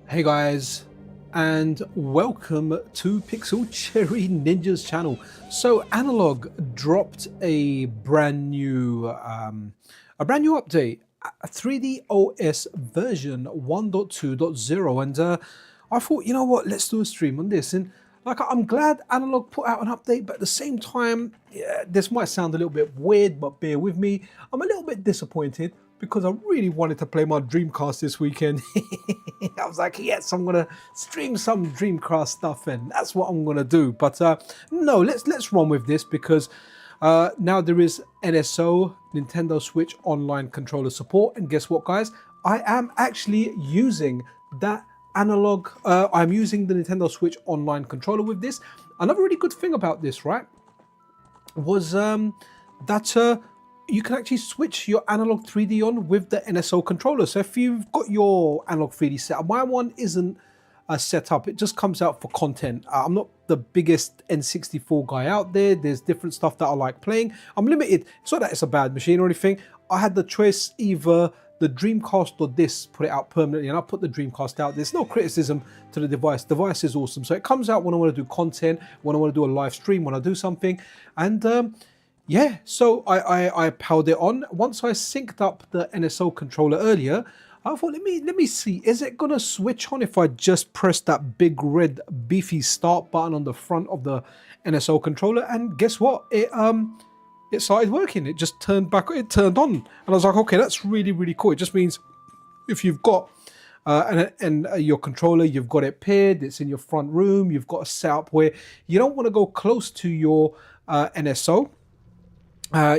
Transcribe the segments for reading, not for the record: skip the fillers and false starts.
Hey guys, and welcome to Pixel Cherry Ninja's channel. So Analogue dropped a brand new update, a 3DOS version 1.2.0, and I thought, you know what, let's do a stream on this. And like, I'm glad Analogue put out an update, but at the same time, yeah, this might sound a little bit weird, but bear with me. I'm a little bit disappointed because I really wanted to play my Dreamcast this weekend. I was like, yes, I'm gonna stream some Dreamcast stuff, and that's what I'm gonna do. But no, let's run with this because now there is NSO, Nintendo Switch Online Controller support, and guess what, guys? I am actually using that Analogue. I'm using the Nintendo Switch Online controller with this. Another really good thing about this, right, was that you can actually switch your Analogue 3D on with the NSO controller. So if you've got your Analogue 3D set up, my one isn't set up. It just comes out for content. I'm not the biggest N64 guy out there. There's different stuff that I like playing. I'm limited. It's not that it's a bad machine or anything. I had the choice either the Dreamcast or this, put it out permanently, and I put the Dreamcast out. There's no criticism to the device. The device is awesome. So it comes out when I want to do content, when I want to do a live stream, when I do something. And yeah, so I powered it on. Once I synced up the NSO controller earlier, I thought, let me see, is it gonna switch on if I just press that big red beefy start button on the front of the NSO controller? And guess what? It started working. It just turned back, it turned on. And I was like, okay, that's really cool. It just means if you've got your controller, you've got it paired, it's in your front room, you've got a setup where you don't want to go close to your NSO.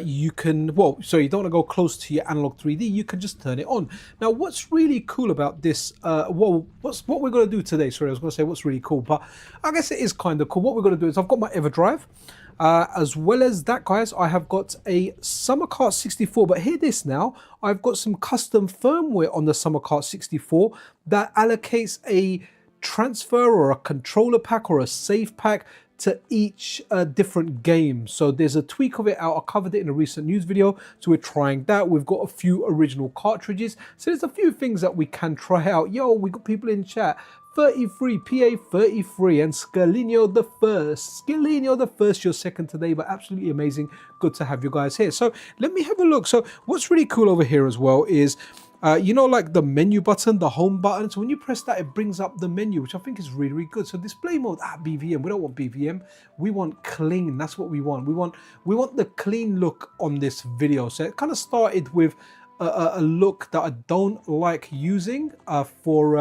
You can, well, so you don't want to go close to your Analogue 3D, you can just turn it on. Now, what's really cool about this, what we're going to do today, sorry, I was going to say what's really cool, but I guess it is kind of cool. What we're going to do is I've got my EverDrive, as well as that, guys, I have got a Summer Kart 64, but hear this now, I've got some custom firmware on the Summer Kart 64 that allocates a transfer or a controller pack or a save pack to each different game. So there's a tweak of it out. I covered it in a recent news video, so we're trying that. We've got a few original cartridges, so there's a few things that we can try out. Yo, we got people in chat. 33, PA 33, and Scalino the first, you're second today, but absolutely amazing. Good to have you guys here. So let me have a look. So what's really cool over here as well is you know, like the menu button, the home button. So when you press that, it brings up the menu, which I think is really good. So display mode, BVM. We don't want BVM. We want clean. That's what we want. We want the clean look on this video. So it kind of started with a look that I don't like using for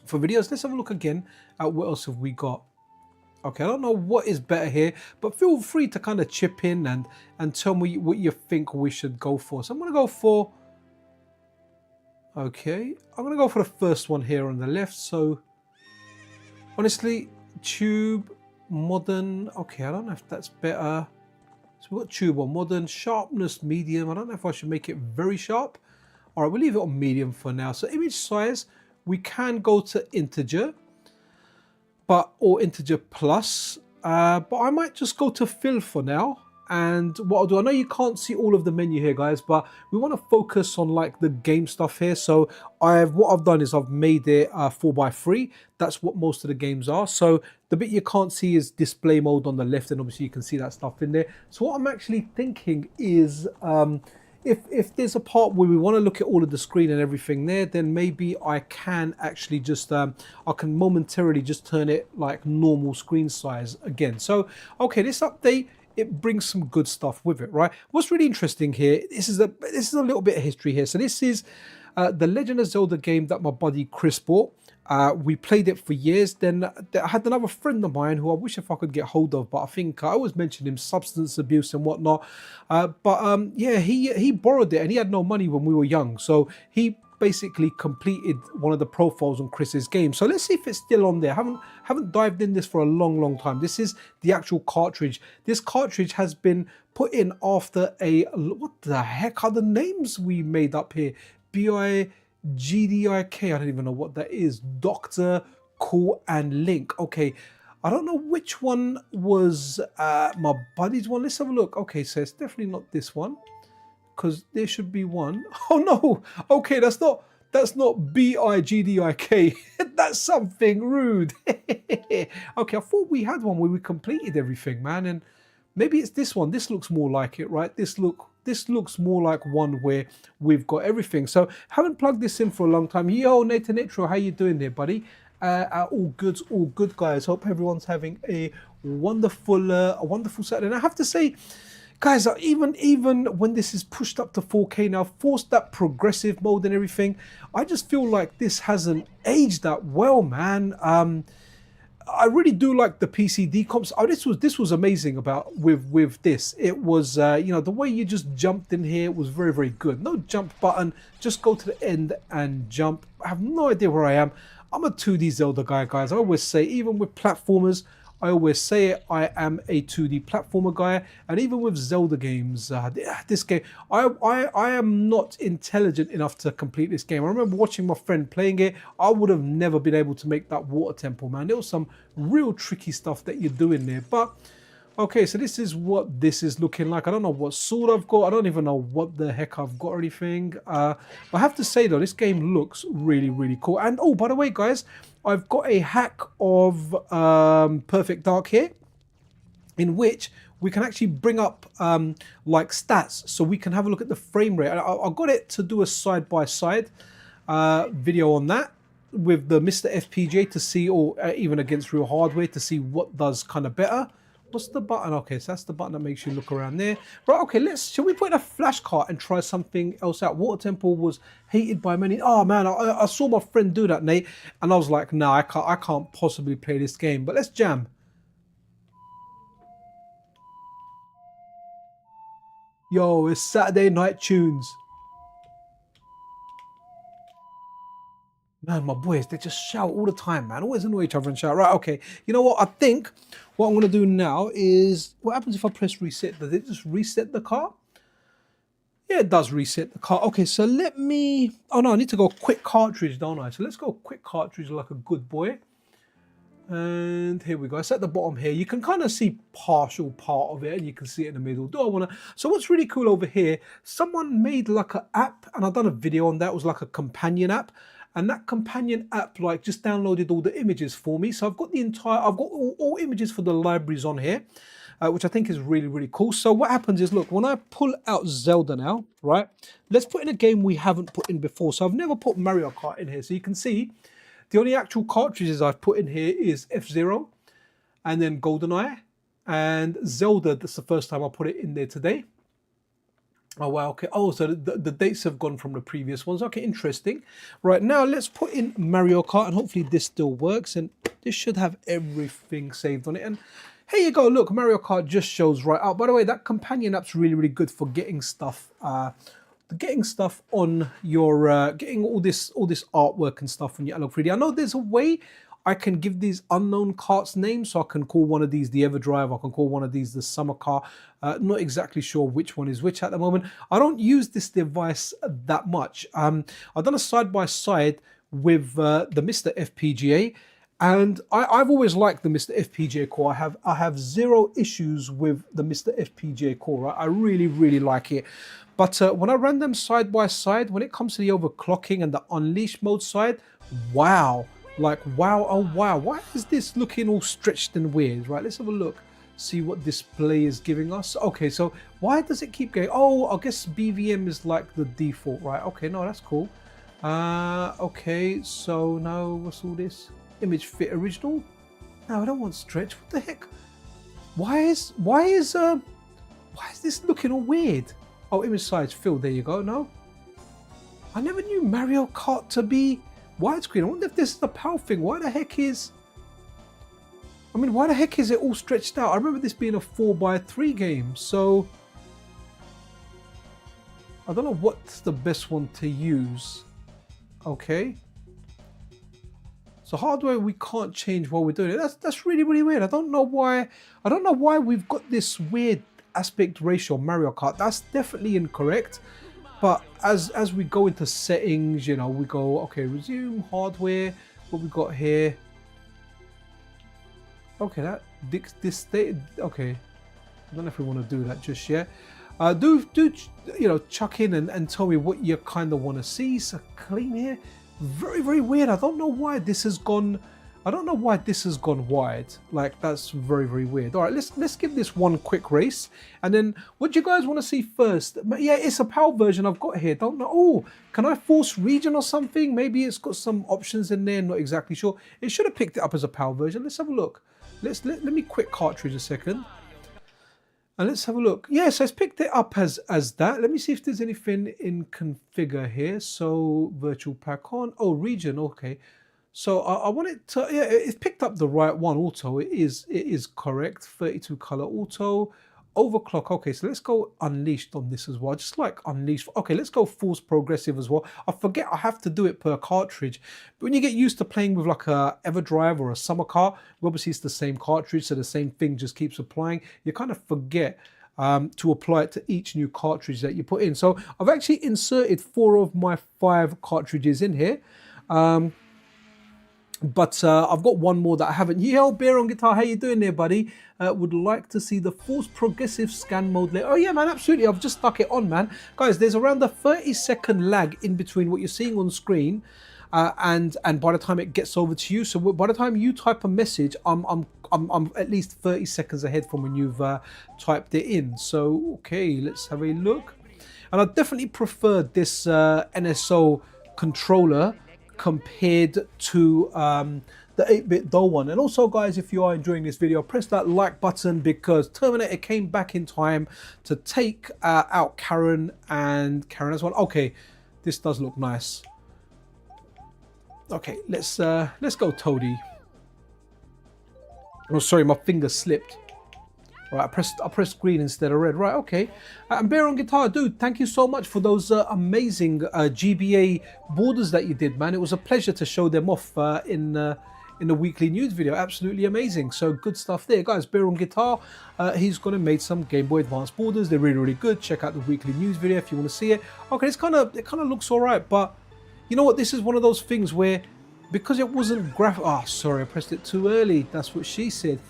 videos. Let's have a look again at what else have we got. Okay, I don't know what is better here, but feel free to kind of chip in and tell me what you think we should go for. So I'm going to go for, okay, I'm going to go for the first one here on the left. So honestly, tube, modern, okay, I don't know if that's better. So we've got tube or modern, sharpness, medium. I don't know if I should make it very sharp. All right, we'll leave it on medium for now. So image size, we can go to integer, or integer plus, but I might just go to fill for now. And what I'll do, I know you can't see all of the menu here, guys, but we want to focus on like the game stuff here. So what I've done is I've made it 4x3. That's what most of the games are. So the bit you can't see is display mode on the left, and obviously you can see that stuff in there. So what I'm actually thinking is, if there's a part where we want to look at all of the screen and everything there, then maybe I can actually just, I can momentarily just turn it like normal screen size again. So, okay, this update, it brings some good stuff with it, right? What's really interesting here, this is a little bit of history here. So this is the Legend of Zelda game that my buddy Chris bought. We played it for years. Then I had another friend of mine who I wish if I could get hold of, but I think I always mentioned him, substance abuse and whatnot. Yeah, he borrowed it and he had no money when we were young. So he basically completed one of the profiles on Chris's game. So let's see if it's still on there. Haven't dived in this for a long time. This is the actual cartridge. This cartridge has been put in after what the heck are the names we made up here? GDIK, I don't even know what that is. Doctor, Cool, and Link. Okay, I don't know which one was my buddy's one. Let's have a look. Okay, so it's definitely not this one, because there should be one. Oh no, okay, that's not That's not B-I-G-D-I-K. That's something rude. Okay, I thought we had one where we completed everything, man. And maybe it's this one. This looks more like it, right? This looks more like one where we've got everything. So haven't plugged this in for a long time. Yo, Nathan Nitro, how you doing there, buddy? All good, guys. Hope everyone's having a wonderful Saturday. And I have to say, guys, even when this is pushed up to 4K now, forced that progressive mode and everything, I just feel like this hasn't aged that well, man. I really do like the PCD comps. Oh, this was amazing about with this. It was you know, the way you just jumped in here was very good. No jump button, just go to the end and jump. I have no idea where I am. I'm a 2D Zelda guy, guys. I always say, even with platformers, I always say it, I am a 2D platformer guy, and even with Zelda games, this game, I am not intelligent enough to complete this game. I remember watching my friend playing it. I would have never been able to make that water temple, man. There was some real tricky stuff that you're doing there. But okay, so this is what this is looking like. I don't know what sword I've got. I don't even know what the heck I've got or anything. But I have to say though, this game looks really cool. And oh, by the way, guys, I've got a hack of Perfect Dark here, in which we can actually bring up like stats, so we can have a look at the frame rate. I got it to do a side-by-side video on that with the Mr. FPGA to see, or even against real hardware to see what does kind of better. What's the button? Okay, so that's the button that makes you look around there. Right, okay, shall we put in a flash cart and try something else out? Water Temple was hated by many. Oh man, I saw my friend do that, Nate, and I was like, nah, I can't possibly play this game. But let's jam. Yo, it's Saturday night tunes. Man, my boys, they just shout all the time, man. Always annoy each other and shout. Right, okay. You know what? I think what I'm going to do now is, what happens if I press reset? Does it just reset the car? Yeah, it does reset the car. Okay, so let me... Oh, no, I need to go quick cartridge, don't I? So let's go quick cartridge like a good boy. And here we go. It's at the bottom here. You can kind of see partial part of it, and you can see it in the middle. Do I want to... So what's really cool over here, someone made like an app, and I've done a video on that. It was like a companion app. And that companion app like just downloaded all the images for me. So I've got all images for the libraries on here, which I think is really cool. So what happens is, look, when I pull out Zelda now, right? Let's put in a game we haven't put in before. So I've never put Mario Kart in here. So you can see the only actual cartridges I've put in here is F-Zero and then GoldenEye and Zelda. That's the first time I put it in there today. Oh, wow, okay. Oh, so the dates have gone from the previous ones. Okay, interesting. Right, now let's put in Mario Kart, and hopefully this still works, and this should have everything saved on it. And here you go, look, Mario Kart just shows right out. By the way, that companion app's really good for getting stuff, on your, getting all this artwork and stuff on your Analogue 3D. I know there's a way I can give these unknown carts names, so I can call one of these the EverDrive, I can call one of these the Summer Car. Not exactly sure which one is which at the moment. I don't use this device that much. I've done a side-by-side with the Mr. FPGA, and I've always liked the Mr. FPGA core. I have zero issues with the Mr. FPGA core. Right? I really like it. But when I run them side by side, when it comes to the overclocking and the unleash mode side, wow. Like, wow, oh wow, why is this looking all stretched and weird? Right, let's have a look, see what display is giving us. Okay, so why does it keep going? Oh, I guess BVM is like the default, right? Okay, no, that's cool. Okay, so now what's all this? Image fit original? No, I don't want stretch. What the heck? Why is this looking all weird? Oh, image size fill, there you go. No, I never knew Mario Kart to be widescreen. I wonder if this is the PAL thing. Why the heck is it all stretched out? I remember this being a 4x3 game, so I don't know what's the best one to use. Okay, so hardware we can't change while we're doing it. That's really weird. I don't know why we've got this weird aspect ratio on Mario Kart. That's definitely incorrect. But as we go into settings, you know, we go, okay, resume hardware. What we got here? Okay, this state. Okay, I don't know if we want to do that just yet. Do you know, chuck in and tell me what you kind of want to see. So clean here, very weird. I don't know why this has gone. I don't know why this has gone wide. Like, that's very weird. All right, let's give this one quick race, and then what do you guys want to see first? Yeah, it's a PAL version I've got here. Don't know. Oh, can I force region or something? Maybe it's got some options in there. Not exactly sure. It should have picked it up as a PAL version. Let's have a look. Let me quit cartridge a second. And let's have a look. Yeah, so it's picked it up as that. Let me see if there's anything in configure here. So virtual pack on. Oh, region. Okay. So I want it to. Yeah, it's picked up the right one. Auto. It is correct. 32 color auto. Overclock. Okay, so let's go unleashed on this as well. Just like unleashed. Okay, let's go force progressive as well. I forget I have to do it per cartridge. But when you get used to playing with like a EverDrive or a summer car, obviously it's the same cartridge, so the same thing just keeps applying. You kind of forget to apply it to each new cartridge that you put in. So I've actually inserted 4 of my 5 cartridges in here. But I've got one more that I haven't. Yo, BearOnGuitar, how you doing there, buddy? Would like to see the force progressive scan mode later. Oh yeah, man, absolutely. I've just stuck it on, man. Guys, there's around a 30-second lag in between what you're seeing on screen and by the time it gets over to you. So by the time you type a message, I'm at least 30 seconds ahead from when you've typed it in. So okay, let's have a look. And I definitely prefer this NSO controller compared to the 8-bit dull one. And also, guys, if you are enjoying this video, press that like button, because Terminator came back in time to take out Karen as well. Okay, this does look nice. Okay, let's go Toady. Oh, sorry, my finger slipped. Right, I pressed green instead of red. Right, okay. And BearOnGuitar, dude, thank you so much for those amazing GBA borders that you did, man. It was a pleasure to show them off in the weekly news video. Absolutely amazing. So good stuff there, guys. BearOnGuitar, he's gonna make some Game Boy Advance borders. They're really good. Check out the weekly news video if you want to see it. Okay, it kind of looks all right, but you know what? This is one of those things where, because it wasn't oh, sorry, I pressed it too early. That's what she said.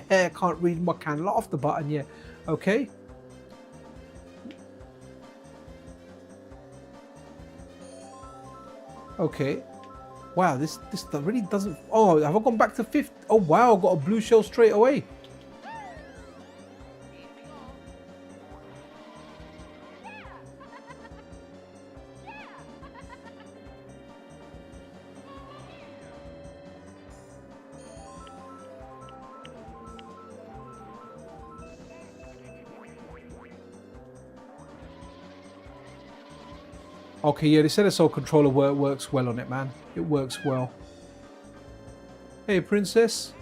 Can't read my candle off the button yet. Okay. Okay. Wow, this really doesn't. Oh, have I gone back to 5th? Oh wow, I got a blue shell straight away. Okay, yeah, this NSO controller works well on it, man. It works well. Hey, princess.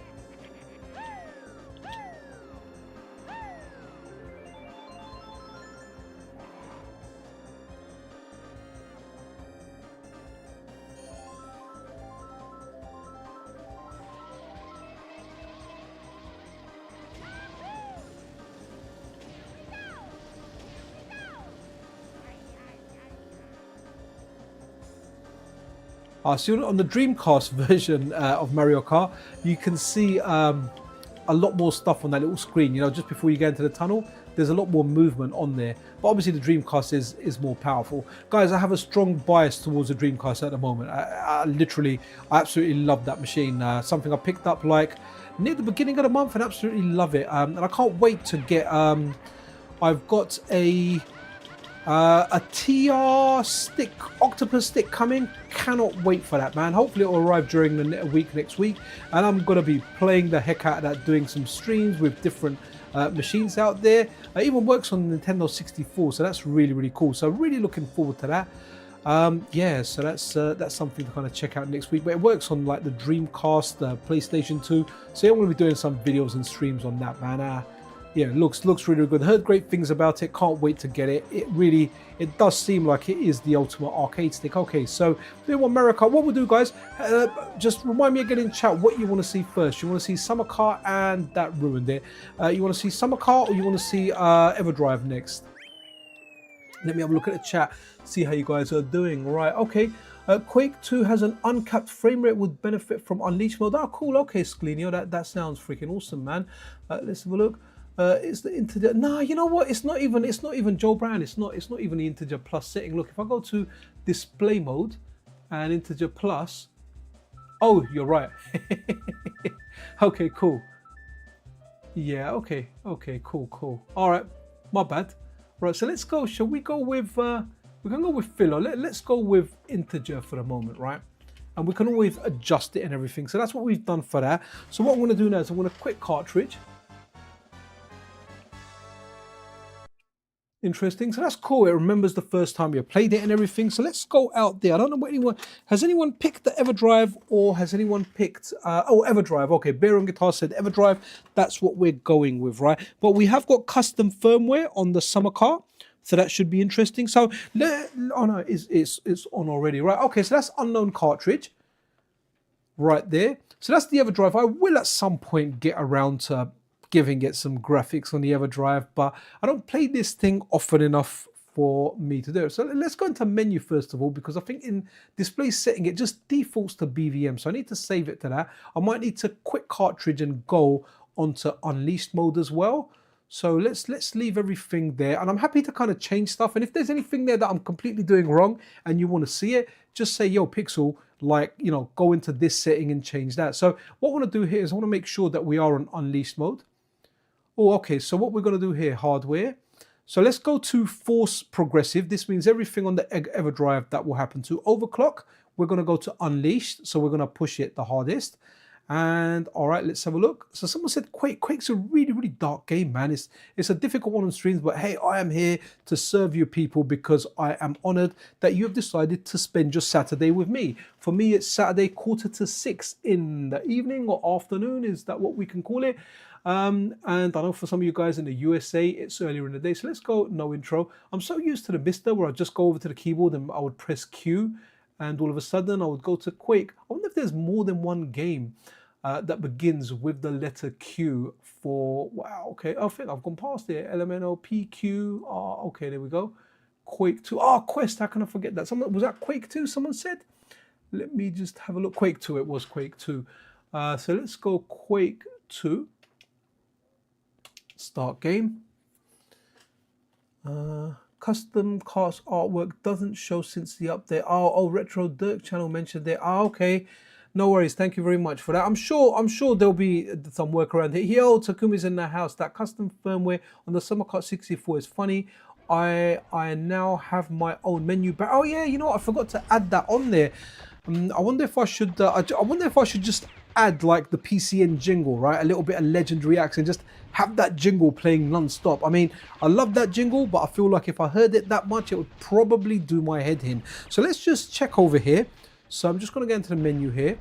So on the Dreamcast version of Mario Kart, you can see a lot more stuff on that little screen. You know, just before you get into the tunnel, there's a lot more movement on there. But obviously the Dreamcast is more powerful. Guys, I have a strong bias towards the Dreamcast at the moment. I absolutely love that machine. Something I picked up like near the beginning of the month and absolutely love it. And I can't wait to get, I've got a TR stick, octopus stick coming. Cannot wait for that, man. Hopefully it will arrive during the week next week, and I'm gonna be playing the heck out of that, doing some streams with different machines out there. It even works on Nintendo 64, so that's really cool. So really looking forward to that. Yeah, so that's something to kind of check out next week. But it works on like the Dreamcast, the PlayStation 2. So I'm gonna be doing some videos and streams on that, man. Yeah, looks really good. Heard great things about it. Can't wait to get it. It does seem like it is the ultimate arcade stick. Okay, so we want Mario Kart. What we'll do, guys, just remind me again in chat what you want to see first. You want to see Summer Car, and that ruined it. You want to see Summer Car, or you want to see EverDrive next? Let me have a look at the chat, see how you guys are doing. Right, okay. Quake 2 has an uncapped frame rate, would benefit from Unleashed mode. Oh, cool. Okay, Sklenio, that sounds freaking awesome, man. Let's have a look. It's the integer. Nah, you know what? It's not even Joe Brown. It's not even the integer plus setting. Look, if I go to display mode and integer plus. Oh, you're right. Okay, cool. Yeah, okay, cool. All right, my bad. Right, so let's go. Shall we go with? We can go with filler. Let's go with integer for the moment, right? And we can always adjust it and everything. So that's what we've done for that. So what I'm going to do now is I'm going to quit cartridge. Interesting. So that's cool. It remembers the first time you played it and everything. So let's go out there. I don't know what has anyone picked the EverDrive, or has anyone picked oh, EverDrive. Okay, BearOnGuitar said EverDrive. That's what we're going with, right? But we have got custom firmware on the summer car, so that should be interesting. So oh no, it's on already, right? Okay, so that's unknown cartridge right there. So that's the EverDrive. I will at some point get around to giving it some graphics on the EverDrive, but I don't play this thing often enough for me to do it. So let's go into menu first of all, because I think in display setting it just defaults to BVM, so I need to save it to that. I might need to quit cartridge and go onto unleashed mode as well. So let's leave everything there, and I'm happy to kind of change stuff. And if there's anything there that I'm completely doing wrong and you want to see it, just say, yo, Pixel, like, you know, go into this setting and change that. So what I want to do here is I want to make sure that we are on unleashed mode. Oh, okay, so what we're going to do here, hardware. So let's go to force progressive. This means everything on the EverDrive that will happen to overclock. We're going to go to unleashed, so we're going to push it the hardest. And all right, let's have a look. So someone said Quake. Quake's a really, really dark game, man. It's a difficult one on streams, but hey, I am here to serve you people because I am honored that you have decided to spend your Saturday with me. For me, it's Saturday 5:45 in the evening or afternoon. Is that what we can call it? And I know for some of you guys in the USA, it's earlier in the day. So let's go no intro. I'm so used to the Mister where I just go over to the keyboard and I would press Q, and all of a sudden I would go to Quake. I wonder if there's more than one game that begins with the letter Q for, wow, okay, I think I've gone past it. LMNO, PQ, okay, there we go. Quake 2, Quest, how can I forget that? Was that Quake 2, someone said? Let me just have a look. Quake 2, it was Quake 2. So let's go Quake 2. Start game. Custom cast artwork doesn't show since the update. Oh, Retro Dirk channel mentioned it. Okay. No worries. Thank you very much for that. I'm sure there'll be some work around here. Yo, Takumi's in the house. That custom firmware on the Summer Car 64 is funny. I now have my own menu back. Oh yeah, you know what? I forgot to add that on there. I wonder if I should. I wonder if I should just add like the PCN jingle, right? A little bit of legendary acts and just have that jingle playing non-stop. I mean, I love that jingle, but I feel like if I heard it that much, it would probably do my head in. So let's just check over here. So I'm just going to get into the menu here.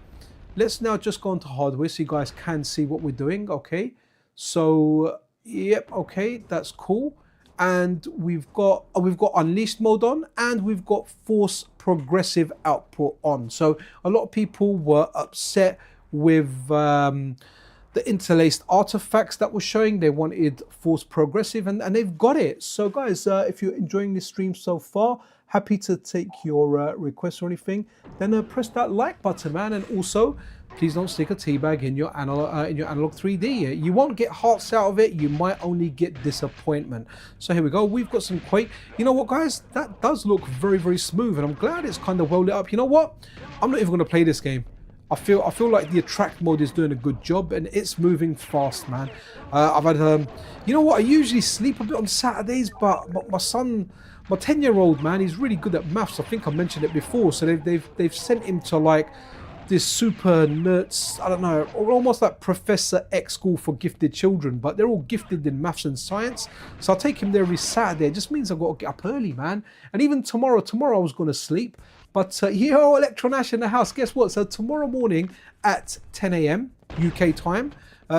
Let's now just go into hardware so you guys can see what we're doing. Okay. So, yep. Okay. That's cool. And we've got unleashed mode on, and we've got force progressive output on. So a lot of people were upset with the interlaced artifacts that were showing. They wanted force progressive, and they've got it. So guys, if you're enjoying this stream so far, happy to take your requests or anything, then press that like button, man. And also, please don't stick a teabag in your Analogue 3D. You won't get hearts out of it. You might only get disappointment. So here we go. We've got some Quake. You know what, guys? That does look very, very smooth, and I'm glad it's kind of well lit up. You know what? I'm not even going to play this game. I feel like the attract mode is doing a good job, and it's moving fast, man. I've had you know what? I usually sleep a bit on Saturdays, but my son, my 10-year-old, man, he's really good at maths. I think I mentioned it before. So they've sent him to like this super nerds, I don't know, almost like Professor X school for gifted children, but they're all gifted in maths and science. So I'll take him there every Saturday. It just means I've got to get up early, man. And even tomorrow I was going to sleep. But yo, Electronash in the house, guess what? So tomorrow morning at 10 a.m. UK time,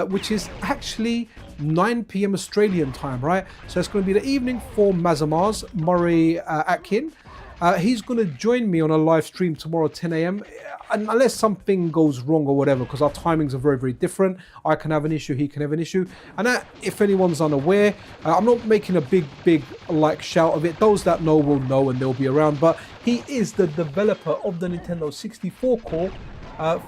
which is actually 9 p.m. Australian time, right? So it's going to be the evening for Mazamars, Murray Atkin. He's going to join me on a live stream tomorrow at 10 a.m. Unless something goes wrong or whatever, because our timings are very, very different. I can have an issue, he can have an issue. And if anyone's unaware, I'm not making a big like shout of it. Those that know will know, and they'll be around. But he is the developer of the Nintendo 64 core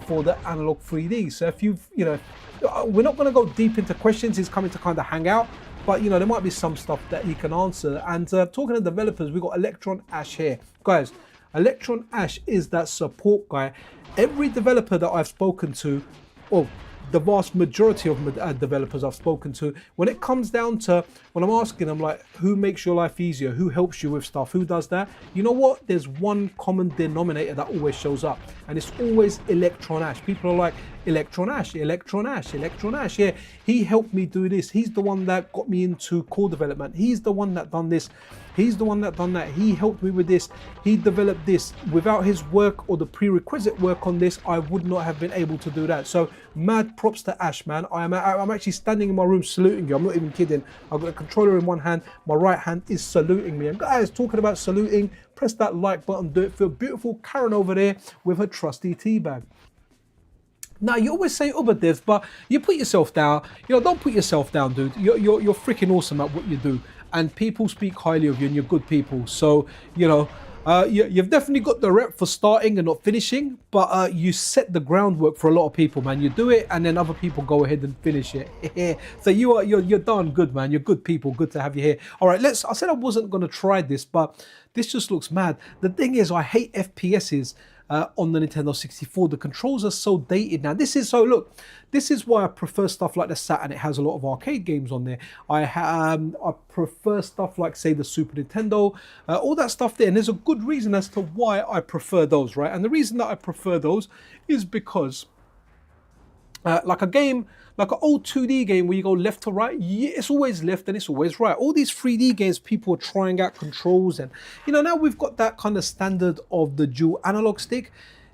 for the Analog 3D. So if you've, we're not going to go deep into questions. He's coming to kind of hang out, but there might be some stuff that he can answer. And talking to developers, we've got Electron Ash here, guys. Electron Ash is that support guy. Every developer that I've spoken to, well, the vast majority of developers I've spoken to, when it comes down to, when I'm asking them, like, who makes your life easier, who helps you with stuff, who does that, you know what, there's one common denominator that always shows up, and it's always Electron Ash. People are like, Electron Ash, Electron Ash, Electron Ash, yeah, he helped me do this, he's the one that got me into core development, he's the one that done this, he's the one that done that, he helped me with this, he developed this. Without his work or the prerequisite work on this, I would not have been able to do that. So mad props to Ash, man. I'm actually standing in my room saluting you. I'm not even kidding. I've got a controller in one hand, my right hand is saluting me. And guys, talking about saluting, press that like button, do it for beautiful Karen over there with her trusty tea bag. Now, you always say Uber devs, but you put yourself down. Don't put yourself down, dude. You're freaking awesome at what you do, and people speak highly of you, and you're good people. So, you've definitely got the rep for starting and not finishing, but you set the groundwork for a lot of people, man. You do it, and then other people go ahead and finish it. So you're darn good, man. You're good people. Good to have you here. All right, I said I wasn't going to try this, but this just looks mad. The thing is, I hate FPSs. On the Nintendo 64, the controls are so dated now. This is why I prefer stuff like the Saturn. It has a lot of arcade games on there. I prefer stuff like, say, the Super Nintendo, all that stuff there. And there's a good reason as to why I prefer those, right? And the reason that I prefer those is because like a game, like an old 2D game where you go left to right, yeah, it's always left and it's always right. All these 3D games, people are trying out controls, and now we've got that kind of standard of the dual analog stick.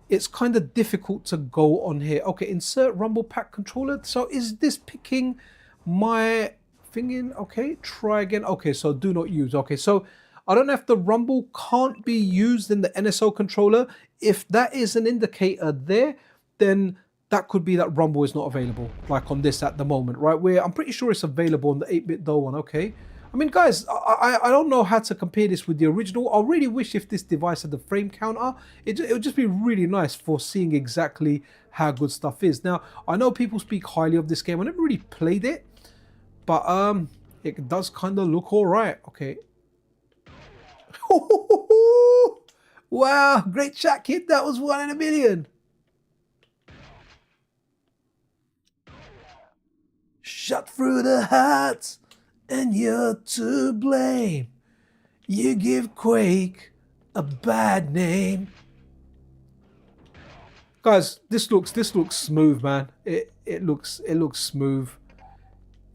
It's kind of difficult to go on here. Okay, insert rumble pack controller. So is this picking my thing in? Okay, try again. Okay, so do not use. Okay, so I don't know if the rumble can't be used in the NSO controller. If that is an indicator there, then that could be that rumble is not available, like on this at the moment, right? Where I'm pretty sure it's available on the 8-bit DOE one, okay? I mean, guys, I don't know how to compare this with the original. I really wish if this device had the frame counter, it would just be really nice for seeing exactly how good stuff is. Now, I know people speak highly of this game. I never really played it, but it does kind of look all right, okay? Wow, great chat, kid. That was 1 in a million. Shot through the heart, and you're to blame. You give Quake a bad name. Guys, this looks smooth, man. It looks smooth.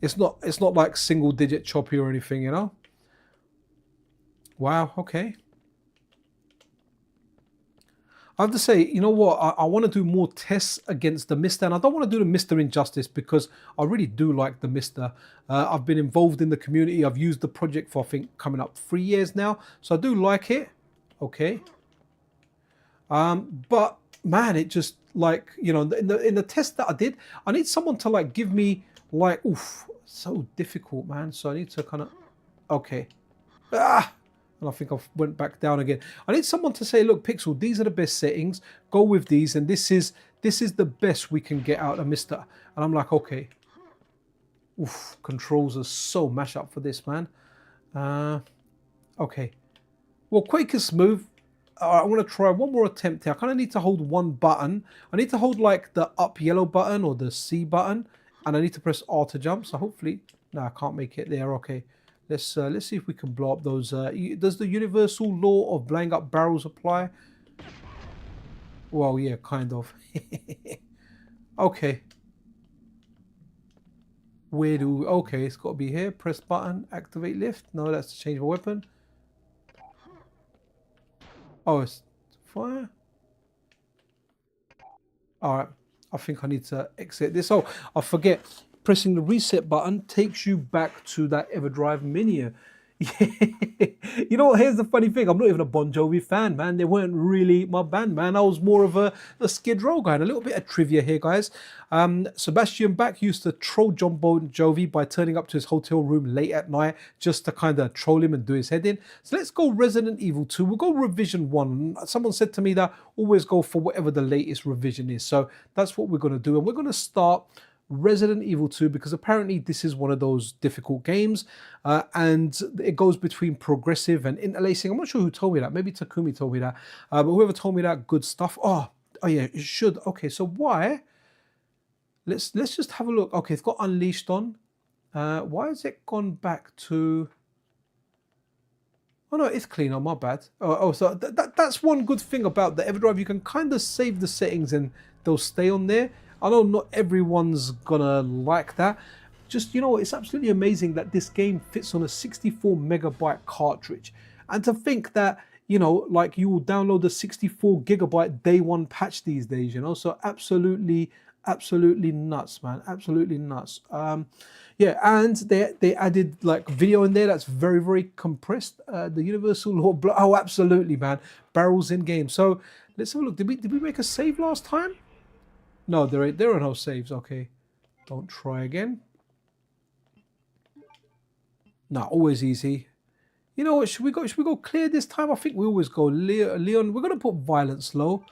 It's not like single digit choppy or anything, Wow, okay. I have to say, you know what? I want to do more tests against the Mister, and I don't want to do the Mister injustice because I really do like the Mister. I've been involved in the community. I've used the project for, I think, coming up 3 years now, so I do like it. Okay. But man, it just like in the test that I did, I need someone to like give me like, oof, so difficult, man. So I need to kind of, okay. And I think I went back down again. I need someone to say, look, Pixel, these are the best settings. Go with these, and this is the best we can get out of Mister. And I'm like, okay. Oof, controls are so mashed up for this, man. Okay. Well, Quake is smooth. I want to try one more attempt here. I kind of need to hold one button. I need to hold like the up yellow button or the C button, and I need to press R to jump. So hopefully, no, I can't make it there. Okay. Let's see if we can blow up those. Does the universal law of blowing up barrels apply? Well, yeah, kind of. Okay. Okay, it's got to be here. Press button, activate lift. No, that's to change my weapon. Oh, it's fire. All right. I think I need to exit this. Oh, I forget. Pressing the reset button takes you back to that EverDrive menu. You know what? Here's the funny thing. I'm not even a Bon Jovi fan, man. They weren't really my band, man. I was more of a Skid Row guy. And a little bit of trivia here, guys. Sebastian Bach used to troll John Bon Jovi by turning up to his hotel room late at night just to kind of troll him and do his head in. So let's go Resident Evil 2. We'll go revision 1. Someone said to me that always go for whatever the latest revision is. So that's what we're going to do. And we're going to start Resident Evil 2 because apparently this is one of those difficult games and it goes between progressive and interlacing. I'm not sure who told me that. Maybe Takumi told me that. But whoever told me that, good stuff. Oh yeah, it should. Okay, so why? Let's just have a look. Okay, it's got Unleashed on. Why has it gone back to... Oh no, it's clean. Oh, my bad. So that's one good thing about the EverDrive. You can kind of save the settings and they'll stay on there. I know not everyone's gonna like that. Just, you know, it's absolutely amazing that this game fits on a 64 megabyte cartridge. And to think that, you know, like you will download a 64 gigabyte day one patch these days, you know, so absolutely nuts, man. Absolutely nuts. Yeah, and they added like video in there that's very compressed. The Universal Law, oh, absolutely, man. Barrels in game. So let's have a look. Did we make a save last time? No, there are no saves. Okay, don't try again. No, always easy. You know what? Should we go clear this time? I think we always go Leon. We're gonna put violence low,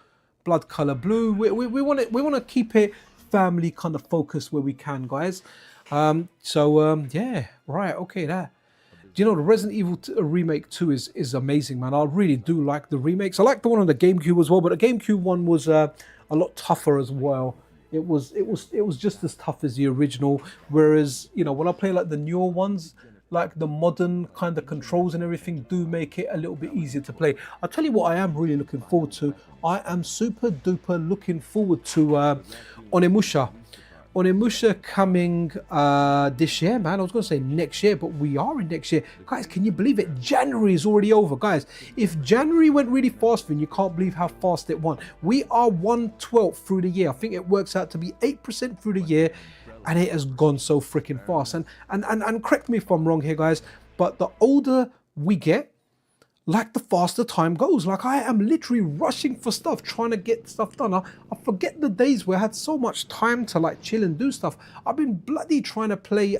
blood color blue. We want to keep it family kind of focused where we can, guys. Yeah, right. Okay, that. Do you know the Resident Evil Remake 2 is amazing, man. I really do like the remakes. I like the one on the GameCube as well, but the GameCube one was a lot tougher as well. It was just as tough as the original. Whereas, you know, when I play like the newer ones, like the modern kind of controls and everything do make it a little bit easier to play. I'll tell you what I am really looking forward to. I am super duper looking forward to Onimusha. Onimusha coming this year, man. I was going to say next year, but we are in next year. Guys, can you believe it? January is already over. Guys, if January went really fast for you, you can't believe how fast it went. We are 1/12 through the year. I think it works out to be 8% through the year, and it has gone so freaking fast. And correct me if I'm wrong here, guys, but the older we get, like the faster time goes. Like I am literally rushing for stuff, trying to get stuff done. I forget the days where I had so much time to like chill and do stuff. I've been bloody trying to play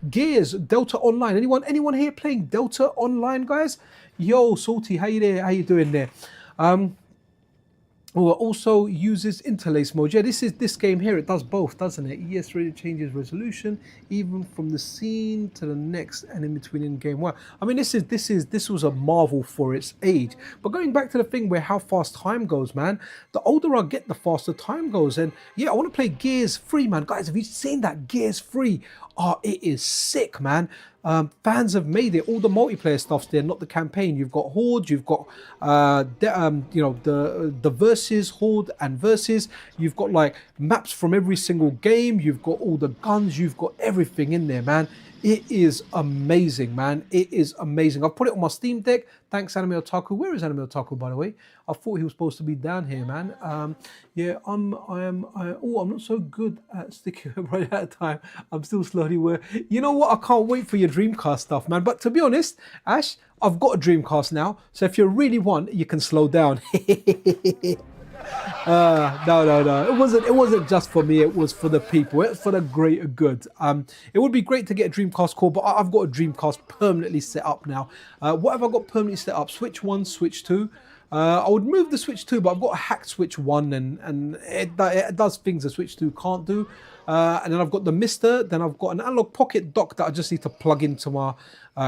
Gears, Delta Online. Anyone here playing Delta Online, guys? Yo, Salty, how you there? How you doing there? Also uses interlace mode. Yeah, this game here, it does both, doesn't it? Yes, really changes resolution even from the scene to the next and in between in game. Wow, I mean, this was a marvel for its age. But going back to the thing where how fast time goes, man, the older I get, the faster time goes. And yeah, I want to play Gears 3, man. Guys, have you seen that Gears 3? Oh, it is sick, man. Fans have made it. All the multiplayer stuff's there, not the campaign. You've got Horde, you've got you know, the versus, Horde and versus. You've got like maps from every single game. You've got all the guns. You've got everything in there, man. It is amazing, man. It is amazing. I've put it on my Steam Deck. Thanks, Anime Otaku. Where is Anime Otaku, by the way? I thought he was supposed to be down here, man. Yeah, I'm not so good at sticking right at a time. I'm still slowly working. You know what? I can't wait for your Dreamcast stuff, man. But to be honest, Ash, I've got a Dreamcast now. So if you really want, you can slow down. No. It wasn't just for me. It was for the people. It's for the greater good. It would be great to get a Dreamcast core, but I've got a Dreamcast permanently set up now. What have I got permanently set up? Switch 1, Switch 2. I would move the Switch 2, but I've got a hacked Switch 1 and it does things the Switch 2 can't do. And then I've got the Mister, then I've got an Analog Pocket dock that I just need to plug into my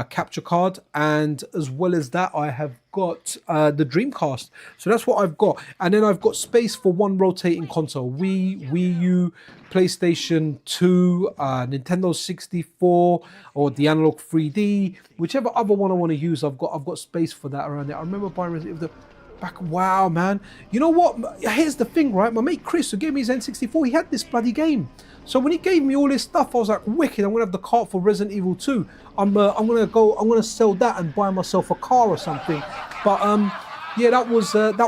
capture card. And as well as that, I have got the Dreamcast. So that's what I've got. And then I've got space for one rotating console. Wii U, PlayStation 2, Nintendo 64, or the Analog 3D. Whichever other one I want to use, I've got space for that around there. I remember buying the back. Wow, man. You know what? Here's the thing, right? My mate Chris, who gave me his N64, he had this bloody game. So when he gave me all this stuff, I was like, wicked, I'm gonna have the cart for Resident Evil 2. I'm gonna sell that and buy myself a car or something. But yeah, that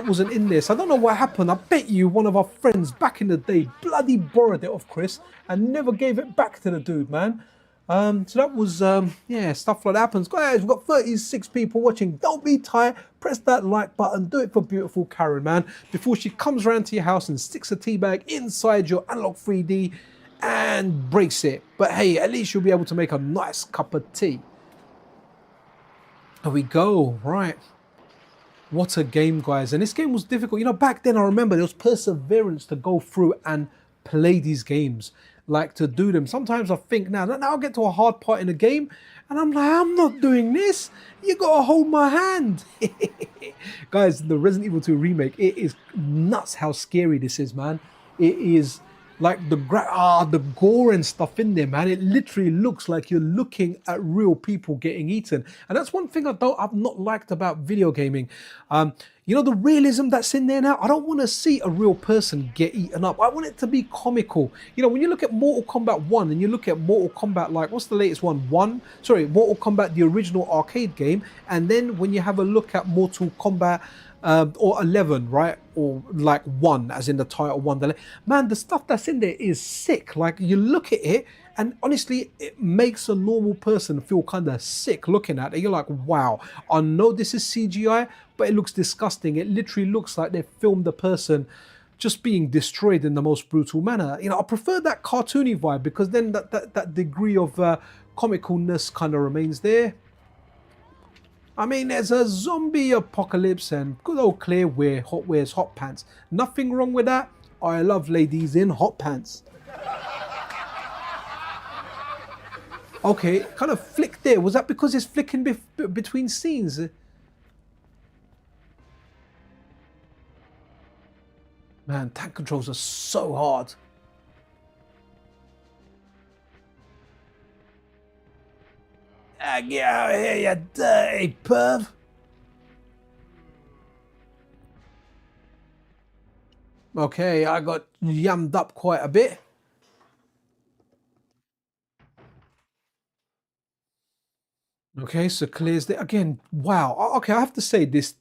wasn't in this. I don't know what happened. I bet you one of our friends back in the day bloody borrowed it off Chris and never gave it back to the dude, man. So that was, yeah, stuff like that happens. Guys, we've got 36 people watching. Don't be tired. Press that like button. Do it for beautiful Karen, man. Before she comes around to your house and sticks a tea bag inside your Analogue 3D and breaks it. But hey, at least you'll be able to make a nice cup of tea. There we go. Right. What a game, guys. And this game was difficult. You know, back then I remember there was perseverance to go through and play these games, like to do them. Sometimes I think now I'll get to a hard part in a game and I'm like, I'm not doing this. You gotta hold my hand. Guys, the Resident Evil 2 remake, it is nuts how scary this is, man. It is like the gore and stuff in there, man. It literally looks like you're looking at real people getting eaten, and that's one thing I've not liked about video gaming. You know, the realism that's in there now. I don't want to see a real person get eaten up. I want it to be comical. You know, when you look at Mortal Kombat 1 and you look at Mortal Kombat, like what's the latest one? Mortal Kombat, the original arcade game, and then when you have a look at Mortal Kombat or 11, right? Or like 1, as in the title 1. Man, the stuff that's in there is sick. Like you look at it and honestly, it makes a normal person feel kind of sick looking at it. You're like, wow, I know this is CGI, but it looks disgusting. It literally looks like they filmed the person just being destroyed in the most brutal manner. You know, I prefer that cartoony vibe because then that degree of comicalness kind of remains there. I mean, there's a zombie apocalypse and good old Claire wears hot pants. Nothing wrong with that. I love ladies in hot pants. Okay, kind of flick there. Was that because it's flicking between scenes? Man, tank controls are so hard. Get out of here, you dirty perv. Okay, I got yammed up quite a bit. Okay, so clears there again. Wow. Okay, I have to say this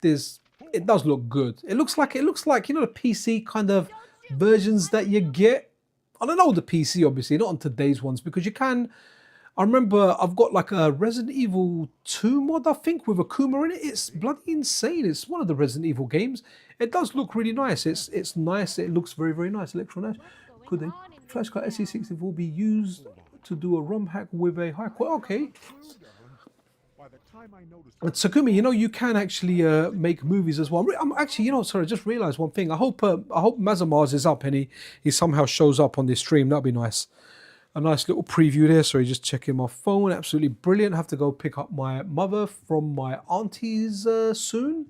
it does look good. It looks like you know the PC kind of versions that you get on an older PC, obviously, not on today's ones, because you can. I remember I've got like a Resident Evil 2 mod, I think, with Akuma in it. It's bloody insane. It's one of the Resident Evil games. It does look really nice. It's nice. It looks very, very nice. Electronic. Could the flash card SE64 be used to do a ROM hack with a high quality? Okay. But Sakumi, you know, you can actually make movies as well. I'm actually, you know, sorry, I just realized one thing. I hope Mazamars is up and he somehow shows up on this stream. That'd be nice. A nice little preview there. Sorry, just checking my phone. Absolutely brilliant. I have to go pick up my mother from my auntie's soon.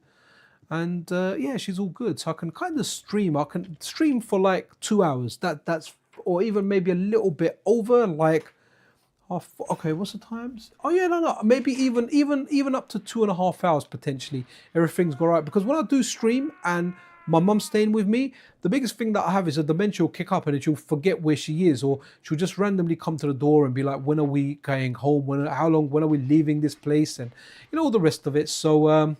And yeah, she's all good. So I can kind of stream. I can stream for like 2 hours. That's or even maybe a little bit over, like half. Okay, what's the times? Oh yeah, no, maybe even up to 2.5 hours potentially. Everything's all right because when I do stream and my mum's staying with me, the biggest thing that I have is a dementia will kick up and she'll forget where she is, or she'll just randomly come to the door and be like, when are we going home? When are we leaving this place? And you know, all the rest of it. So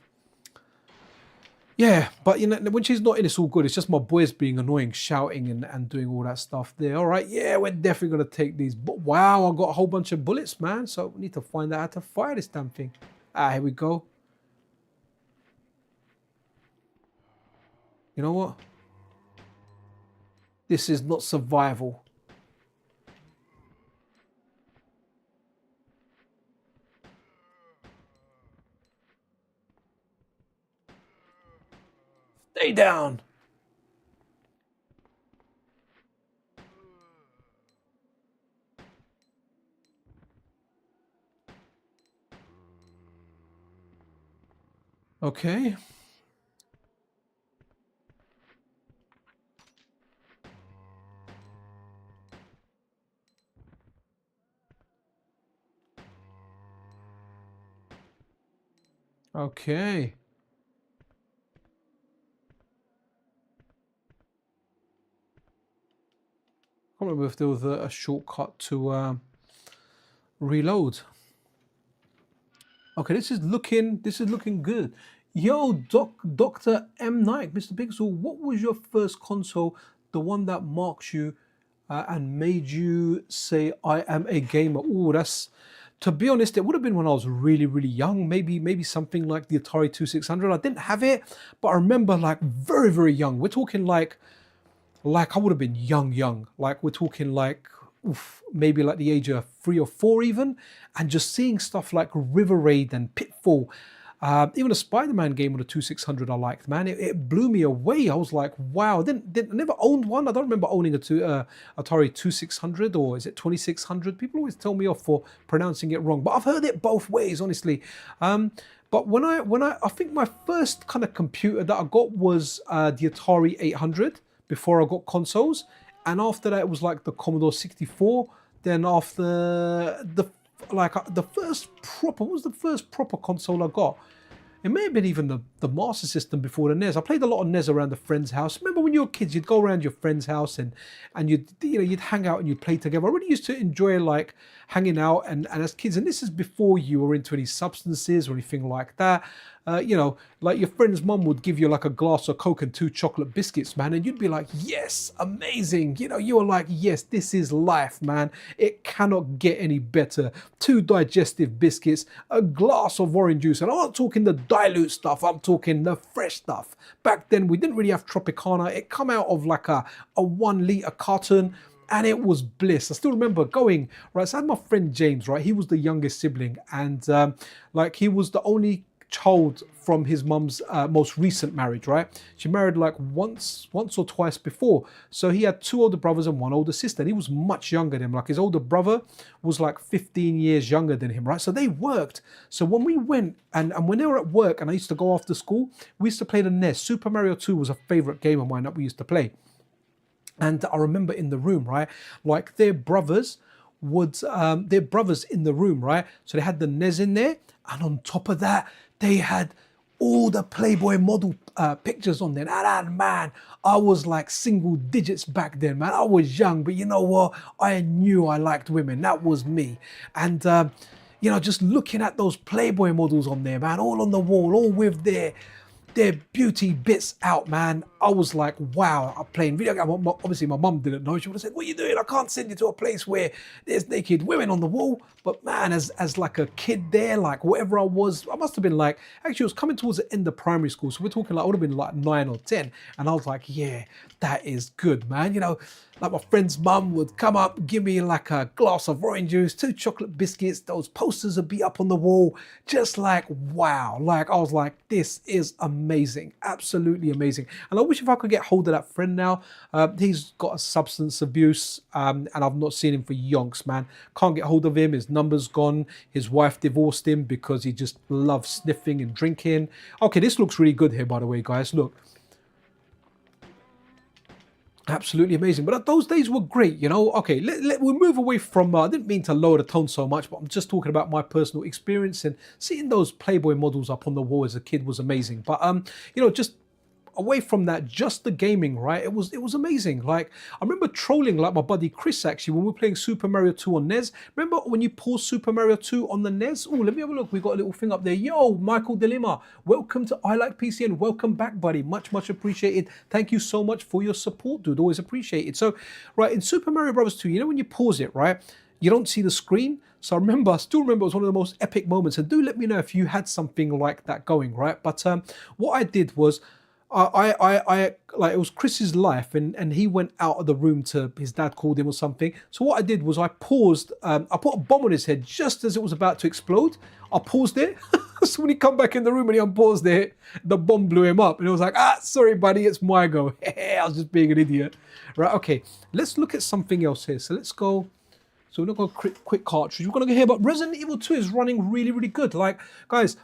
yeah, but you know, when she's not in, it's all good. It's just my boys being annoying, shouting and doing all that stuff there. All right, yeah, we're definitely going to take these. But wow, I got a whole bunch of bullets, man. So we need to find out how to fire this damn thing. Ah, here we go. You know what? This is not survival. Stay down. Okay. Okay. I can't remember if there was a shortcut to reload. Okay, this is looking good. Yo, Dr. M. Knight, Mr. Pixel, what was your first console, the one that marks you and made you say I am a gamer. Oh, that's, to be honest, it would have been when I was really, really young. Maybe something like the Atari 2600. I didn't have it, but I remember like very, very young. We're talking like I would have been young. Like we're talking like maybe like the age of 3 or 4 even, and just seeing stuff like River Raid and Pitfall. Even a Spider-Man game on the 2600 I liked, man. It blew me away. I was like, wow. I never owned one. I don't remember owning Atari 2600, or is it 2600? People always tell me off for pronouncing it wrong, but I've heard it both ways, honestly. But when I think my first kind of computer that I got was the Atari 800 before I got consoles, and after that it was like the Commodore 64. Then after the first proper, what was the first proper console I got? It may have been even the Master System before the NES. I played a lot of NES around a friend's house. Remember when you were kids, you'd go around your friend's house and you'd hang out and you'd play together. I really used to enjoy like hanging out and as kids. And this is before you were into any substances or anything like that. Like your friend's mum would give you like a glass of Coke and 2 chocolate biscuits, man, and you'd be like, yes, amazing. You were like, yes, this is life, man. It cannot get any better. 2 digestive biscuits, a glass of orange juice, and I'm not talking the dilute stuff. I'm talking the fresh stuff. Back then, we didn't really have Tropicana. It come out of like a 1 litre carton. And it was bliss. I still remember going, right, so I had my friend James, right? He was the youngest sibling, and like he was the only child from his mum's most recent marriage, right? She married like once or twice before. So he had 2 older brothers and 1 older sister. And he was much younger than him. Like his older brother was like 15 years younger than him, right? So they worked. So when we went and when they were at work and I used to go after school, we used to play the NES. Super Mario 2 was a favorite game of mine that we used to play. And I remember in the room, right, like their brothers in the room, right? So they had the NES in there, and on top of that, they had all the Playboy model pictures on there. And man, I was like single digits back then, man. I was young, but you know what? I knew I liked women. That was me. And just looking at those Playboy models on there, man, all on the wall, all with their beauty bits out, man. I was like, wow, I'm playing video game. Obviously, my mum didn't know. She would have said, what are you doing? I can't send you to a place where there's naked women on the wall. But man, as like a kid there, like whatever I must have been like, actually, it was coming towards the end of primary school. So we're talking like, I would have been like 9 or 10. And I was like, yeah, that is good, man. Like my friend's mum would come up, give me like a glass of orange juice, 2 chocolate biscuits. Those posters would be up on the wall. Just like, wow. Like I was like, this is amazing. Absolutely amazing. And I wish if I could get hold of that friend now. He's got a substance abuse and I've not seen him for yonks, man. Can't get hold of him. His number's gone. His wife divorced him because he just loves sniffing and drinking. Okay, this looks really good here, by the way, guys. Look. Absolutely amazing. But those days were great, Okay, we'll move away from, I didn't mean to lower the tone so much, but I'm just talking about my personal experience, and seeing those Playboy models up on the wall as a kid was amazing. But, just away from that, just the gaming, right? It was amazing. Like I remember trolling like my buddy Chris actually when we were playing Super Mario 2 on NES. Remember when you pause Super Mario 2 on the NES? Oh, let me have a look. We got a little thing up there. Yo, Michael Delima, welcome to I Like PC and welcome back, buddy. Much appreciated. Thank you so much for your support, dude. Always appreciated. So, right, in Super Mario Bros. 2, when you pause it, right, you don't see the screen. So I still remember it was one of the most epic moments. And do let me know if you had something like that going, right? But what I did was, I like it was Chris's life, and he went out of the room to his dad called him or something. So what I did was I paused. I put a bomb on his head just as it was about to explode. I paused it. So when he come back in the room and he unpaused it, the bomb blew him up, and it was like, sorry, buddy, it's my go. I was just being an idiot, right? Okay, let's look at something else here. So let's go. So we're not going to quick cartridge. We're going to go here, but Resident Evil 2 is running really, really good. Like, guys,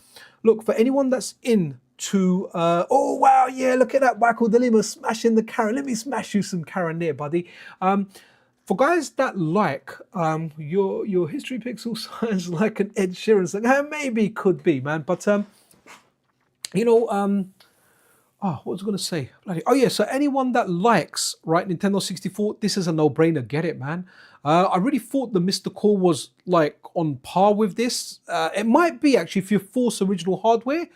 look, for anyone that's in to oh wow, yeah, look at that, Michael Delima smashing the Karen. Let me smash you some Karen there, buddy. For guys that like your history pixel sounds like an Ed Sheeran song. Maybe could be, man, but what was I going to say? Oh yeah, so anyone that likes, right, Nintendo 64, this is a no-brainer. Get it, man. I really thought the Mr. Core was like on par with this. It might be actually if you force original hardware,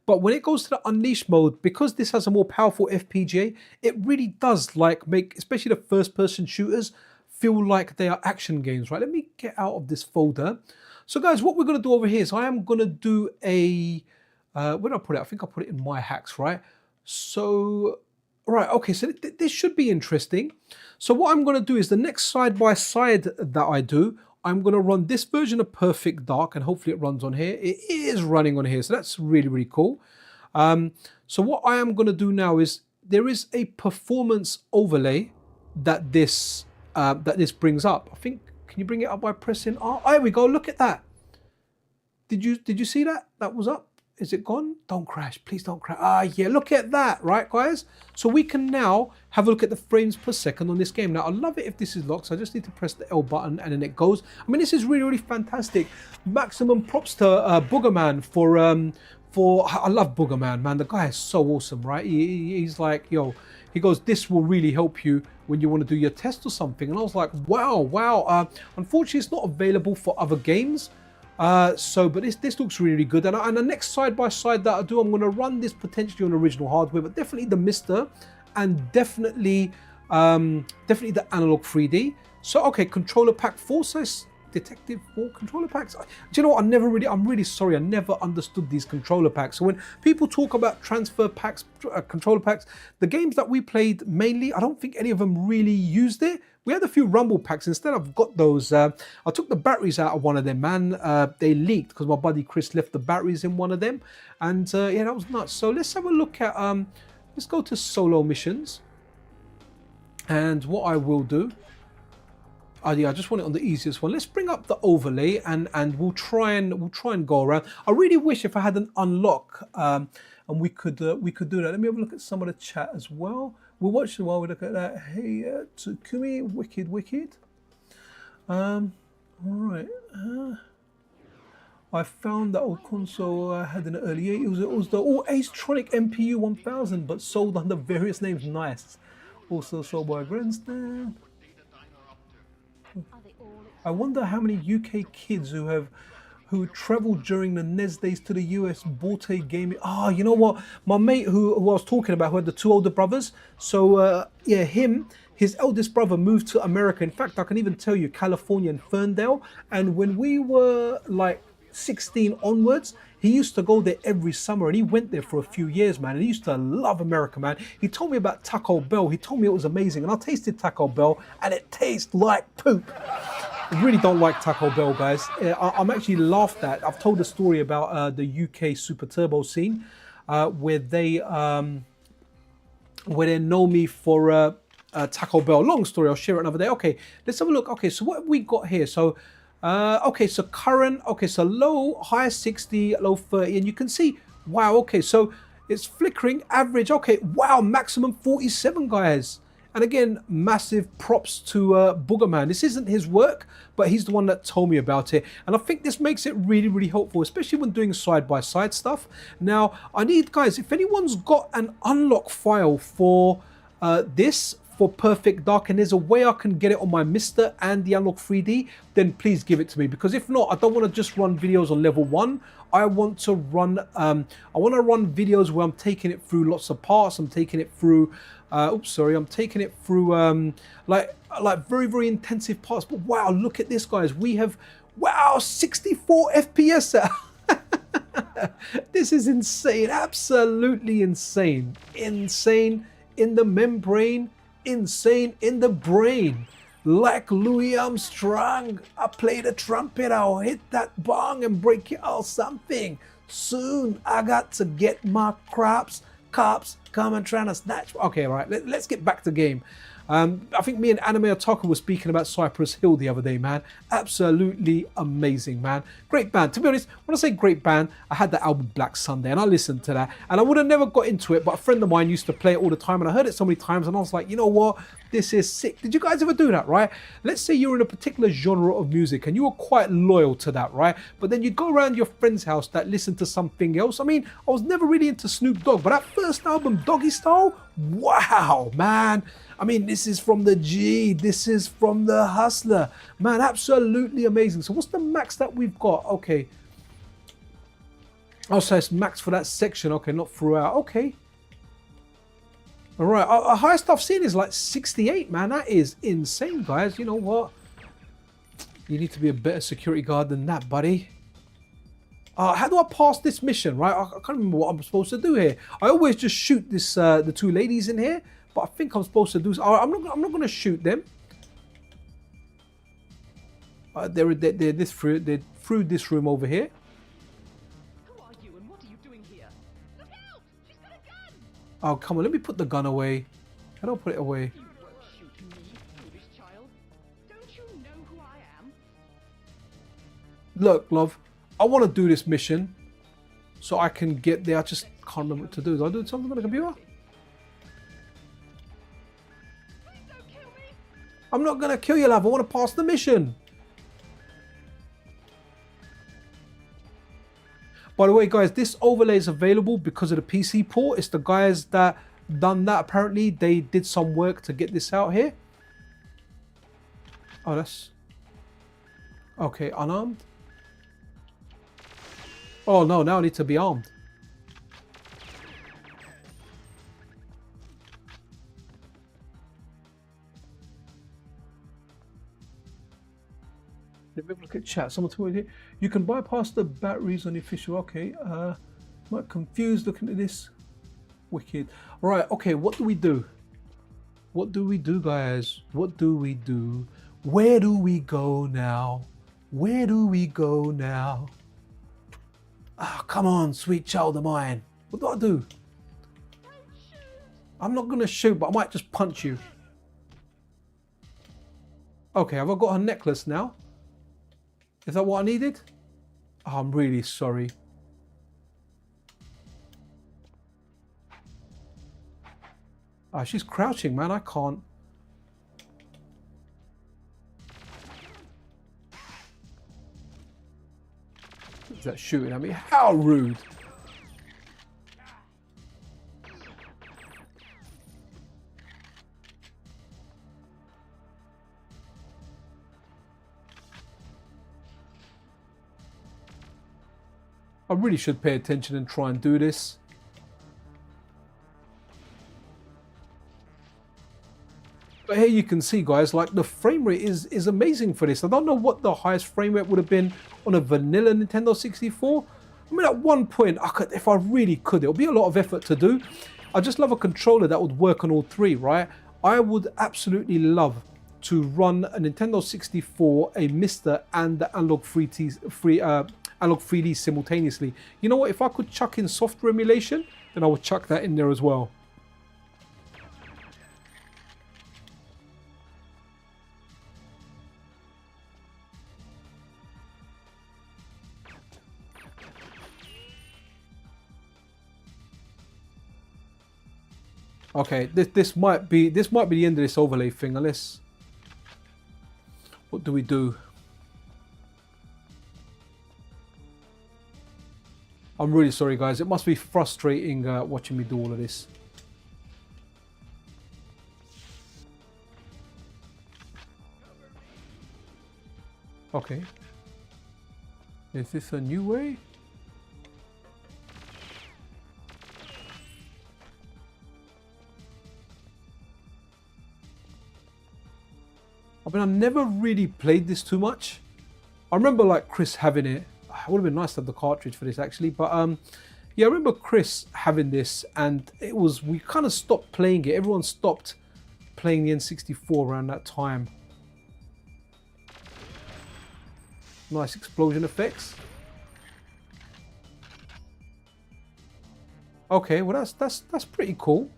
but when it goes to the Unleashed mode, because this has a more powerful FPGA, it really does like make, especially the first-person shooters, feel like they are action games, right? Let me get out of this folder. So guys, what we're going to do over here is I am going to do a, where did I put it? I think I put it in my hacks, right? So, right, okay, so this should be interesting. So what I'm going to do is the next side-by-side that I do, I'm going to run this version of Perfect Dark, and hopefully it runs on here. It is running on here, so that's really, really cool. So what I am going to do now is there is a performance overlay that this brings up. I think, can you bring it up by pressing R? Oh, there we go. Look at that. Did you see that? That was up. Is it gone? Don't crash. Please don't crash. Ah, yeah. Look at that, right, guys? So we can now have a look at the frames per second on this game. Now, I love it if this is locked. So I just need to press the L button and then it goes. I mean, this is really, really fantastic. Maximum props to Boogerman for I love Boogerman, man. The guy is so awesome, right? He's like, yo, he goes, this will really help you when you want to do your test or something. And I was like, wow. Unfortunately, it's not available for other games. But this looks really good. And the next side-by-side that I do, I'm going to run this potentially on original hardware, but definitely the Mister and definitely the Analogue 3D. So, okay, controller pack 4 says Detective 4 controller packs. Do you know what? I'm really sorry. I never understood these controller packs. So when people talk about transfer packs, controller packs, the games that we played mainly, I don't think any of them really used it. We had a few rumble packs. Instead, I've got those. I took the batteries out of one of them, man. They leaked because my buddy Chris left the batteries in one of them. And yeah, that was nuts. So let's have a look at, let's go to solo missions. And what I will do, yeah, I just want it on the easiest one. Let's bring up the overlay and we'll try and go around. I really wish if I had an unlock and we could do that. Let me have a look at some of the chat as well. We'll watch while we look at that. Hey, Tsukumi, wicked. All right. I found that old console I had in the early 80s. It was the Ace-Tronic MPU 1000, but sold under various names. Nice. Also sold by Grandstand. I wonder how many UK kids who traveled during the NES days to the US bought a game. Ah, you know what? My mate who I was talking about, who had the two older brothers. So yeah, his eldest brother moved to America. In fact, I can even tell you, California and Ferndale. And when we were like 16 onwards, he used to go there every summer, and he went there for a few years, man. And he used to love America, man. He told me about Taco Bell. He told me it was amazing, and I tasted Taco Bell, and it tastes like poop. I really don't like Taco Bell, guys. I'm actually laughed at. I've told a story about the UK Super Turbo scene, where they know me for Taco Bell. Long story. I'll share it another day. Okay, let's have a look. Okay, so what have we got here? So. Okay, so current, okay, so low, high 60, low 30, and you can see, wow, okay, so it's flickering, average, okay, wow, maximum 47, guys. And again, massive props to Boogerman. This isn't his work, but he's the one that told me about it. And I think this makes it really, really helpful, especially when doing side-by-side stuff. Now, I need, guys, if anyone's got an unlock file for this, for Perfect Dark, and there's a way I can get it on my Mister and the Analogue 3D, then please give it to me, because if not, I don't want to just run videos on level 1. I want to run videos where I'm taking it through lots of parts. I'm taking it through I'm taking it through like very, very intensive parts. But wow, look at this, guys. We have, wow, 64 FPS. This is insane, absolutely insane. Insane in the membrane, insane in the brain. Like Louis Armstrong, I play the trumpet, I'll hit that bong and break it or something. Soon I got to get my crops, cops come and trying to snatch. Okay, all right, let's get back to game. I think me and Anime Otaku were speaking about Cypress Hill the other day, man. Absolutely amazing, man. Great band. To be honest, when I say great band, I had that album Black Sunday and I listened to that and I would have never got into it, but a friend of mine used to play it all the time and I heard it so many times and I was like, you know what? This is sick. Did you guys ever do that, right? Let's say you're in a particular genre of music and you were quite loyal to that, right? But then you'd go around your friend's house that listened to something else. I mean, I was never really into Snoop Dogg, but that first album, Doggy Style, wow, man. I mean, this is from the G, this is from the Hustler. Man, absolutely amazing. So what's the max that we've got? Okay. Oh, so it's max for that section. Okay, not throughout. Okay. All right, highest I've seen is like 68, man. That is insane, guys. You know what? You need to be a better security guard than that, buddy. How do I pass this mission, right? I can't remember what I'm supposed to do here. I always just shoot this the two ladies in here, but I think I'm supposed to do. I'm not going to shoot them. They're through this room over here. Who are you and what are you doing here? Look out! She's got a gun! Oh, come on, let me put the gun away. How do I put it away? You won't shoot me, foolish child. Don't you know who I am? Look, love, I want to do this mission so I can get there. I just can't remember what to do. Do I do something on the computer? Please don't kill me! I'm not going to kill you, love. I want to pass the mission. By the way, guys, this overlay is available because of the PC port. It's the guys that done that. Apparently, they did some work to get this out here. Oh, that's... Okay, unarmed. Oh, no, now I need to be armed. Let me look at chat. Someone told me here. You can bypass the batteries on the official. Okay. Might confused looking at this. Wicked. Right. Okay. What do we do? What do we do, guys? What do we do? Where do we go now? Where do we go now? Ah, come on, sweet child of mine. What do I do? I'm not gonna shoot, but I might just punch you. Okay. Have I got a necklace now? Is that what I needed? Oh, I'm really sorry. Ah, she's crouching, man. I can't. Is that shooting at me? How rude. I really should pay attention and try and do this. But here you can see, guys, like the frame rate is amazing for this. I don't know what the highest frame rate would have been on a vanilla Nintendo 64. I mean, at one point, if I really could, it would be a lot of effort to do. I just love a controller that would work on all three, right? I would absolutely love to run a Nintendo 64, a Mister, and the Analog 3D simultaneously. You know what? If I could chuck in software emulation, then I would chuck that in there as well. Okay, this might be the end of this overlay thing. Unless, what do we do? I'm really sorry, guys. It must be frustrating watching me do all of this. Okay. Is this a new way? I mean, I never really played this too much. I remember like Chris having it. It would have been nice to have the cartridge for this actually, but yeah, I remember Chris having this, and we kind of stopped playing it. Everyone stopped playing the N64 around that time. Nice explosion effects. Okay, well that's pretty cool.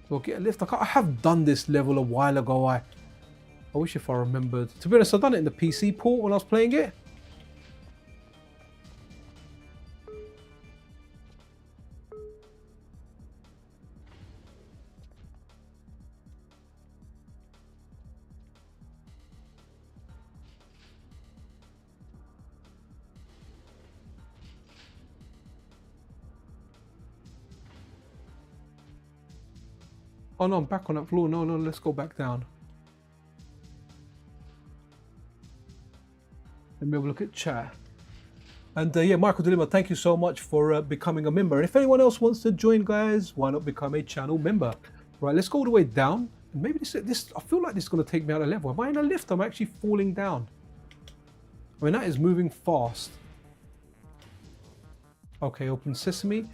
We'll get a lift. I have done this level a while ago. I wish if I remembered. To be honest, I've done it in the PC port when I was playing it. Oh no, I'm back on that floor. No, no, let's go back down. Let me have a look at chat. And yeah, Michael Delima, thank you so much for becoming a member. And if anyone else wants to join, guys, why not become a channel member? Right, let's go all the way down. And maybe this I feel like this is going to take me out of level. Am I in a lift? I'm actually falling down. I mean, that is moving fast. Okay, open sesame.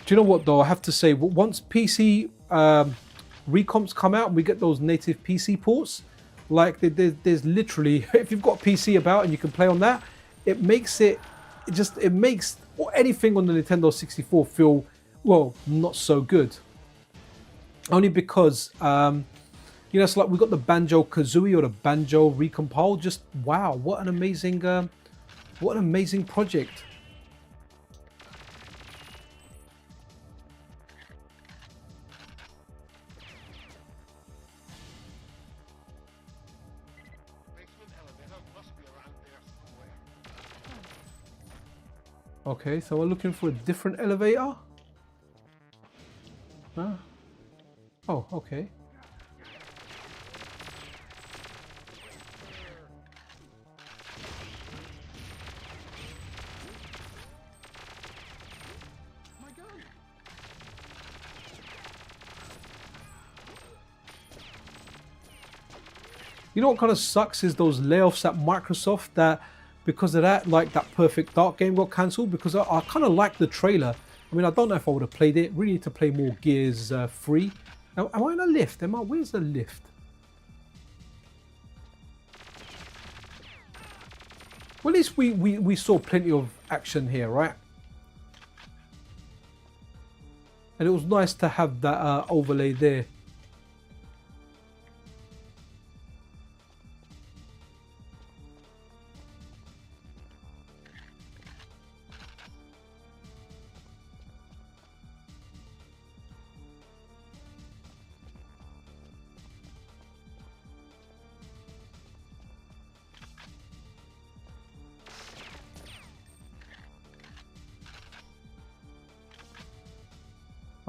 Do you know what though? I have to say, once PC recomps come out and we get those native PC ports, like there's literally, if you've got a PC about and you can play on that, it makes anything on the Nintendo 64 feel, well, not so good. Only because you know, it's like we got the Banjo Kazooie or the Banjo recompile. Just wow, what an amazing project. Okay, so we're looking for a different elevator. Huh? Oh, okay. You know what kind of sucks is those layoffs at Microsoft that because of that, like that Perfect Dark game got cancelled because I kind of like the trailer. I mean, I don't know if I would have played it. Really need to play more Gears 3. Now, am I in a lift? Where's the lift? Well, at least we saw plenty of action here, right? And it was nice to have that overlay there.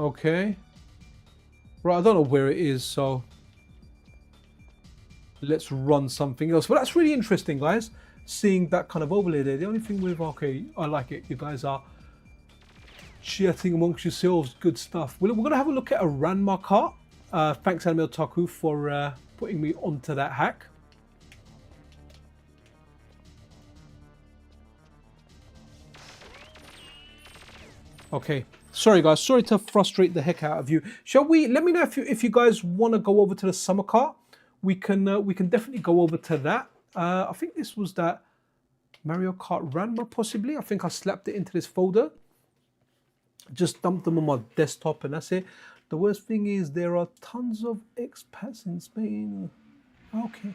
Okay. Right, I don't know where it is, so let's run something else. But that's really interesting, guys. Seeing that kind of overlay there. The only thing with, okay, I like it. You guys are chatting amongst yourselves. Good stuff. We're going to have a look at a Ranma cart. Thanks, Anime Otaku, for putting me onto that hack. Okay. Sorry guys, sorry to frustrate the heck out of you. Shall we? Let me know if you guys want to go over to the summer cart. We can definitely go over to that. I think this was that Mario Kart Ranma possibly. I think I slapped it into this folder. Just dumped them on my desktop and that's it. The worst thing is there are tons of expats in Spain. Okay.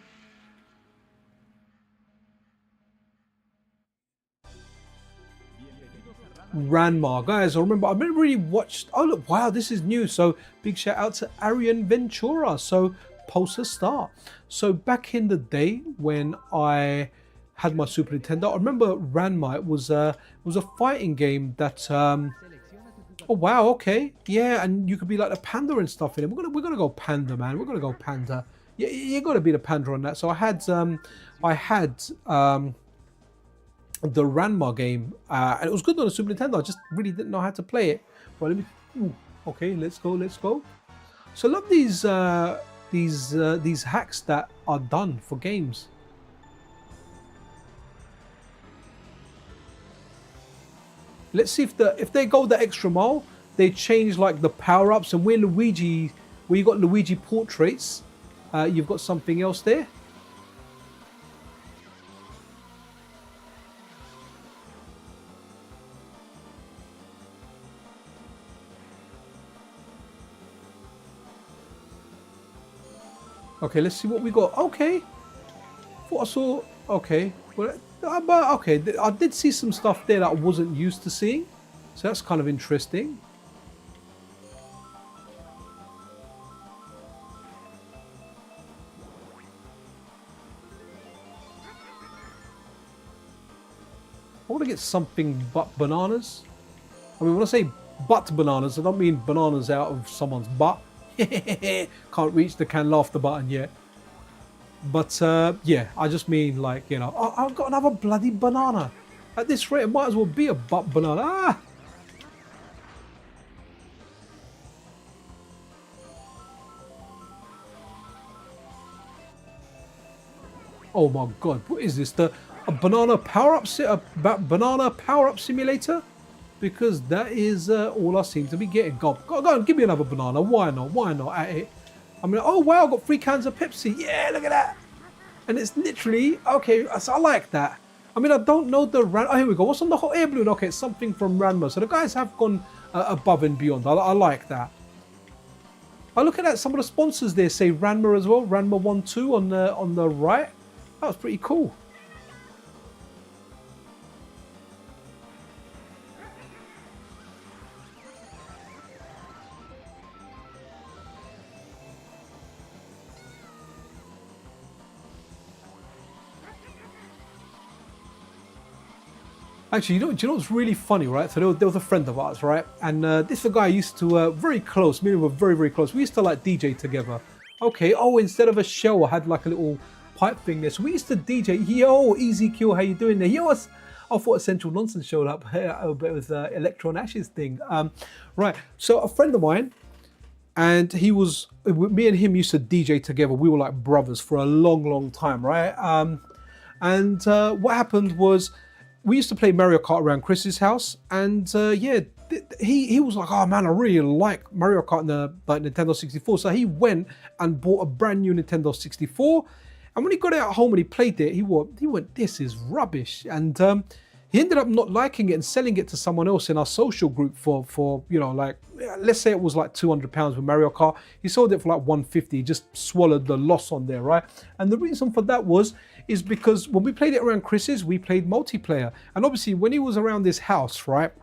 Ranma, guys, I remember I've never really watched. Oh look, wow, this is new. So big shout out to Arian Ventura. So poster start. So back in the day when I had my Super Nintendo, I remember Ranma. It was a fighting game that oh wow, okay, yeah, and you could be like the panda and stuff in it. We're gonna go panda, man. We're gonna go panda. Yeah, you gotta be the panda on that. So I had the Ranma game, and it was good on the Super Nintendo. I just really didn't know how to play it. Well, let me. Ooh, okay, let's go. So I love these hacks that are done for games. Let's see if they go the extra mile, they change like the power ups. And where you got Luigi portraits, you've got something else there. Okay, let's see what we got. Okay, thought I saw. Okay, well, but okay, I did see some stuff there that I wasn't used to seeing, so that's kind of interesting. I want to get something but bananas. I mean, when I say but bananas, I don't mean bananas out of someone's butt. Can't reach the can laugh the button yet. But yeah, I just mean like, you know, I've got another bloody banana. At this rate, it might as well be a butt banana. Ah! Oh my god, what is this? A banana power-up banana power-up simulator? Because that is all I seem to be getting. Go on, give me another banana. Why not? Why not? At it. I mean, oh wow, I've got 3 cans of Pepsi. Yeah, look at that. And it's literally, okay, so I like that. I mean, I don't know the oh, here we go. What's on the hot air balloon? Okay, it's something from Ranma. So the guys have gone above and beyond. I like that. I look at that. Some of the sponsors there say Ranma as well. Ranma 1.2 on the right. That was pretty cool. Actually, do you know what's really funny, right? So there was a friend of ours, right? And this is a guy I used to, very close, me and him were very, very close. We used to like DJ together. Okay, oh, instead of a shell, I had like a little pipe thing there. So we used to DJ. Yo, Easy Q, how you doing there? Yo, I thought Essential Nonsense showed up. But it was Electron Ashes thing. Right, so a friend of mine, and me and him used to DJ together. We were like brothers for a long, long time, right? And what happened was, we used to play Mario Kart around Chris's house, and yeah, he was like, oh man, I really like Mario Kart in the Nintendo 64. So he went and bought a brand new Nintendo 64, and when he got it at home and he played it, he went, this is rubbish, and he ended up not liking it and selling it to someone else in our social group for you know, like, let's say it was like £200 with Mario Kart. He sold it for like 150. He just swallowed the loss on there, right? And the reason for that is because when we played it around Chris's, we played multiplayer. And obviously when he was around this house, right,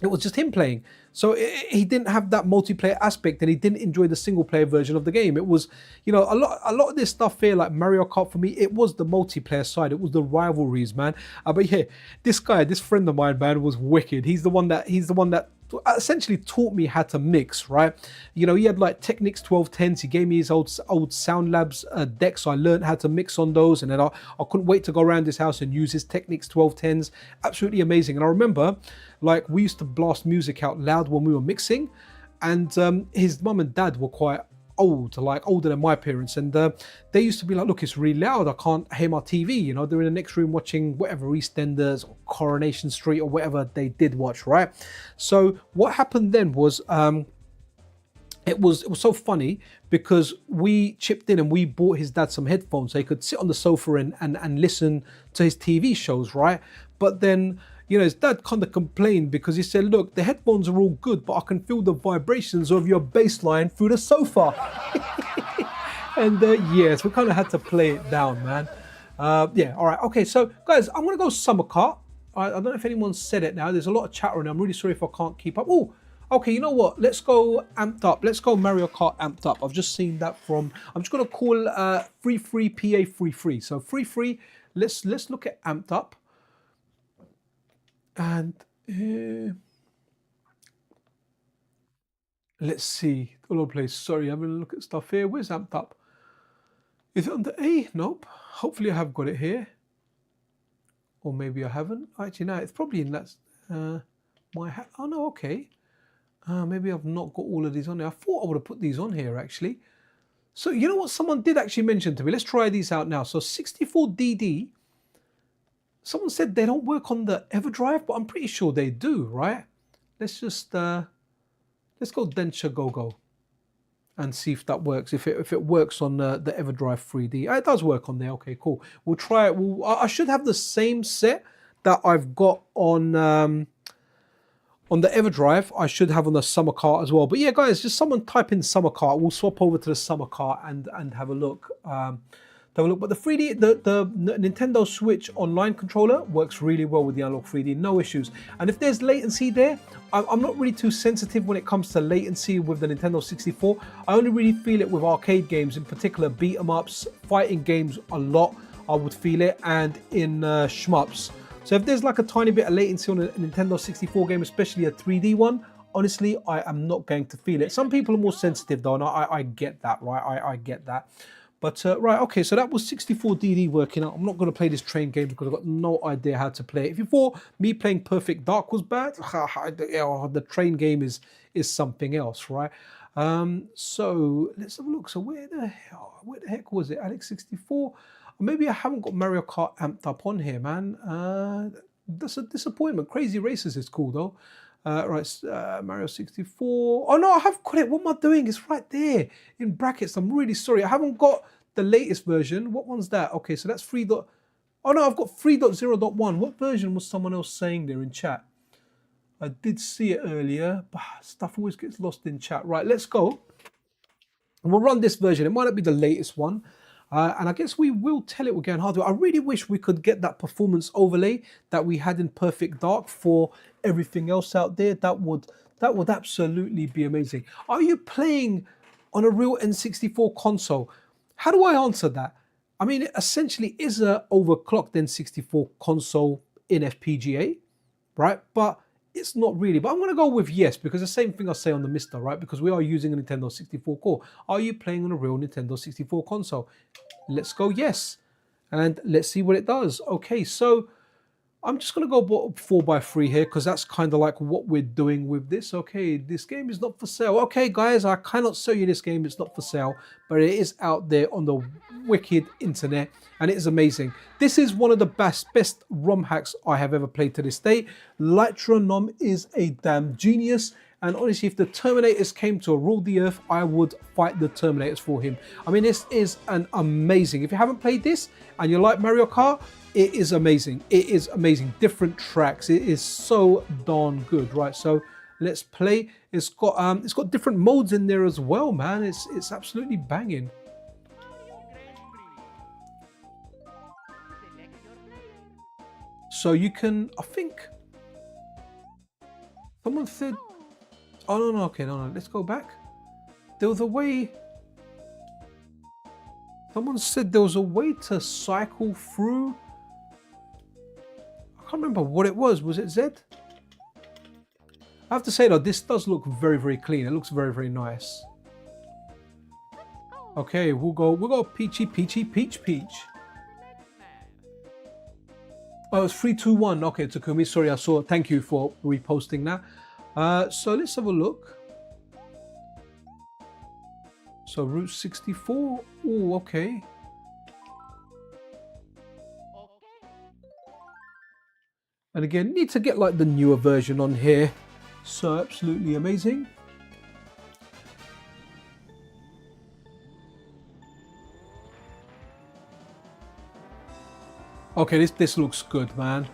it was just him playing. So he didn't have that multiplayer aspect, and he didn't enjoy the single player version of the game. It was, you know, a lot of this stuff here, like Mario Kart, for me, it was the multiplayer side. It was the rivalries, man. But yeah, this friend of mine, man, was wicked. He's the one that essentially taught me how to mix, right? You know, he had like Technics 1210s. He gave me his old Sound Labs deck, so I learned how to mix on those, and then I couldn't wait to go around his house and use his Technics 1210s. Absolutely amazing. And I remember, like, we used to blast music out loud when we were mixing, and his mum and dad were quite old, like older than my parents, and they used to be like, look, it's really loud, I can't hear my TV. You know, they're in the next room watching whatever, EastEnders or Coronation Street or whatever they did watch, right? So what happened then was it was so funny, because we chipped in and we bought his dad some headphones so he could sit on the sofa and listen to his TV shows, right? But then, you know, his dad kind of complained, because he said, look, the headphones are all good, but I can feel the vibrations of your bass line through the sofa. And yes, we kind of had to play it down, man. Yeah, all right. Okay, so guys, I'm going to go Summer Kart. I don't know if anyone said it now. There's a lot of chat around. I'm really sorry if I can't keep up. Oh, okay, you know what? Let's go Amped Up. Let's go Mario Kart Amped Up. I've just seen that from, I'm just going to call Free PA. So Free, let's look at Amped Up. And let's see, all over the place. Sorry, having a look at stuff here. Where's Amped Up? Is it under A? Nope. Hopefully I have got it here. Or maybe I haven't. Actually, no, it's probably in that. Oh no, okay. Maybe I've not got all of these on there. I thought I would have put these on here actually. So you know what someone did actually mention to me? Let's try these out now. So 64DD. Someone said they don't work on the EverDrive, but I'm pretty sure they do, right? Let's just, let's go Densha Go and see if that works. If it works on the EverDrive 3D. It does work on there. Okay, cool. We'll try it. I should have the same set that I've got on the EverDrive. I should have on the Summer Kart as well. But yeah, guys, just someone type in Summer Kart. We'll swap over to the Summer Kart and have a look. But the 3D, the Nintendo Switch Online controller works really well with the Analogue 3D, no issues. And if there's latency there, I'm not really too sensitive when it comes to latency with the Nintendo 64. I only really feel it with arcade games, in particular beat 'em ups, fighting games a lot. I would feel it, and in shmups. So if there's like a tiny bit of latency on a Nintendo 64 game, especially a 3D one, honestly, I am not going to feel it. Some people are more sensitive though, and I get that, right? I get that. But right, okay, so that was 64DD working out. I'm not going to play this train game because I've got no idea how to play it. If you thought me playing Perfect Dark was bad, the train game is something else, right? So let's have a look. So where the heck was it? Alex 64? Maybe I haven't got Mario Kart amped up on here, man. That's a disappointment. Crazy Racers is cool though. Right, Mario 64. Oh no, I have got it. What am I doing? It's right there in brackets. I'm really sorry. I haven't got the latest version. What one's that? Okay, so that's 3. Oh no, I've got 3.0.1. What version was someone else saying there in chat? I did see it earlier, but stuff always gets lost in chat. Right, let's go. And we'll run this version. It might not be the latest one. And I guess we will tell it we're going hardware. I really wish we could get that performance overlay that we had in Perfect Dark for everything else out there. That would absolutely be amazing. Are you playing on a real N64 console? How do I answer that? I mean, it essentially is a overclocked N64 console in FPGA, right? But it's not really. But I'm going to go with yes, because the same thing I say on the Mister, right? Because we are using a Nintendo 64 core. Are you playing on a real Nintendo 64 console? Let's go yes. And let's see what it does. Okay, so I'm just going to go 4x3 here because that's kind of like what we're doing with this. Okay, this game is not for sale. Okay, guys, I cannot sell you this game. It's not for sale, but it is out there on the wicked internet and it is amazing. This is one of the best ROM hacks I have ever played to this day. Litronom is a damn genius. And honestly, if the Terminators came to rule the earth, I would fight the Terminators for him. I mean, this is an amazing. If you haven't played this and you like Mario Kart, it is amazing. It is amazing. Different tracks. It is so darn good, right? So let's play. It's got different modes in there as well, man. It's absolutely banging. So you can, I think, someone said. Oh no, okay, no, let's go back. There was a way. Someone said there was a way to cycle through. I can't remember what it was. Was it Z? I have to say though, this does look very, very clean. It looks very, very nice. Okay, we'll go Peachy. Oh, it's 3, 2, 1. Okay, Takumi, sorry, I saw. Thank you for reposting that. So let's have a look. So Route 64. Oh, okay. And again, need to get like the newer version on here. So absolutely amazing. Okay, this looks good, man.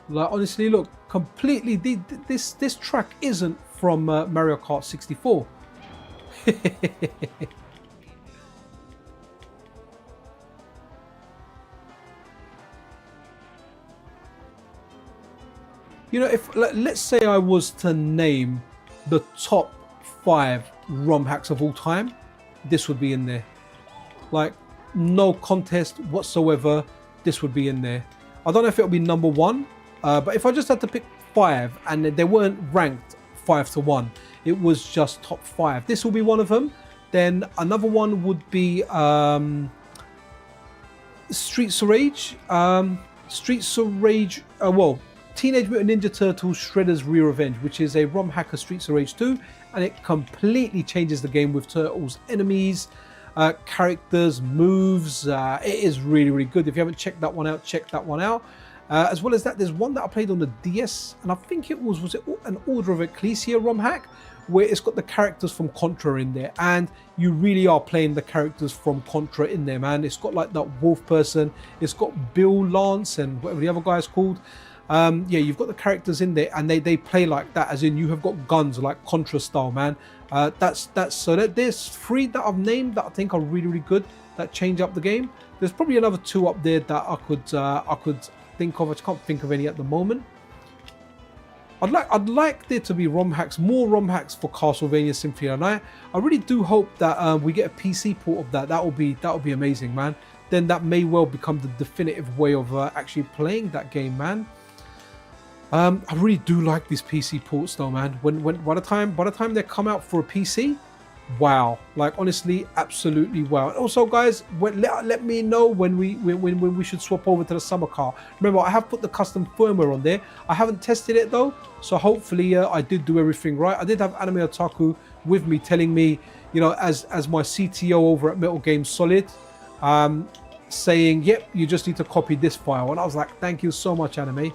Like honestly, look, completely. This track isn't from Mario Kart 64. You know, if let's say I was to name the top 5 ROM hacks of all time, this would be in there. Like, no contest whatsoever. This would be in there. I don't know if it'll be number 1. But if I just had to pick 5 and they weren't ranked 5 to 1, it was just top 5. This will be one of them. Then another one would be Streets of Rage. Well, Teenage Mutant Ninja Turtles Shredder's Re-Revenge, which is a ROM hack of Streets of Rage 2, and it completely changes the game with Turtles, enemies, characters, moves. It is really, really good. If you haven't checked that one out, check that one out. As well as that, there's one that I played on the DS, and I think it was it an Order of Ecclesia ROM hack, where it's got the characters from Contra in there, and you really are playing the characters from Contra in there, man. It's got like that wolf person, it's got Bill Lance and whatever the other guy's called. Yeah, you've got the characters in there, and they play like that, as in you have got guns like Contra style, man. There's 3 that I've named that I think are really, really good, that change up the game. There's probably another 2 up there that I could think of. I can't think of any at the moment. I'd like there to be ROM hacks, more ROM hacks for Castlevania Symphony, and I really do hope that we get a PC port of that. That would be amazing, man. Then that may well become the definitive way of actually playing that game, man. I really do like these PC ports though, man. By the time they come out for a PC, wow, like honestly, absolutely wow. Also, guys, let me know when we should swap over to the summer car. Remember, I have put the custom firmware on there. I haven't tested it though, so hopefully I did do everything right. I did have Anime Otaku with me telling me, you know, as my CTO over at Metal Game Solid, saying, yep, you just need to copy this file, and I was like, thank you so much, Anime.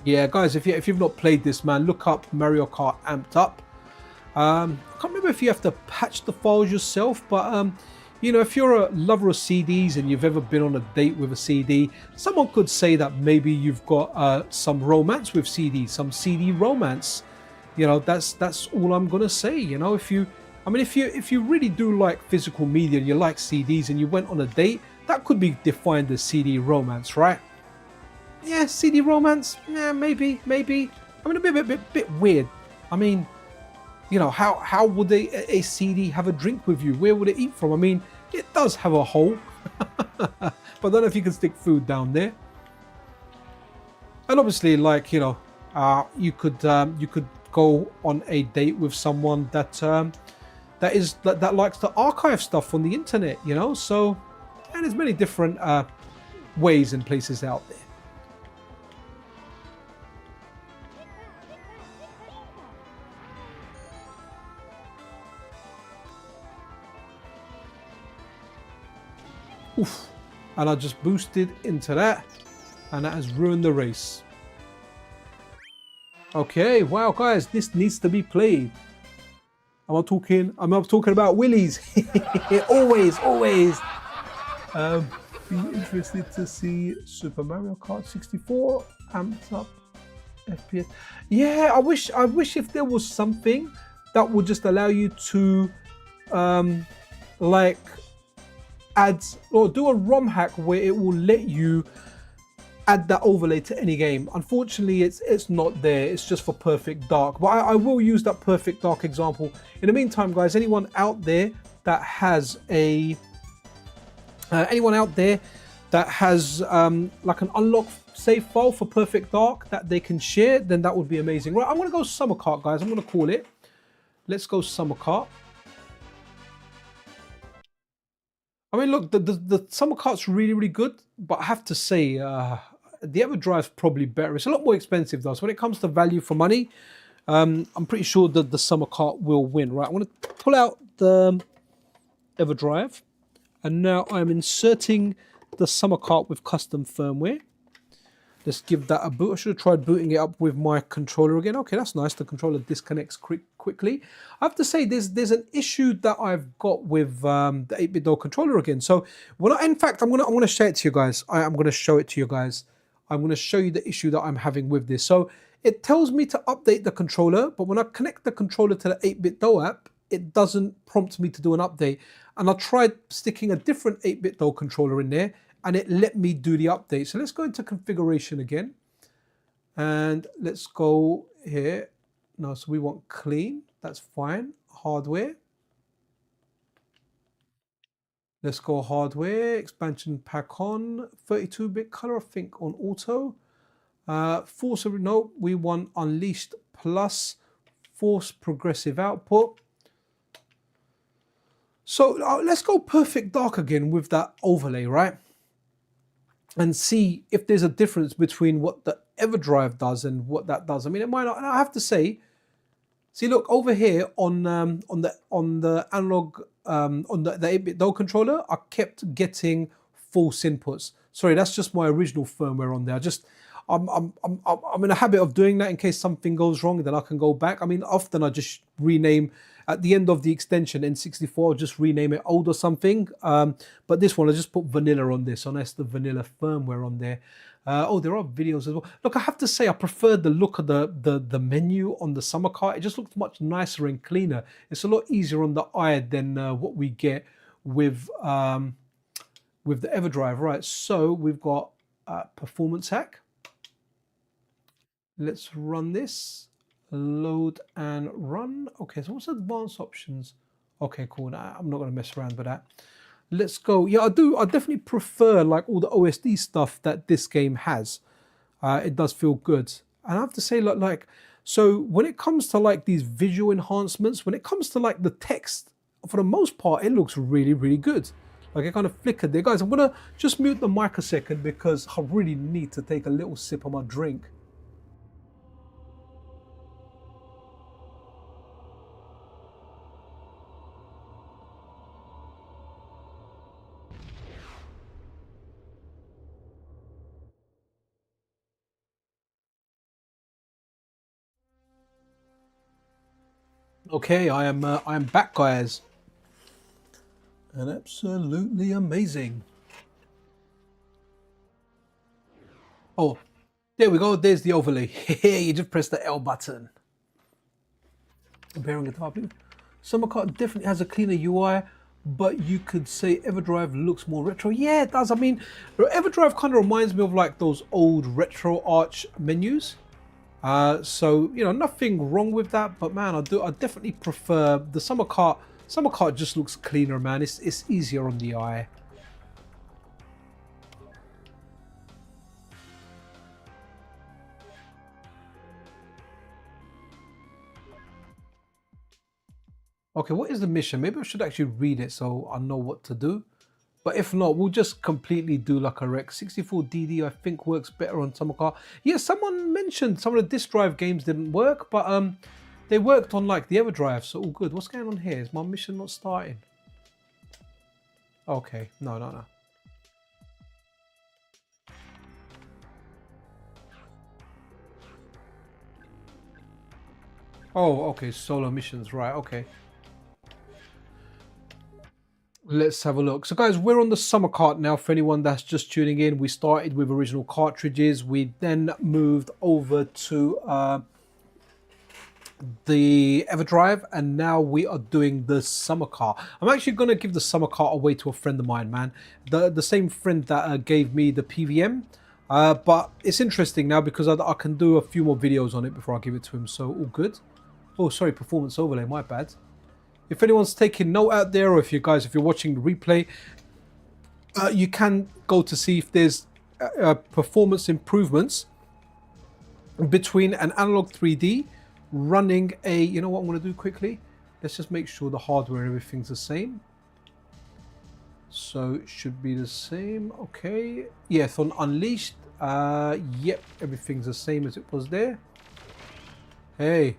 Yeah, guys, if you've not played this, man, look up Mario Kart Amped Up. I can't remember if you have to patch the files yourself, but you know, if you're a lover of CDs and you've ever been on a date with a CD, someone could say that maybe you've got some romance with CDs, some CD romance. You know, that's all I'm gonna say. You know, if you really do like physical media and you like CDs and you went on a date, that could be defined as CD romance, right? Yeah, CD romance. Yeah, maybe. I mean, a bit weird. I mean, you know, how would a CD have a drink with you? Where would it eat from? I mean, it does have a hole, but I don't know if you can stick food down there. And obviously, like, you know, you could go on a date with someone that likes to archive stuff on the internet. You know, so and there's many different ways and places out there. Oof, and I just boosted into that, and that has ruined the race. Okay, wow, guys, this needs to be played. I'm not talking about willies. always. Be interested to see Super Mario Kart 64 amped up FPS. Yeah, I wish if there was something that would just allow you to like add or do a ROM hack where it will let you add that overlay to any game. Unfortunately, it's not there. It's just for Perfect Dark, but I will use that Perfect Dark example. In the meantime, guys, anyone out there that has a like an unlock save file for Perfect Dark that they can share, then that would be amazing. Right, I'm gonna go Summer Kart, guys. I'm gonna call it. Let's go Summer Kart. I mean, look, the Summer Kart's really good, but I have to say, the EverDrive's probably better. It's a lot more expensive though, so when it comes to value for money, I'm pretty sure that the Summer Kart will win. Right, I'm going to pull out the EverDrive, and now I'm inserting the Summer Kart with custom firmware. Let's give that a boot. I should have tried booting it up with my controller again. Okay, that's nice. The controller disconnects quickly. I have to say, there's an issue that I've got with the 8-bit doll controller again. So, in fact, I'm gonna show it to you guys. I'm gonna show it to you guys. I'm gonna show you the issue that I'm having with this. So, it tells me to update the controller, but when I connect the controller to the 8-bit doll app, it doesn't prompt me to do an update. And I tried sticking a different 8-bit doll controller in there, and it let me do the update. So let's go into configuration again. And let's go here. No, so we want clean. That's fine. Hardware. Let's go hardware. Expansion pack on. 32-bit color, I think, on auto. Force, no, we want Unleashed Plus. Force progressive output. So let's go Perfect Dark again with that overlay, right? And see if there's a difference between what the EverDrive does and what that does. I mean, it might not. And I have to say, see, look over here on the analog on the 8-bit doll controller, I kept getting false inputs. Sorry, that's just my original firmware on there. I'm in a habit of doing that in case something goes wrong, then I can go back. I mean, often I just rename at the end of the extension N64, I'll just rename it old or something. But this one, I just put vanilla on this, so that's the vanilla firmware on there. Oh, there are videos as well. Look, I have to say, I prefer the look of the menu on the summer cart. It just looks much nicer and cleaner. It's a lot easier on the eye than what we get with the EverDrive. Right, so we've got performance hack. Let's run this. Load and run. Okay, so what's advanced options? Okay, cool. Nah, I'm not going to mess around with that. Let's go. Yeah, I do. I definitely prefer like all the OSD stuff that this game has. It does feel good. And I have to say, like, so when it comes to like these visual enhancements, when it comes to like the text, for the most part, it looks really, really good. Like it kind of flickered there. Guys, I'm going to just mute the mic a second because I really need to take a little sip of my drink. Okay, I am back, guys, and absolutely amazing. Oh, there we go. There's the overlay. You just press the L button. BearOnGuitar, please. Summer Cart definitely has a cleaner UI, but you could say EverDrive looks more retro. Yeah, it does. I mean, EverDrive kind of reminds me of like those old retro arch menus. So you know, nothing wrong with that, but man, I definitely prefer the summer cart. Summer cart just looks cleaner, man. It's easier on the eye. Okay, what is the mission? Maybe I should actually read it so I know what to do. But if not, we'll just completely do like a rec. 64DD I think works better on summer cart. Yeah, someone mentioned some of the disk drive games didn't work, but they worked on like the EverDrive, so all good. What's going on here? Is my mission not starting? Okay, no. Oh, okay, solo missions, right, okay. Let's have a look. So guys, we're on the summer cart now. For anyone that's just tuning in, we started with original cartridges. We then moved over to the EverDrive, and now we are doing the summer cart. I'm actually going to give the summer cart away to a friend of mine, man. The same friend that gave me the PVM. But it's interesting now because I can do a few more videos on it before I give it to him. So all good. Oh, sorry, performance overlay, my bad. If anyone's taking note out there, or if you're watching the replay, you can go to see if there's performance improvements between an Analogue 3D running a, you know what I'm going to do quickly? Let's just make sure the hardware and everything's the same. So it should be the same. Okay. Yes, on Unleashed. Yep, everything's the same as it was there. Hey.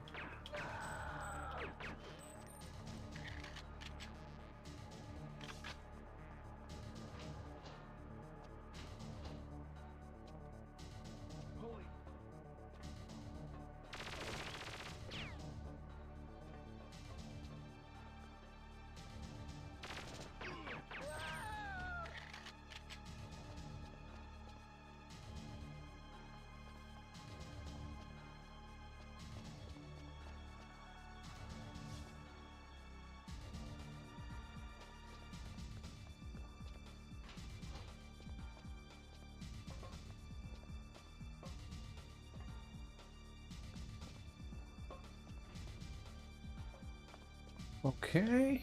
Okay.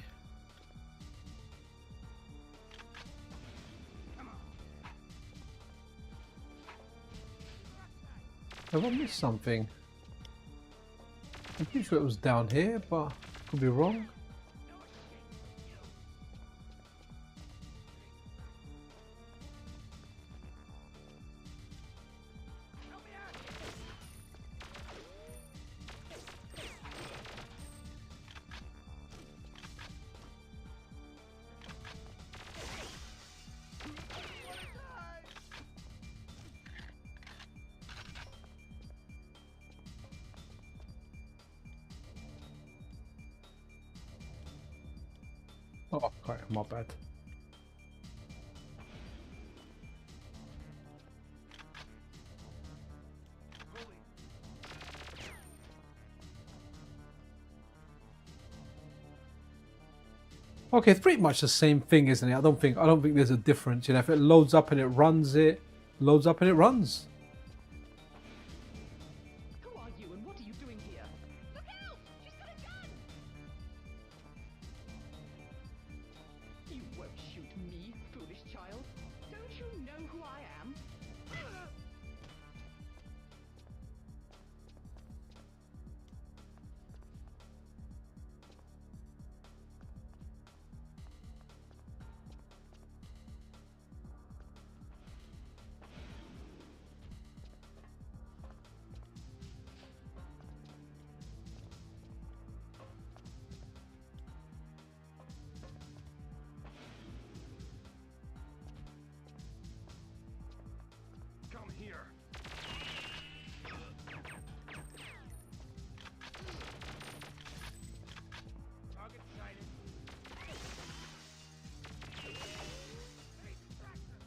Have I missed something? I'm pretty sure it was down here, but could be wrong. Oh, okay, my bad. Okay, it's pretty much the same thing, isn't it? I don't think there's a difference. You know, if it loads up and it runs, it loads up and it runs. Who are you and what are you doing here? Look out! She's got a gun! You won't shoot me, foolish child. Don't you know who I am? Come here. Target sighted. Hey, distractor.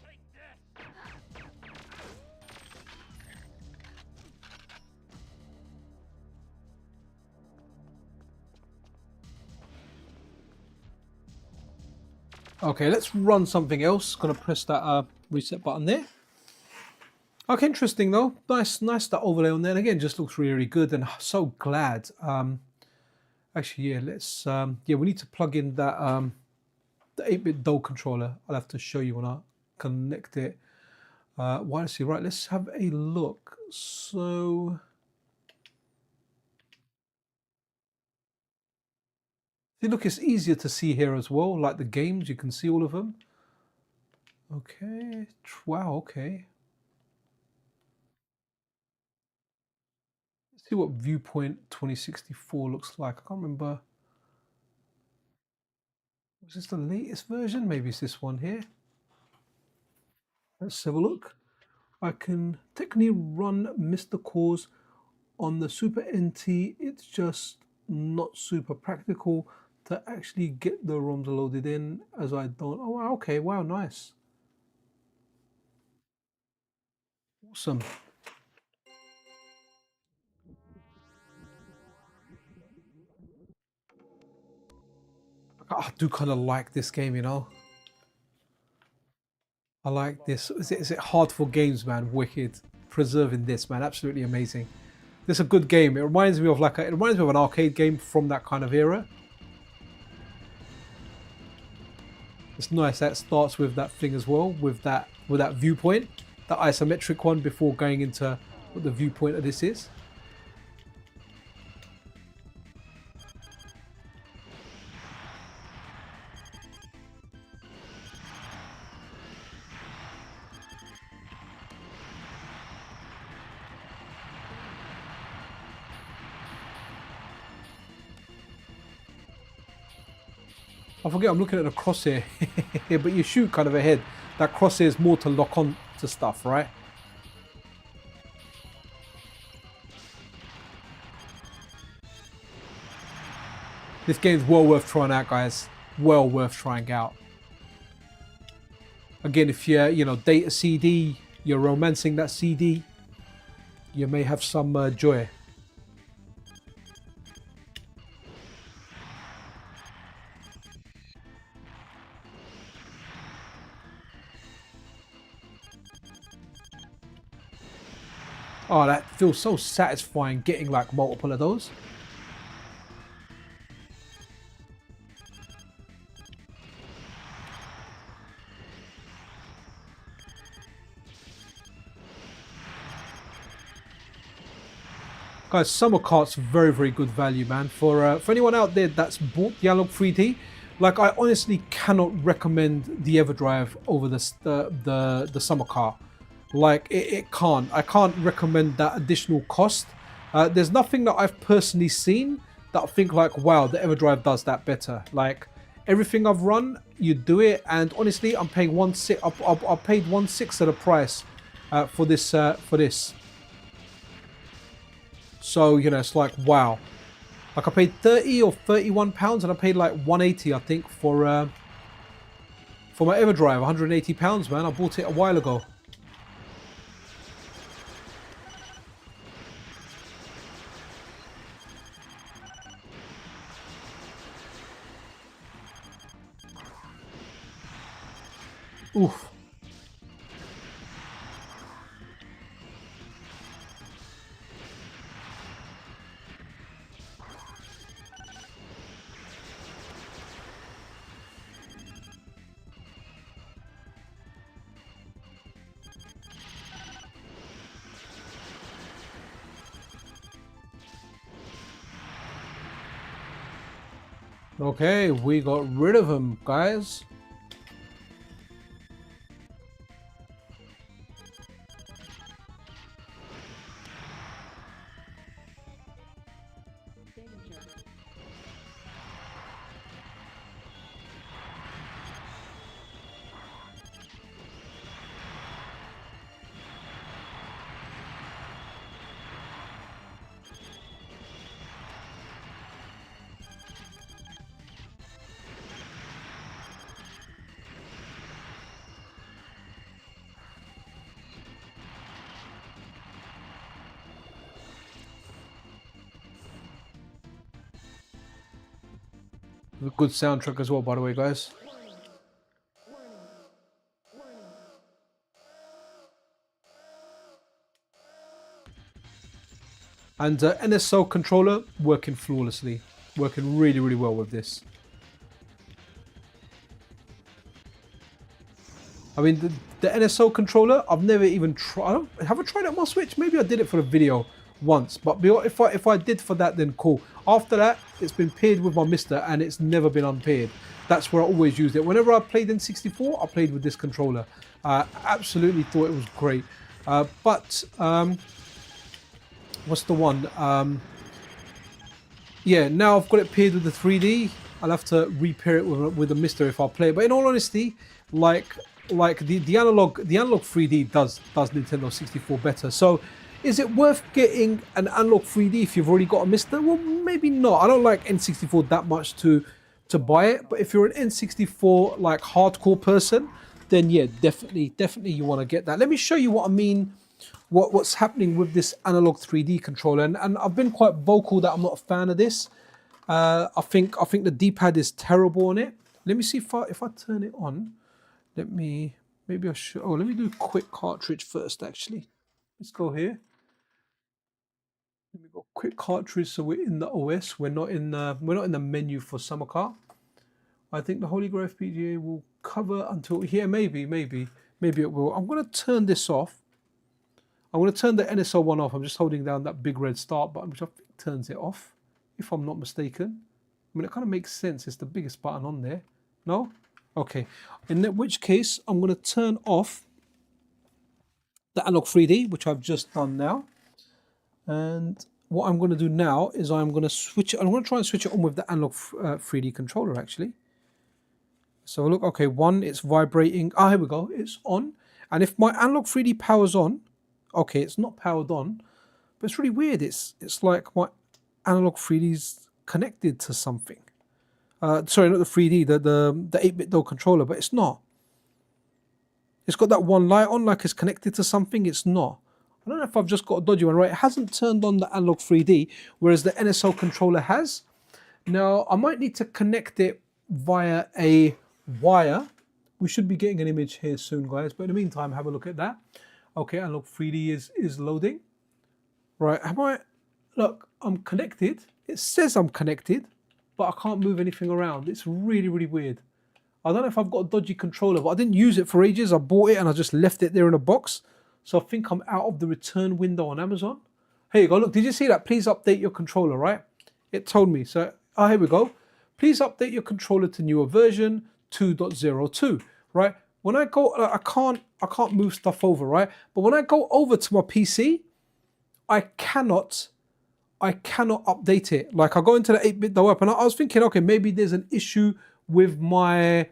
Take this. Okay, let's run something else. Gonna press that reset button there. Okay, interesting though. Nice that overlay on there. And again, just looks really, really good. And so glad. Actually, yeah, let's. Yeah, we need to plug in that the 8-bit Dowdle controller. I'll have to show you when I connect it. Wirelessly, right? Let's have a look. So. See, look, it's easier to see here as well. Like the games, you can see all of them. Okay. Wow. Okay. Let's see what Viewpoint 2064 looks like. I can't remember. Was this the latest version? Maybe it's this one here. Let's have a look. I can technically run Mr. Cause on the Super NT. It's just not super practical to actually get the ROMs loaded in, as I don't. Oh, wow, okay, wow, nice. Awesome. I do kind of like this game, you know. I like this. Is it hard for games, man? Wicked. Preserving this, man. Absolutely amazing. This is a good game. It reminds me of it reminds me of an arcade game from that kind of era. It's nice that starts with that thing as well, with that viewpoint, that isometric one before going into what the viewpoint of this is. I forget I'm looking at the crosshair, but you shoot kind of ahead. That crosshair is more to lock on to stuff, right? This game's well worth trying out, guys. Well worth trying out. Again, if you're, data CD, you're romancing that CD, you may have some joy. Oh, that feels so satisfying getting like multiple of those. Guys, Summer Cart's very, very good value, man. For anyone out there that's bought the Analogue 3D, like I honestly cannot recommend the EverDrive over the Summer Cart. Like I can't recommend that additional cost. There's nothing that I've personally seen that I think like, wow, the EverDrive does that better. Like everything I've run, you do it, and honestly, I'm paying I paid 1/6 of the price for this. So you know, it's like wow. Like I paid 30 or 31 pounds, and I paid like 180, I think, for my EverDrive. 180 pounds, man. I bought it a while ago. Oof. Okay, we got rid of him, guys. A good soundtrack as well, by the way, guys. And NSO controller working flawlessly, working really, really well with this. I mean, the NSO controller, I've never even tried. Have I tried it on my Switch? Maybe I did it for a video once, but if I did for that, then cool. After that, it's been paired with my Mister, and it's never been unpaired. That's where I always used it. Whenever I played N64, I played with this controller. Absolutely thought it was great. What's the one? Yeah, now I've got it paired with the 3D. I'll have to repair it with the Mister if I play it. But in all honesty, like the analog 3D does Nintendo 64 better. So is it worth getting an analog 3D if you've already got a Mister? Well, maybe not. I don't like N64 that much to buy it. But if you're an N64 like hardcore person, then yeah, definitely you want to get that. Let me show you what I mean. What's happening with this analog 3D controller, and I've been quite vocal that I'm not a fan of this. I think the D-pad is terrible on it. Let me see if I turn it on. Maybe I should. Oh, let me do a quick cartridge first. Actually, let's go here. Let me go quick cartridge, so we're in the OS. We're not in the menu for Summer Car. I think the Holy Grail FPGA will cover until here. Maybe it will. I'm gonna turn this off. I'm going to turn the NSO one off. I'm just holding down that big red start button, which I think turns it off, if I'm not mistaken. I mean, it kind of makes sense. It's the biggest button on there. No? Okay. In which case, I'm going to turn off the Analog 3D, which I've just done now. And what I'm going to do now is I'm going to switch it. I'm going to try and switch it on with the Analog 3D controller, actually. So look, okay, it's vibrating. Ah, here we go. It's on. And if my Analog 3D powers on, okay, it's not powered on, but it's really weird. It's like my Analog 3D's connected to something. Sorry, not the 3D, the 8-bit DOE controller, but it's not. It's got that one light on, like it's connected to something. It's not. I don't know if I've just got a dodgy one, right? It hasn't turned on the Analog 3D, whereas the NSO controller has. Now, I might need to connect it via a wire. We should be getting an image here soon, guys. But in the meantime, have a look at that. Okay, Analog 3D is loading. Right, look, I'm connected. It says I'm connected, but I can't move anything around. It's really, really weird. I don't know if I've got a dodgy controller, but I didn't use it for ages. I bought it and I just left it there in a box. So I think I'm out of the return window on Amazon. Here you go. Look, did you see that? Please update your controller, right? It told me. So, here we go. Please update your controller to newer version 2.02, right? When I go, I can't move stuff over, right? But when I go over to my PC, I cannot I cannot update it. Like I go into the 8-bit app and I was thinking, okay, maybe there's an issue with my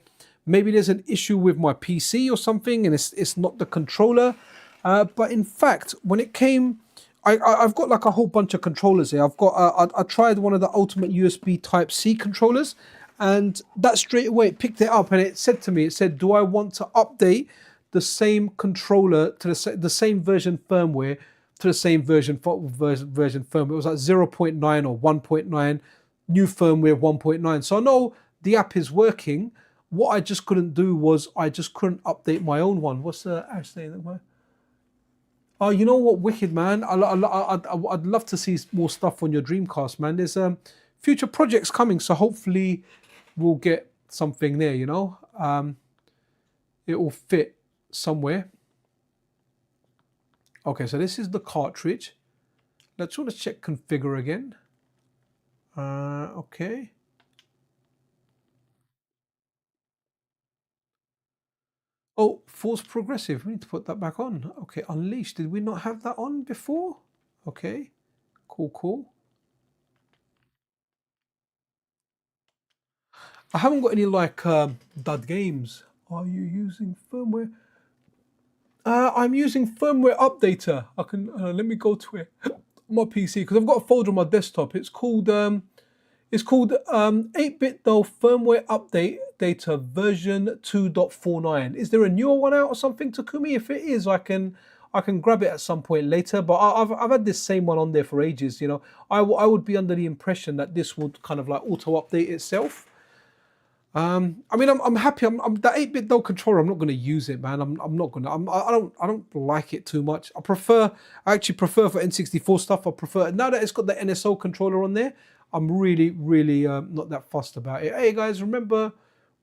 PC or something, and it's not the controller. But in fact, when it came, I've got like a whole bunch of controllers here. I've got I tried one of the ultimate USB Type C controllers, and that straight away it picked it up and it said to me, it said, do I want to update the same controller to the same version firmware to the same version firmware? It was like 0.9 or 1.9, new firmware 1.9. So I know the app is working. What I just couldn't do was I just couldn't update my own one. What's the actually? Oh, you know what, wicked man! I'd love to see more stuff on your Dreamcast, man. There's future projects coming, so hopefully we'll get something there. You know, it will fit somewhere. Okay, so this is the cartridge. Let's want to check configure again. Okay. Oh, force progressive. We need to put that back on. Okay, unleash. Did we not have that on before? Okay, cool, cool. I haven't got any like dud games. Are you using firmware? I'm using firmware updater. I can let me go to it on my PC because I've got a folder on my desktop. It's called 8-bit though firmware update data version 2.49. Is there a newer one out or something, Takumi? If it is, I can grab it at some point later. But I've had this same one on there for ages. You know, I would be under the impression that this would kind of like auto update itself. I mean, I'm happy. I'm that 8-bit though controller. I'm not going to use it, man. I'm not going to. I don't like it too much. I actually prefer for N64 stuff. I prefer now that it's got the NSO controller on there. I'm really not that fussed about it. Hey guys, remember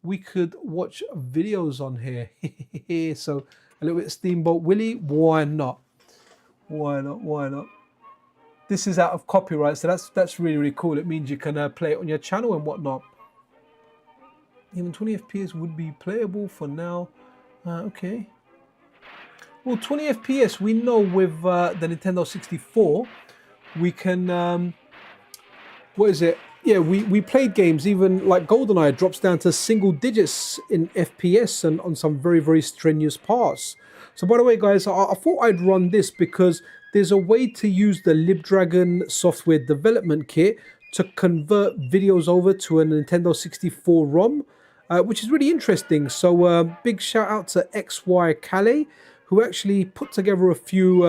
we could watch videos on here. So a little bit of Steamboat Willie. Why not? Why not? Why not? This is out of copyright, so that's really cool. It means you can play it on your channel and whatnot. Even 20 FPS would be playable for now. Okay. Well, 20 FPS, we know with the Nintendo 64, we can, what is it? Yeah, we played games, even like GoldenEye drops down to single digits in FPS and on some very strenuous parts. So by the way, guys, I thought I'd run this because there's a way to use the LibDragon software development kit to convert videos over to a Nintendo 64 ROM. Which is really interesting. So big shout out to XY Calais, who actually put together a few,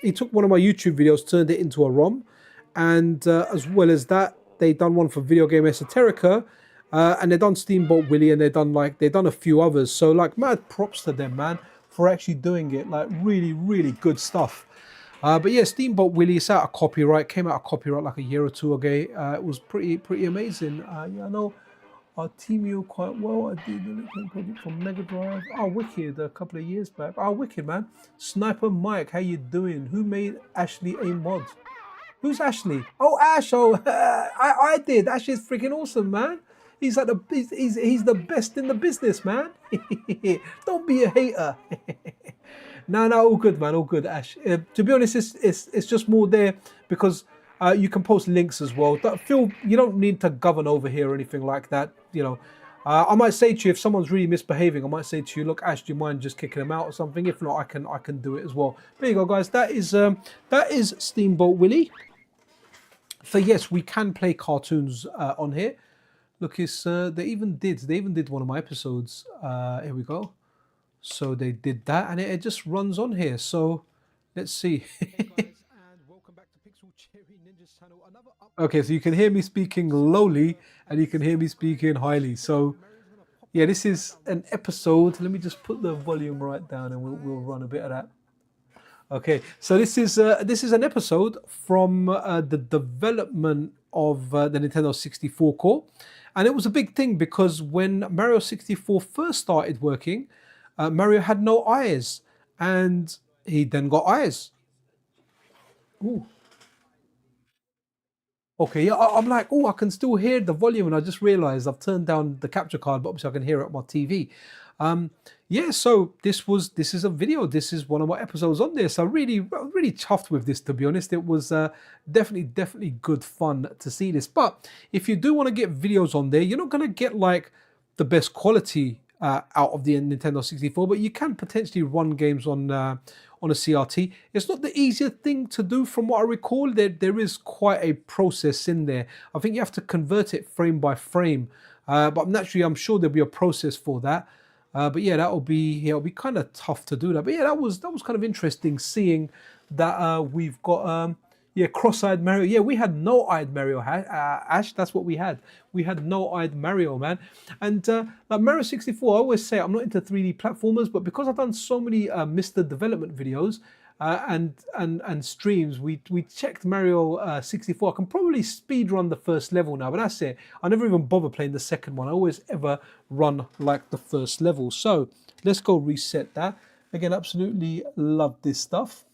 he took one of my YouTube videos, turned it into a ROM, and as well as that, they done one for Video Game Esoterica, and they done Steamboat Willie, and they done a few others. So like mad props to them, man, for actually doing it. Like really good stuff. But yeah, Steamboat Willie, it's out of copyright, came out of copyright like a year or two ago. It was pretty amazing. Yeah, I know I team you quite well. I did a little project from Mega Drive. Oh, wicked! A couple of years back. Oh, wicked, man. Sniper Mike, how you doing? Who made Ashley a mod? Who's Ashley? Oh, Ash. Oh, I did. Ash is freaking awesome, man. He's like he's the best in the business, man. Don't be a hater. No, all good, man. All good, Ash. To be honest, it's just more there because you can post links as well. Phil, you don't need to govern over here or anything like that. You know, I might say to you if someone's really misbehaving, I might say to you, look, Ash, do you mind just kicking them out or something? If not, I can do it as well. There you go, guys. That is Steamboat Willie. So yes, we can play cartoons on here. Look, it's they even did one of my episodes. Here we go. So they did that, and it just runs on here. So let's see. Okay, so you can hear me speaking lowly, and you can hear me speaking highly. So yeah, this is an episode. Let me just put the volume right down, and we'll run a bit of that. Okay, so this is an episode from the development of the Nintendo 64 core, and it was a big thing because when Mario 64 first started working, Mario had no eyes, and he then got eyes. Ooh. Okay, yeah, I'm like, I can still hear the volume, and I just realized I've turned down the capture card, but obviously I can hear it on my TV. Yeah, so this is a video. This is one of my episodes on this. I really chuffed with this, to be honest. It was definitely good fun to see this. But if you do want to get videos on there, you're not gonna get like the best quality out of the Nintendo 64, but you can potentially run games on a CRT. It's not the easiest thing to do, from what I recall. There is quite a process in there. I think you have to convert it frame by frame, but naturally, I'm sure there'll be a process for that. But yeah, it'll be kind of tough to do that. But yeah, that was kind of interesting seeing that we've got yeah, cross-eyed Mario. Yeah, we had no-eyed Mario. Ash, that's what we had. We had no-eyed Mario, man. And like Mario 64, I always say I'm not into 3D platformers, but because I've done so many Mr. Development videos and streams, we checked Mario 64. I can probably speed run the first level now, but that's it. I never even bother playing the second one. I always ever run like the first level. So let's go reset that. Again, absolutely love this stuff.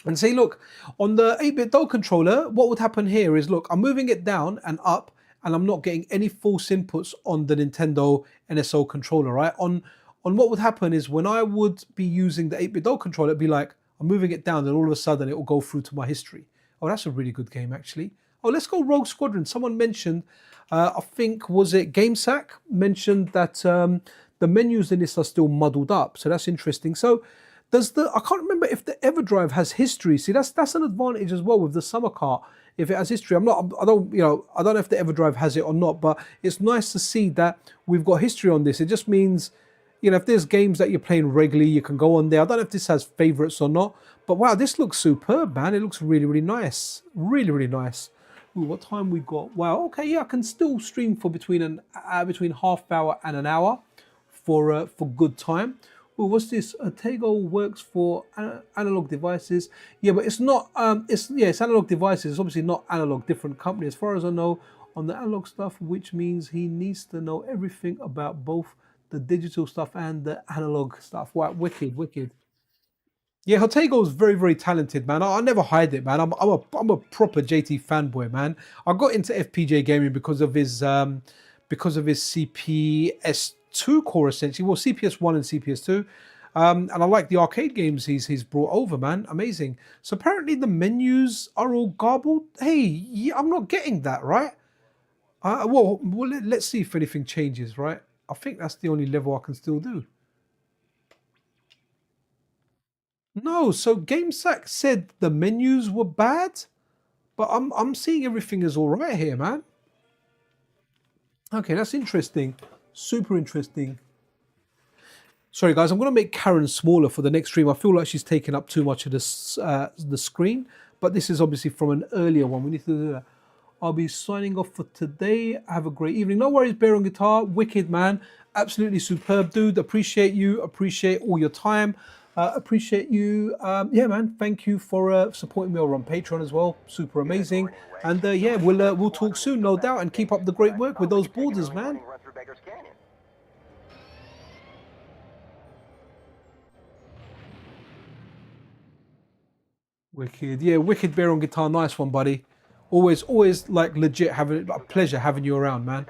And see, look, on the 8-bit DOE controller, what would happen here is, look, I'm moving it down and up, and I'm not getting any false inputs on the Nintendo NSO controller, right? On what would happen is, when I would be using the 8-bit DOE controller, it'd be like, I'm moving it down, and all of a sudden it will go through to my history. Oh, that's a really good game, actually. Oh, let's go Rogue Squadron. Someone mentioned, I think, was it GameSack, mentioned that the menus in this are still muddled up. So that's interesting. So I can't remember if the EverDrive has history. See, that's an advantage as well with the Summer Cart. If it has history, I don't know if the EverDrive has it or not, but it's nice to see that we've got history on this. It just means, if there's games that you're playing regularly, you can go on there. I don't know if this has favorites or not, but wow, this looks superb, man. It looks really nice. Really nice. Ooh, what time we got? Wow, okay, yeah, I can still stream for between half hour and an hour for good time. Well, what's this? Tego works for Analogue devices. Yeah, but it's not. It's Analogue devices. It's obviously not Analogue. Different company, as far as I know, on the Analogue stuff, which means he needs to know everything about both the digital stuff and the Analogue stuff. Wow, wicked. Yeah, Hotego's very talented, man. I never hide it, man. I'm a proper JT fanboy, man. I got into FPGA gaming because of his CPS2 core, essentially. Well, CPS1 and CPS2. And I like the arcade games he's brought over, man. Amazing. So apparently the menus are all garbled. Hey, yeah, I'm not getting that, right? Well, let's see if anything changes, right? I think that's the only level I can still do. No, so GameSack said the menus were bad, but I'm seeing everything is all right here, man. Okay, that's interesting. Super interesting. Sorry, guys, I'm going to make Karen smaller for the next stream. I feel like she's taking up too much of the screen, but this is obviously from an earlier one. We need to do that. I'll be signing off for today. Have a great evening. No worries, BearOnGuitar. Wicked, man. Absolutely superb, dude. Appreciate you. Appreciate all your time. Appreciate you. Yeah, man. Thank you for supporting me over on Patreon as well. Super amazing. And yeah, we'll talk soon, no doubt. And keep up the great work with those borders, man. Wicked. Yeah, wicked BearOnGuitar. Nice one, buddy. Always like legit having a pleasure having you around, man.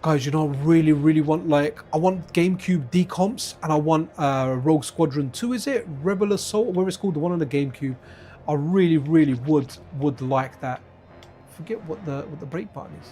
Guys, I really want, I want GameCube decomps, and I want Rogue Squadron 2, is it? Rebel Assault, whatever it's called, the one on the GameCube. I really would like that. Forget what the break button is.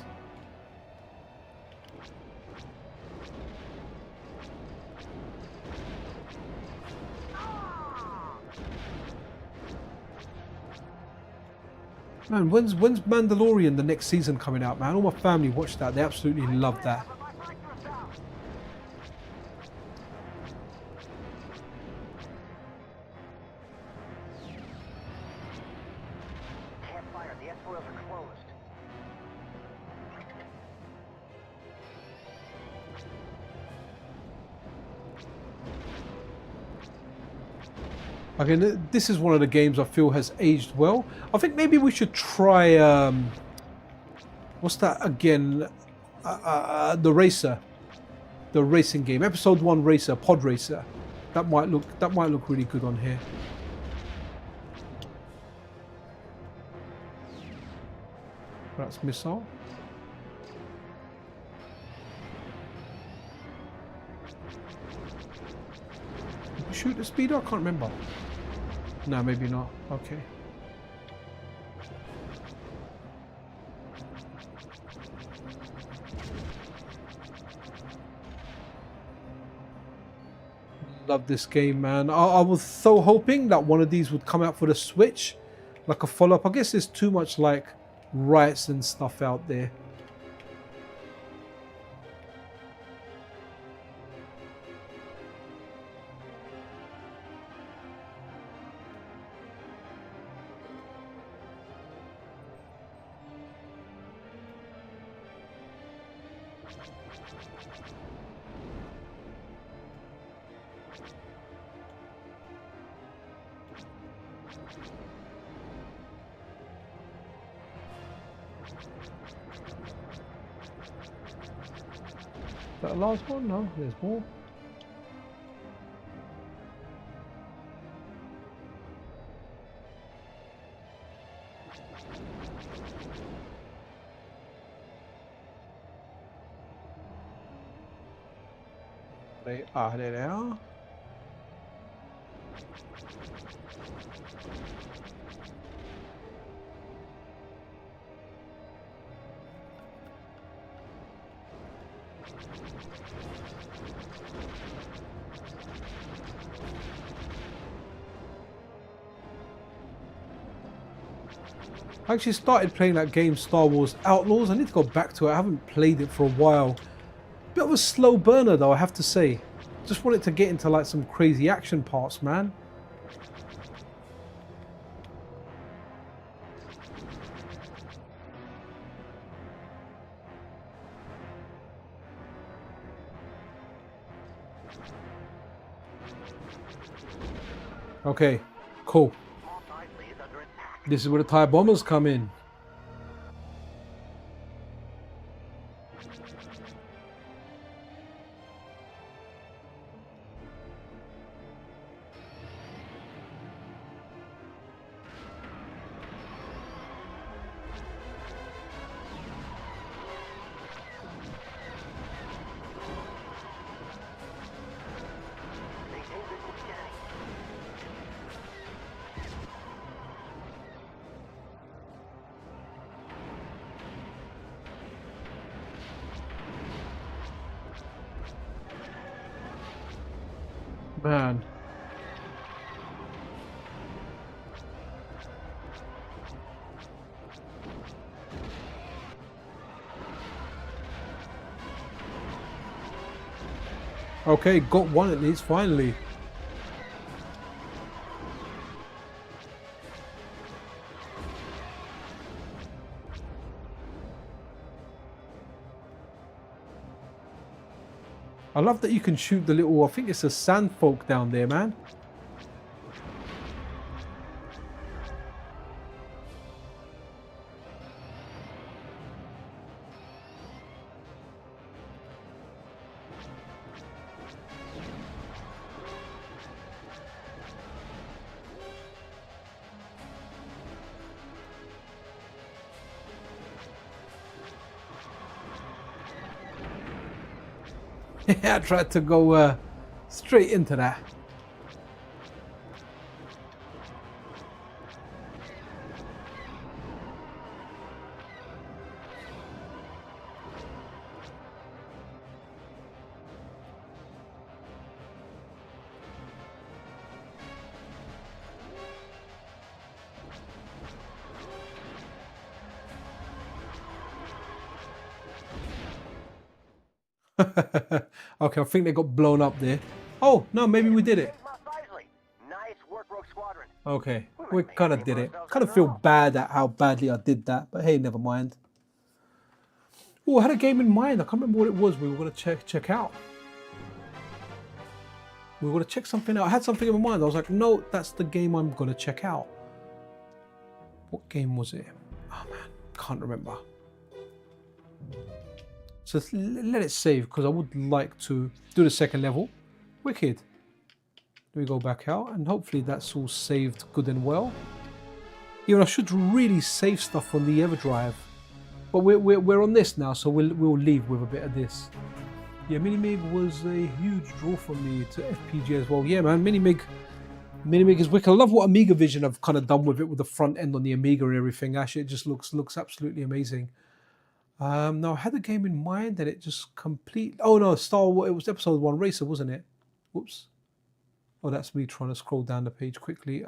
Man, when's Mandalorian, the next season, coming out, man? All my family watched that. They absolutely loved that. Campfire, the S-foils are closed. Okay, this is one of the games I feel has aged well. I think maybe we should try, what's that again? The Racer. The racing game. Episode 1 Racer, Pod Racer. That might look really good on here. That's missile. Did we shoot the speeder? I can't remember. No, maybe not. Okay. Love this game, man. I was so hoping that one of these would come out for the Switch, like a follow-up. I guess there's too much like rights and stuff out there. Is that the last one? No, there's more. There they are. I actually started playing that game Star Wars Outlaws. I need to go back to it. I haven't played it for a while. Bit of a slow burner though, I have to say. Just wanted to get into like some crazy action parts, man. Okay, cool. This is where the TIE bombers come in. Man. Okay, got one at least, finally. I love that you can shoot the little, I think it's a sand folk down there, man. I tried to go straight into that. Okay, I think they got blown up there. Oh, no, maybe we did it. Okay, we kind of did it. Kind of feel bad at how badly I did that, but hey, never mind. Oh, I had a game in mind. I can't remember what it was we were going to check out. We were going to check something out. I had something in my mind. I was like, no, that's the game I'm going to check out. What game was it? Oh, man, can't remember. So let it save because I would like to do the second level. Wicked. We go back out and hopefully that's all saved good and well. Even I should really save stuff on the EverDrive. But we're on this now, so we'll leave with a bit of this. Yeah, Minimig was a huge draw for me to FPGA as well. Yeah, man, Minimig is wicked. I love what Amiga Vision have kind of done with it, with the front end on the Amiga and everything. Actually, it just looks absolutely amazing. No, I had a game in mind and it just complete. Oh no, Star Wars. It was Episode 1 Racer, wasn't it? Whoops. Oh, that's me trying to scroll down the page quickly.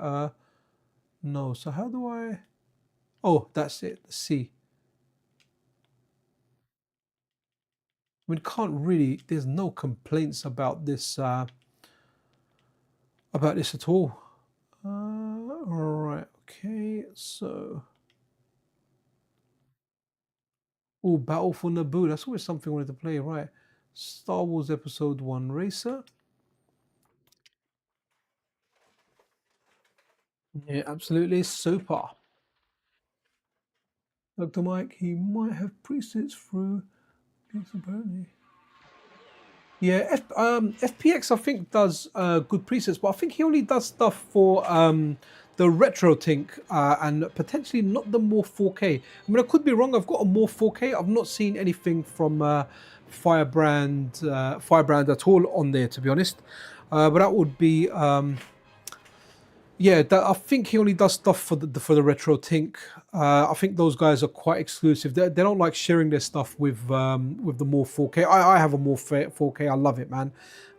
No. So how do I? Oh, that's it. Let's see. I mean, can't really. There's no complaints about this. At all. All right. Okay. So. Oh, Battle for Naboo. That's always something I wanted to play. Right. Star Wars Episode 1 Racer. Yeah, absolutely super. Dr. Mike, he might have presets through. Apparently. Yeah, FPX I think does good presets, but I think he only does stuff for the RetroTink and potentially not the more 4K. I mean, I could be wrong. I've got a more 4K. I've not seen anything from Firebrand at all on there, to be honest. But that would be. Yeah, I think he only does stuff for the RetroTink. I think those guys are quite exclusive. They don't like sharing their stuff with the more 4K. I have a more 4K. I love it, man.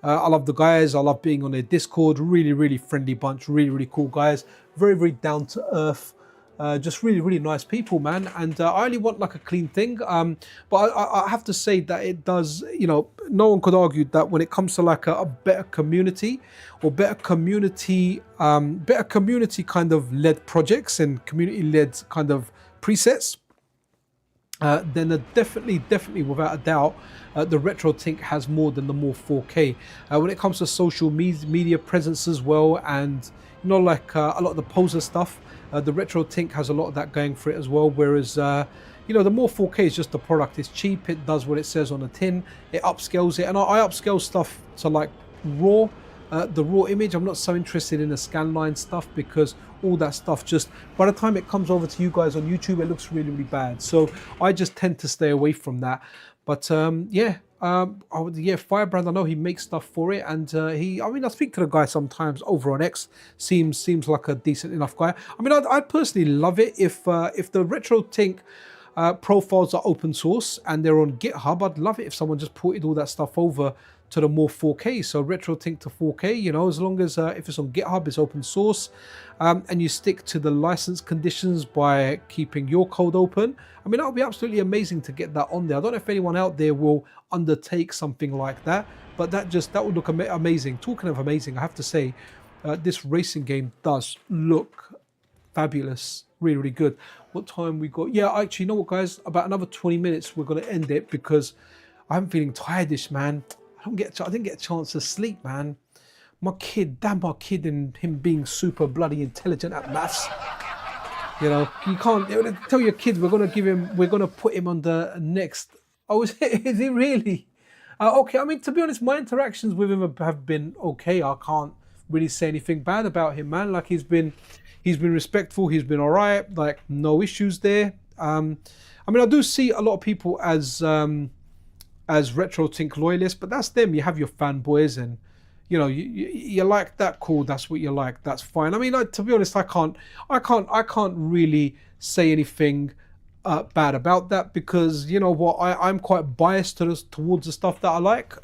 I love the guys. I love being on their Discord. Really friendly bunch. Really cool guys. Very down to earth. Just really nice people, man. And I only want like a clean thing. But I have to say that it does, you know, no one could argue that when it comes to like a better community or better community kind of led projects and community led kind of presets, then definitely without a doubt the RetroTink has more than the more 4K. When it comes to social media presence as well, and you know, like a lot of the poser stuff, the RetroTink has a lot of that going for it as well, whereas you know, the more 4K is just the product. It's cheap, it does what it says on the tin, it upscales it, and I upscale stuff to like raw, the raw image. I'm not so interested in the scanline stuff because all that stuff just, by the time it comes over to you guys on YouTube, it looks really bad. So I just tend to stay away from that. But yeah, Firebrand, I know he makes stuff for it, and I mean, I speak to the guy sometimes over on X. Seems like a decent enough guy. I mean, I'd personally love it if the RetroTink profiles are open source and they're on GitHub. I'd love it if someone just ported all that stuff over to the more 4K. So RetroTink to 4K, you know, as long as if it's on GitHub, it's open source, and you stick to the license conditions by keeping your code open. I mean, that would be absolutely amazing to get that on there. I don't know if anyone out there will undertake something like that, but that would look amazing. Talking of amazing, I have to say, this racing game does look fabulous. Really good. What time we got? Yeah, actually, you know what, guys? About another 20 minutes, we're going to end it because I'm feeling tired-ish, man. I didn't get a chance to sleep, man. My kid and him being super bloody intelligent at maths. You know, you can't tell your kids we're gonna put him on the next. Oh, is he really? Okay, I mean, to be honest, my interactions with him have been okay. I can't really say anything bad about him, man. Like he's been respectful. He's been all right. Like no issues there. I mean, I do see a lot of people as RetroTink loyalists, but that's them. You have your fanboys, and you know, you like that, cool. That's what you like. That's fine. I mean, to be honest, I can't really say anything bad about that because you know what, I'm quite biased towards the stuff that I like.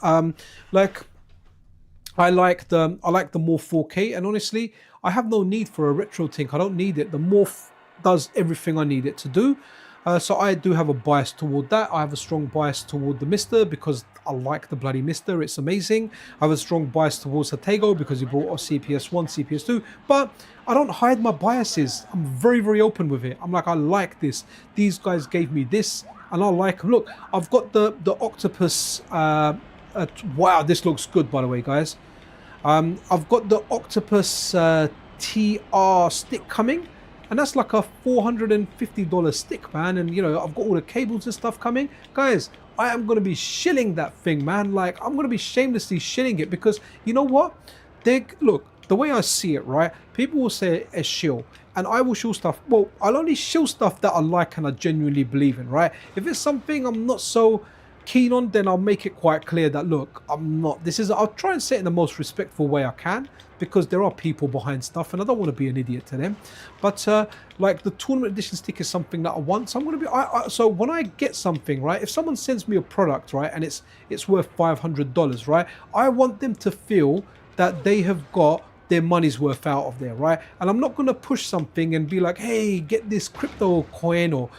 Like I like the more 4K, and honestly, I have no need for a RetroTink. I don't need it. The Morph does everything I need it to do. So I do have a bias toward that. I have a strong bias toward the Mister because I like the bloody Mister. It's amazing. I have a strong bias towards Hatego because he brought a CPS1, CPS2. But I don't hide my biases. I'm very open with it. I'm like, I like this. These guys gave me this, and I like. Look, I've got the Octopus. Wow, this looks good, by the way, guys. I've got the Octopus TR stick coming. And that's like a $450 stick, man. And, you know, I've got all the cables and stuff coming. Guys, I am going to be shilling that thing, man. Like, I'm going to be shamelessly shilling it because, you know what? Look, the way I see it, right? People will say a shill, and I will shill stuff. Well, I'll only shill stuff that I like and I genuinely believe in, right? If it's something I'm not so keen on, then I'll make it quite clear that, look, I'm not, I'll try and say it in the most respectful way I can, because there are people behind stuff and I don't want to be an idiot to them. But like the tournament edition stick is something that I want, so I'm going to be, so when I get something, right, if someone sends me a product, right, and it's worth $500, right, I want them to feel that they have got their money's worth out of there, right? And I'm not going to push something and be like, hey, get this crypto coin or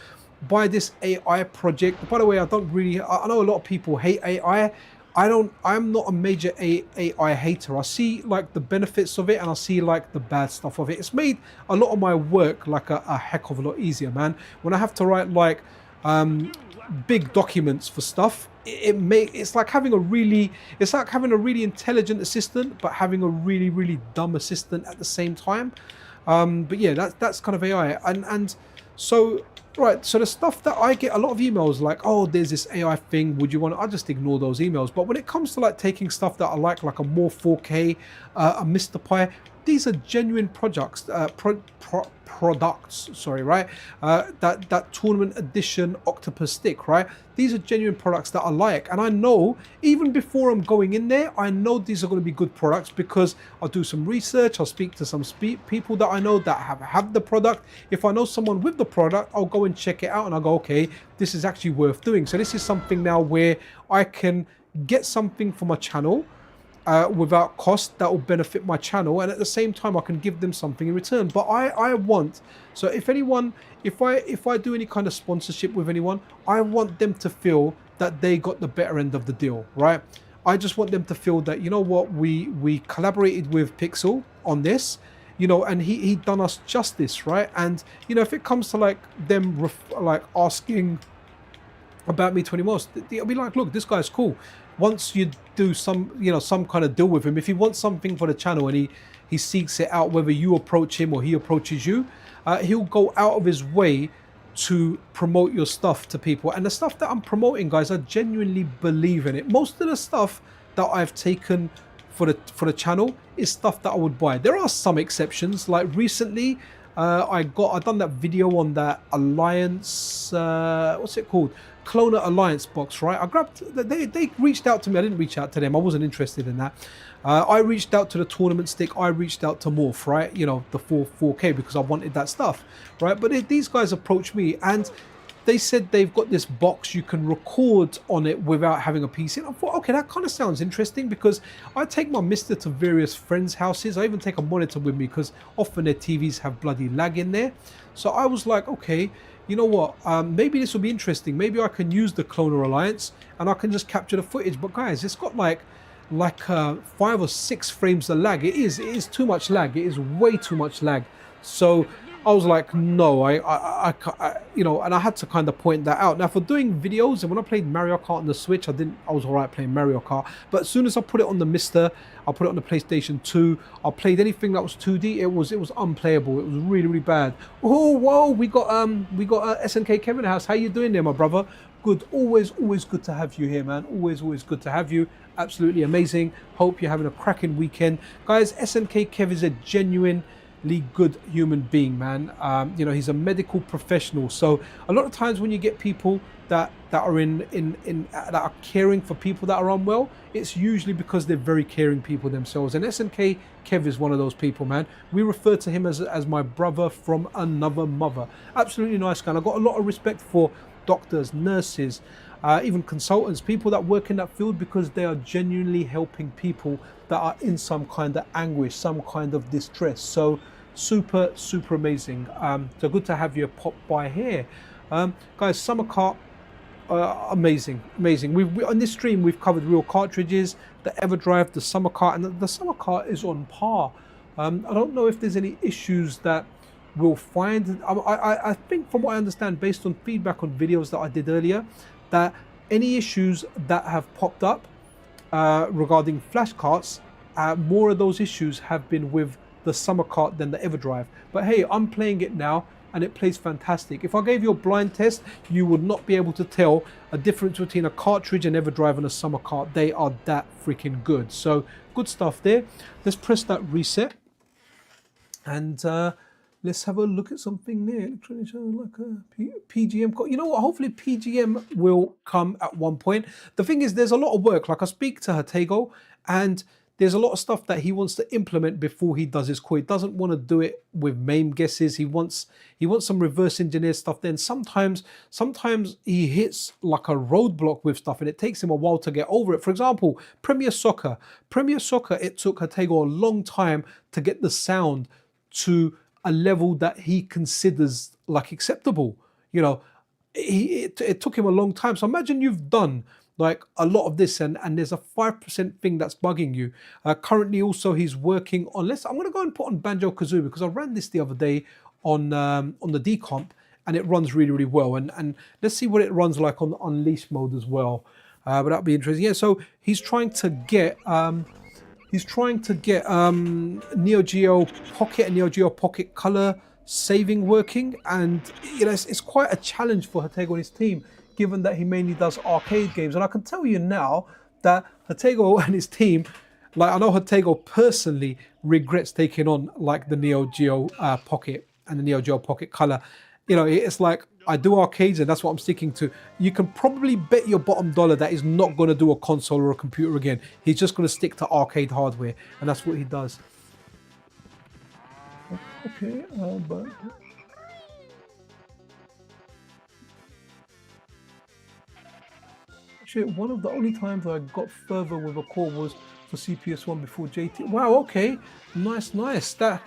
buy this AI project. By the way, I know a lot of people hate AI. I'm not a major AI hater. I see like the benefits of it and I see like the bad stuff of it. It's made a lot of my work like a heck of a lot easier, man. When I have to write like big documents for stuff, it's like having a really intelligent assistant but having a really dumb assistant at the same time. But yeah, that's kind of AI. And so right, so the stuff that I get a lot of emails like, oh, there's this AI thing, would you want to, I just ignore those emails. But when it comes to like taking stuff that I like a more 4K, a Mr. Pi, these are genuine products, sorry, right? That tournament edition octopus stick, right? These are genuine products that I like, and I know even before I'm going in there, I know these are going to be good products because I'll do some research, I'll speak to some people that I know that have the product. If I know someone with the product, I'll go and check it out and I'll go, okay, this is actually worth doing. So this is something now where I can get something for my channel without cost that will benefit my channel, and at the same time I can give them something in return. But I want, so if I do any kind of sponsorship with anyone, I want them to feel that they got the better end of the deal, right? I just want them to feel that, you know what, we collaborated with Pixel on this, you know, and he done us justice, right? And you know, if it comes to like them like asking about me 20 miles, I'll be like, look, this guy's cool. Once you do some kind of deal with him, if he wants something for the channel and he seeks it out, whether you approach him or he approaches you, he'll go out of his way to promote your stuff to people. And the stuff that I'm promoting, guys, I genuinely believe in it. Most of the stuff that I've taken for the channel is stuff that I would buy. There are some exceptions, like recently I've done that video on that Alliance, what's it called, Cloner Alliance box, right? I grabbed, they reached out to me. I didn't reach out to them, I wasn't interested in that. I reached out to the tournament stick, I reached out to Morph, right, you know, the 4K, because I wanted that stuff, right? But these guys approached me and they said they've got this box you can record on it without having a PC. And I thought, okay, that kind of sounds interesting, because I take my Mister to various friends' houses. I even take a monitor with me because often their TVs have bloody lag in there. So I was like, okay, you know what, maybe this will be interesting. Maybe I can use the Cloner Alliance and I can just capture the footage. But guys, it's got like 5 or 6 frames of lag. It is too much lag. It is way too much lag. So I was like, no, I you know, and I had to kind of point that out. Now, for doing videos, and when I played Mario Kart on the Switch, I was all right playing Mario Kart. But as soon as I put it on the Mister, I put it on the PlayStation 2, I played anything that was 2D, it was unplayable. It was really bad. Oh, whoa, we got SNK Kevin House. How you doing there, my brother? Good. Always good to have you here, man. Always good to have you. Absolutely amazing. Hope you're having a cracking weekend, guys. SNK Kev is a genuinely good human being, man. You know, he's a medical professional, so a lot of times when you get people that are that are caring for people that are unwell, it's usually because they're very caring people themselves, and SNK Kev is one of those people, man. We refer to him as my brother from another mother. Absolutely nice guy. I've got a lot of respect for doctors, nurses, even consultants, people that work in that field, because they are genuinely helping people that are in some kind of anguish, some kind of distress. So super amazing. So good to have you pop by here, guys. Summer Kart, amazing. We on this stream we've covered real cartridges, the EverDrive, the Summer Kart, and the Summer Kart is on par. I don't know if there's any issues that we'll find. I think from what I understand, based on feedback on videos that I did earlier, that any issues that have popped up regarding flash carts, more of those issues have been with the Summer Kart than the EverDrive. But hey, I'm playing it now and it plays fantastic. If I gave you a blind test, you would not be able to tell a difference between a cartridge, and EverDrive, and a Summer Kart. They are that freaking good. So good stuff there. Let's press that reset. And let's have a look at something there. Electronic like a PGM. You know what? Hopefully PGM will come at one point. The thing is, there's a lot of work. Like I speak to Hatego, and there's a lot of stuff that he wants to implement before he does his core. He doesn't want to do it with MAME guesses. He wants some reverse engineer stuff. Then sometimes he hits like a roadblock with stuff, and it takes him a while to get over it. For example, Premier Soccer. It took Hatego a long time to get the sound to a level that he considers like acceptable. You know, it took him a long time. So imagine you've done like a lot of this, and there's a 5% thing that's bugging you. Currently, also he's working on. I'm going to go and put on Banjo Kazooie because I ran this the other day on the decomp, and it runs really, really well. And let's see what it runs like on Unleash mode as well. But that'd be interesting. Yeah. So he's trying to get. Neo Geo Pocket and Neo Geo Pocket Color saving working, and you know it's quite a challenge for Hatego and his team, given that he mainly does arcade games. And I can tell you now that Hatego and his team, like I know Hatego personally regrets taking on like the Neo Geo Pocket and the Neo Geo Pocket Color. You know, it's like I do arcades and that's what I'm sticking to. You can probably bet your bottom dollar that he's not going to do a console or a computer again. He's just going to stick to arcade hardware, and that's what he does. Okay, but actually, one of the only times I got further with a core was for CPS1 before JT. Wow, okay, nice. That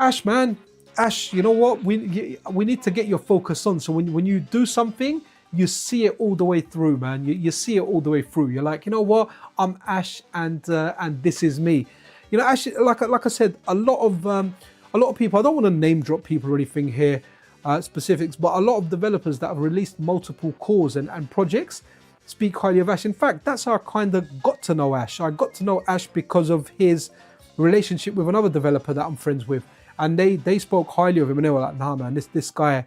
Ash, man. Ash, you know what? We need to get your focus on. So when you do something, you see it all the way through, man. You see it all the way through. You're like, you know what? I'm Ash, and this is me. You know, Ash, like I said, a lot of people. I don't want to name drop people or anything here, specifics, but a lot of developers that have released multiple cores and projects speak highly of Ash. In fact, that's how I kind of got to know Ash. I got to know Ash because of his relationship with another developer that I'm friends with. And they spoke highly of him, and they were like, "Nah, man, this guy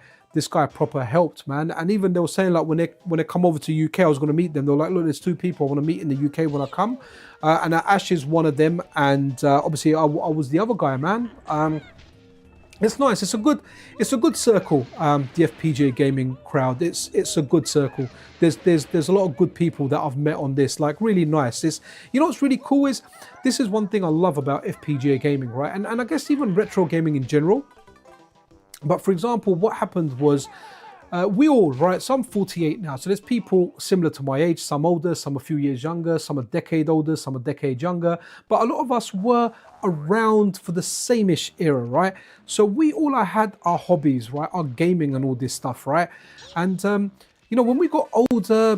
proper helped, man." And even they were saying like when they come over to UK, I was going to meet them. They were like, "Look, there's two people I want to meet in the UK when I come," and Ash is one of them, and obviously I was the other guy, man. It's nice. It's a good circle. The FPGA gaming crowd. It's a good circle. There's a lot of good people that I've met on this. Like really nice. You know what's really cool is this is one thing I love about FPGA gaming, right? And I guess even retro gaming in general. But for example, what happened was we all, right? So I'm 48 now. So there's people similar to my age, some older, some a few years younger, some a decade older, some a decade younger. But a lot of us were around for the same-ish era, right? So we all had our hobbies, right? Our gaming and all this stuff, right? And you know, when we got older,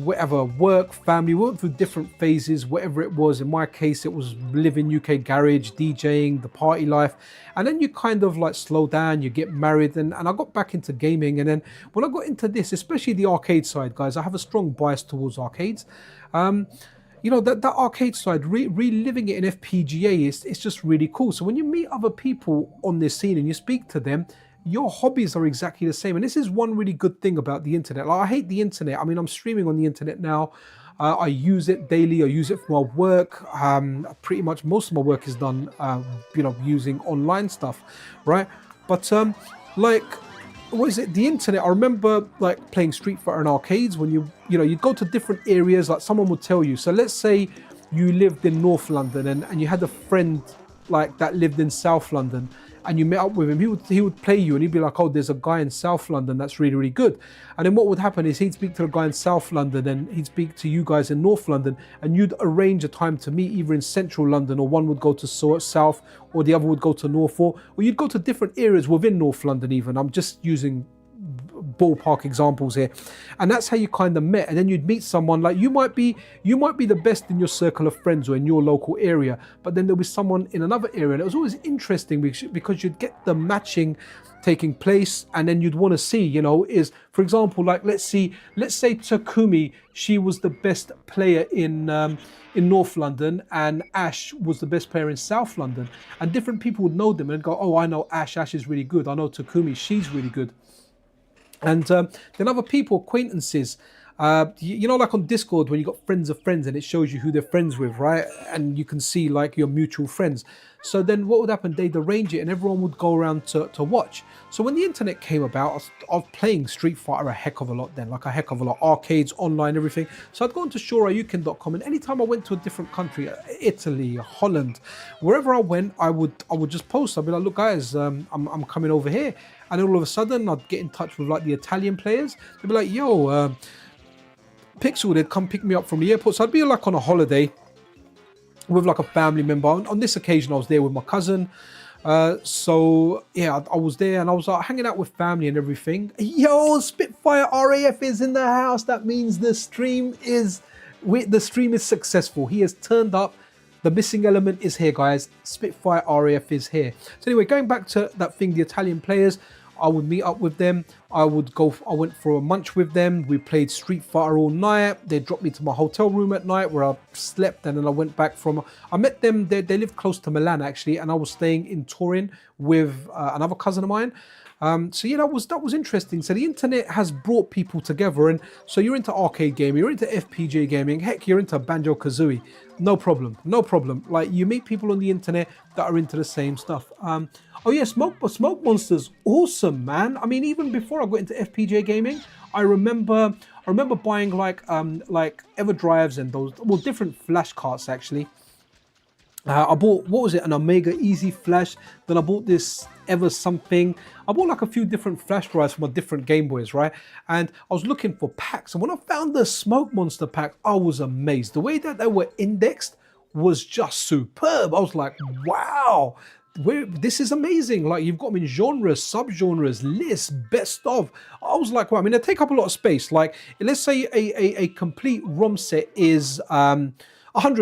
whatever, work, family, we went through different phases, whatever it was. In my case, it was living UK garage, DJing, the party life. And then you kind of like slow down, you get married, and I got back into gaming. And then when I got into this, especially the arcade side, guys, I have a strong bias towards arcades. You know, that arcade side, reliving it in FPGA it's just really cool. So when you meet other people on this scene and you speak to them, your hobbies are exactly the same. And this is one really good thing about the internet. Like, I hate the internet. I mean, I'm streaming on the internet now. I use it daily. I use it for my work. Pretty much most of my work is done, you know, using online stuff, right? But like, what is it? The internet. I remember like playing Street Fighter in arcades when you know, you'd go to different areas. Like someone would tell you. So let's say you lived in North London and you had a friend like that lived in South London, and you met up with him. He would play you, and he'd be like, "Oh, there's a guy in South London that's really, really good." And then what would happen is he'd speak to the guy in South London, and he'd speak to you guys in North London, and you'd arrange a time to meet either in Central London, or one would go to South, or the other would go to North, or you'd go to different areas within North London even. I'm just using ballpark examples here, and that's how you kind of met. And then you'd meet someone, like you might be the best in your circle of friends or in your local area, but then there'll be someone in another area, and it was always interesting because you'd get the matching taking place, and then you'd want to see, you know, is, for example, like let's say Takumi, she was the best player in North London, and Ash was the best player in South London, and different people would know them and go, "Oh, I know Ash is really good. I know Takumi, she's really good." And then other people, acquaintances, You know, like on Discord when you got friends of friends and it shows you who they're friends with, right? And you can see like your mutual friends. So then what would happen? They'd arrange it and everyone would go around to watch. So when the internet came about, I was playing Street Fighter a heck of a lot then, like a heck of a lot, arcades, online, everything. So I'd go onto shorayukin.com, and anytime I went to a different country, Italy, Holland, wherever I went, I would just post. I'd be like, look guys, I'm coming over here. And all of a sudden I'd get in touch with like the Italian players. They'd be like, yo, Pixel, they'd come pick me up from the airport. So I'd be like on a holiday with like a family member. On this occasion, I was there with my cousin. So yeah, I was there and I was like hanging out with family and everything. Yo, Spitfire RAF is in the house. That means the stream is successful. He has turned up. The missing element is here, guys. Spitfire RAF is here. So anyway, going back to that thing, the Italian players, I would meet up with them. I went for a munch with them. We played Street Fighter all night. They dropped me to my hotel room at night where I slept, and then I went back I met them. They lived close to Milan actually, and I was staying in Turin with another cousin of mine. So yeah, that was interesting. So the internet has brought people together, and so you're into arcade gaming, you're into FPGA gaming, heck, you're into Banjo-Kazooie. No problem. Like, you meet people on the internet that are into the same stuff. Oh yeah, Smoke Monsters, awesome, man. I mean, even before I got into FPGA gaming, I remember buying like EverDrives and those, well, different flash carts actually. I bought, what was it, an Omega Easy Flash. Then I bought this Ever something. I bought like a few different flash drives for my different Game Boys, right? And I was looking for packs. And when I found the Smoke Monster pack, I was amazed. The way that they were indexed was just superb. I was like, wow, this is amazing. Like, you've got them in genres, subgenres, lists, best of. I was like, wow, I mean, they take up a lot of space. Like, let's say a complete ROM set is 100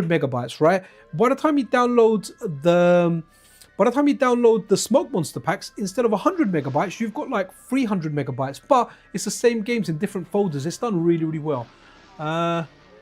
megabytes, right? By the time you download the Smoke Monster packs, instead of 100 megabytes, you've got like 300 megabytes, but it's the same games in different folders. It's done really, really well.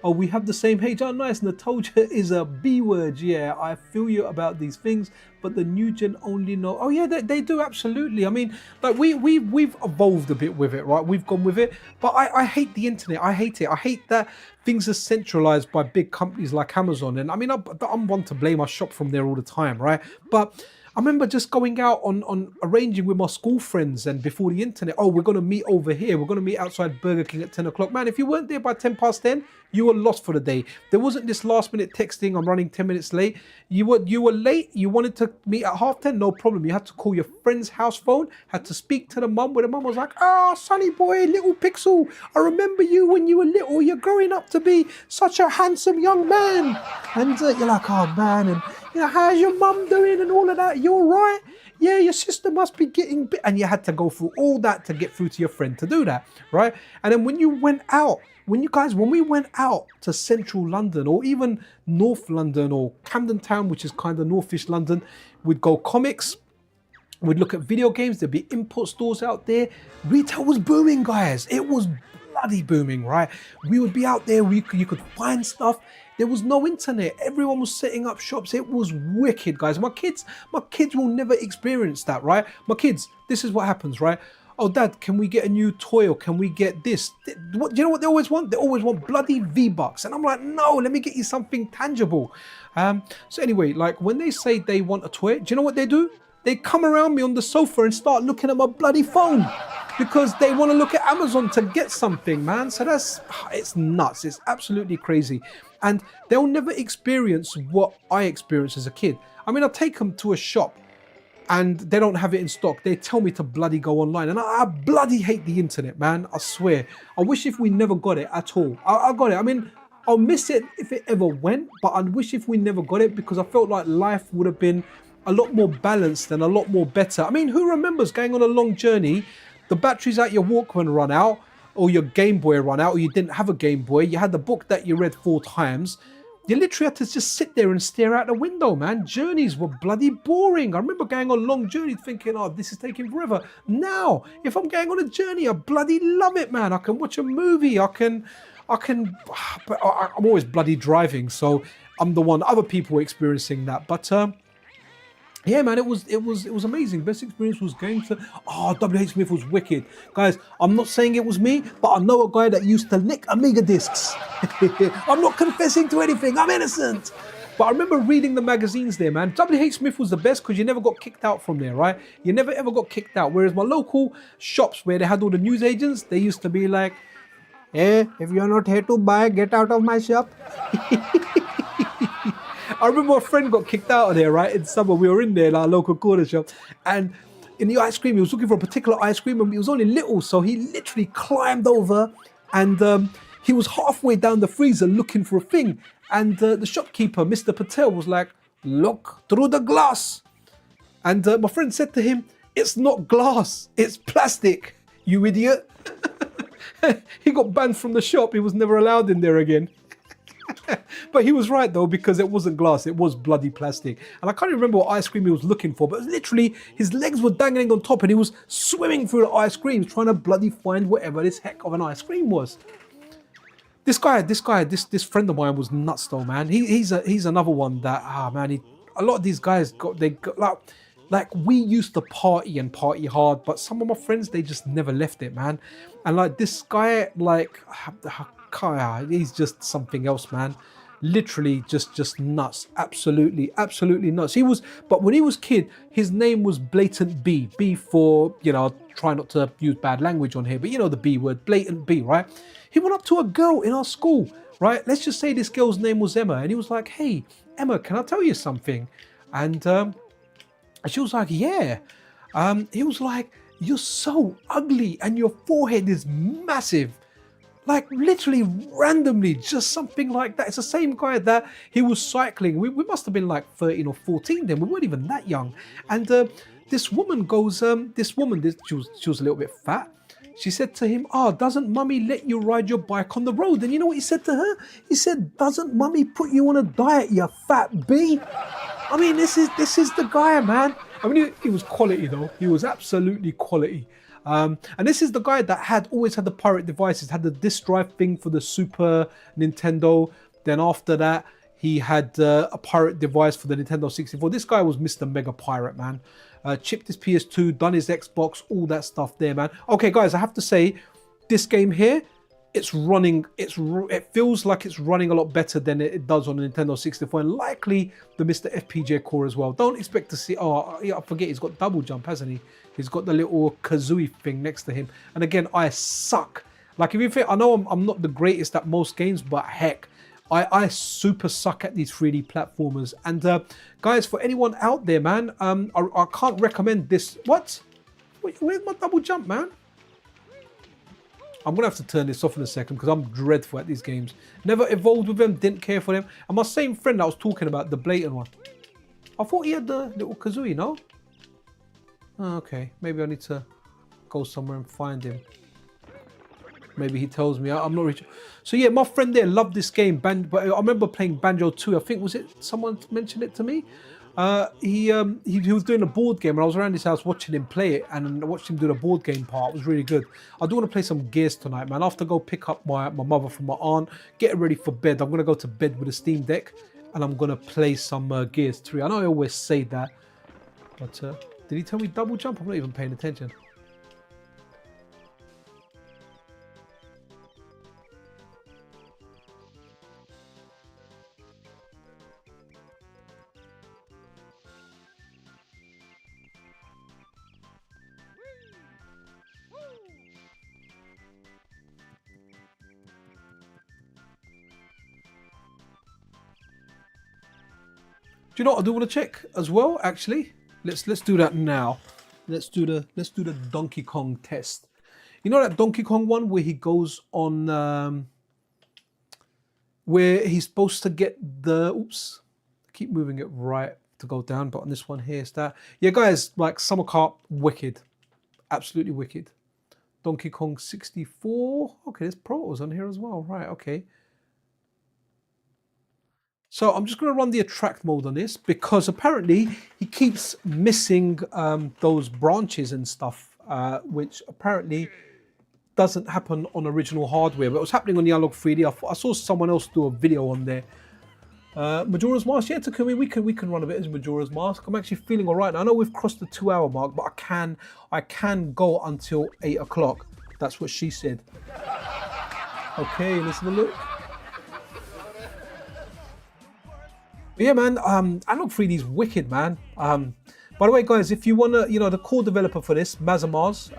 Oh, we have the same page. Oh, nice. Nostalgia is a B word. Yeah, I feel you about these things, but the new gen only know. Oh yeah, they do, absolutely. I mean, like we've evolved a bit with it, right? We've gone with it, but I hate the internet. I hate it. I hate that things are centralized by big companies like Amazon. And I mean, I'm one to blame. I shop from there all the time, right? But I remember just going out on arranging with my school friends, and before the internet, oh, we're going to meet over here. We're going to meet outside Burger King at 10 o'clock. Man, if you weren't there by 10 past 10, you were lost for the day. There wasn't this last minute texting, I'm running 10 minutes late. You were late, you wanted to meet at 10:30, no problem. You had to call your friend's house phone, had to speak to the mum, where the mum was like, oh, sonny boy, little Pixel, I remember you when you were little. You're growing up to be such a handsome young man. And you're like, oh man, and you know, how's your mum doing and all of that? You all right? Yeah, your sister must be getting bit. And you had to go through all that to get through to your friend to do that, right? And then when you went out, when we went out to central London, or even North London or Camden Town, which is kind of northish London, we'd go comics, we'd look at video games, there'd be import stores out there. Retail was booming, guys. It was bloody booming, right? We would be out there, you could find stuff. There was no internet. Everyone was setting up shops. It was wicked, guys. My kids will never experience that, right? My kids, this is what happens, right? Oh, Dad, can we get a new toy, or can we get this? Do you know what they always want? They always want bloody V-Bucks. And I'm like, no, let me get you something tangible. So anyway, like when they say they want a toy, do you know what they do? They come around me on the sofa and start looking at my bloody phone because they want to look at Amazon to get something, man. So it's nuts. It's absolutely crazy. And they'll never experience what I experienced as a kid. I mean, I take them to a shop and they don't have it in stock. They tell me to bloody go online. And I bloody hate the internet, man. I swear. I wish if we never got it at all. I got it. I mean, I'll miss it if it ever went, but I wish if we never got it, because I felt like life would have been a lot more balanced and a lot more better. I mean, who remembers going on a long journey, the batteries out your Walkman run out, or your Game Boy run out, or you didn't have a Game Boy, you had the book that you read 4 times. You literally had to just sit there and stare out the window, man. Journeys were bloody boring. I remember going on long journeys thinking, oh, this is taking forever. Now, if I'm going on a journey, I bloody love it, man. I can watch a movie. But I'm always bloody driving, so I'm the one. Other people are experiencing that. But Yeah, man, it was amazing. Best experience was going to. Oh, WH Smith was wicked, guys. I'm not saying it was me, but I know a guy that used to nick Amiga discs. I'm not confessing to anything. I'm innocent. But I remember reading the magazines there, man. WH Smith was the best because you never got kicked out from there, right? You never ever got kicked out. Whereas my local shops where they had all the news agents, they used to be like, "Hey, if you're not here to buy, get out of my shop." I remember a friend got kicked out of there, right? In summer, we were in there, like a local corner shop, and in the ice cream, he was looking for a particular ice cream, and he was only little, so he literally climbed over, and he was halfway down the freezer looking for a thing, and the shopkeeper, Mr. Patel, was like, "Look through the glass," and my friend said to him, "It's not glass, it's plastic, you idiot." He got banned from the shop. He was never allowed in there again. But he was right though, because it wasn't glass, it was bloody plastic. And I can't even remember what ice cream he was looking for, but it was literally his legs were dangling on top and he was swimming through the ice cream trying to bloody find whatever this heck of an ice cream was. This friend of mine was nuts though, man. He's another one that man, a lot of these guys got like we used to party and party hard, but some of my friends, they just never left it, man. And like this guy, like he's just something else, man. Literally just nuts. Absolutely nuts. But when he was kid, his name was Blatant B. B for, try not to use bad language on here, but you know the B word, Blatant B, right? He went up to a girl in our school, right? Let's just say this girl's name was Emma, and he was like, "Hey, Emma, can I tell you something?" And she was like, "Yeah." He was like, "You're so ugly and your forehead is massive." Like literally randomly, just something like that. It's the same guy that he was cycling. We must have been like 13 or 14 then. We weren't even that young. And this woman goes, she was a little bit fat. She said to him, "Oh, doesn't mummy let you ride your bike on the road?" And you know what he said to her? He said, "Doesn't mummy put you on a diet, you fat bee?" I mean, this is the guy, man. I mean, he was quality though. He was absolutely quality. And this is the guy that always had the pirate devices, had the disk drive thing for the Super Nintendo. Then after that, he had a pirate device for the Nintendo 64. This guy was Mr. Mega Pirate, man. Chipped his PS2, done his Xbox, all that stuff there, man. Okay, guys, I have to say, this game here, it's running, it feels like it's running a lot better than it does on the Nintendo 64, and likely the Mr. FPGA core as well. Don't expect to see, oh, yeah, I forget, he's got double jump, hasn't he? He's got the little kazooie thing next to him. And again, I suck. Like, if you think, I know I'm not the greatest at most games, but heck, I super suck at these 3D platformers. And guys, for anyone out there, man, I can't recommend this. What? Where's my double jump, man? I'm going to have to turn this off in a second because I'm dreadful at these games. Never evolved with them, didn't care for them. And my same friend I was talking about, the blatant one, I thought he had the little kazooie, no? Oh, okay, maybe I need to go somewhere and find him. Maybe he tells me. I'm not rich. So yeah, my friend there loved this game. But I remember playing Banjo 2. I think, was it someone mentioned it to me? He was doing a board game, and I was around his house watching him play it, and I watched him do the board game part. It was really good. I do want to play some Gears tonight, man. I have to go pick up my mother from my aunt, get her ready for bed. I'm gonna go to bed with a Steam Deck, and I'm gonna play some Gears 3. I know I always say that, but did he tell me double jump? I'm not even paying attention. Do you know what I do want to check as well? Actually, let's do that now. Let's do the Donkey Kong test. You know that Donkey Kong one where he goes on, where he's supposed to get the, oops, I keep moving it right to go down, but on this one here, it's that. Yeah, guys, like Summer Kart, wicked, absolutely wicked. Donkey Kong 64. Okay, there's Protos on here as well. Right, okay. So I'm just going to run the attract mode on this because apparently he keeps missing those branches and stuff, which apparently doesn't happen on original hardware, but it was happening on the Analog 3D. I saw someone else do a video on there. Majora's Mask, yeah, Takumi, we can run a bit as Majora's Mask. I'm actually feeling all right. I know we've crossed the 2 hour mark, but I can go until 8 o'clock. That's what she said. Okay, let's have a look. But yeah, man, Analogue 3D is wicked, man. By the way, guys, if you wanna, the core developer for this, Mazamars,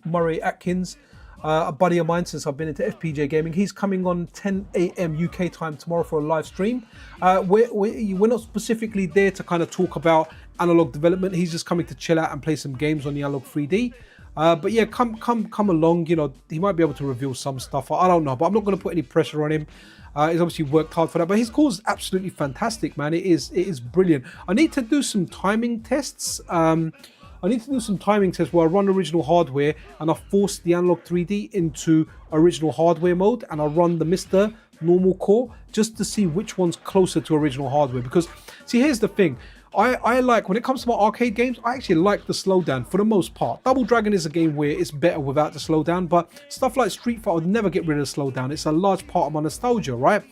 Murray Atkins, a buddy of mine since I've been into FPGA gaming. He's coming on 10 a.m. UK time tomorrow for a live stream. We're not specifically there to kind of talk about Analogue development. He's just coming to chill out and play some games on the Analogue 3D. But yeah, come along. He might be able to reveal some stuff. I don't know, but I'm not going to put any pressure on him. He's obviously worked hard for that, but his core is absolutely fantastic, man. It is brilliant. I need to do some timing tests. I need to do some timing tests where I run original hardware and I force the Analogue 3D into original hardware mode, and I run the Mr. normal core just to see which one's closer to original hardware. Because see, here's the thing. I like, when it comes to my arcade games, I actually like the slowdown for the most part. Double Dragon is a game where it's better without the slowdown, but stuff like Street Fighter would never get rid of the slowdown. It's a large part of my nostalgia, right?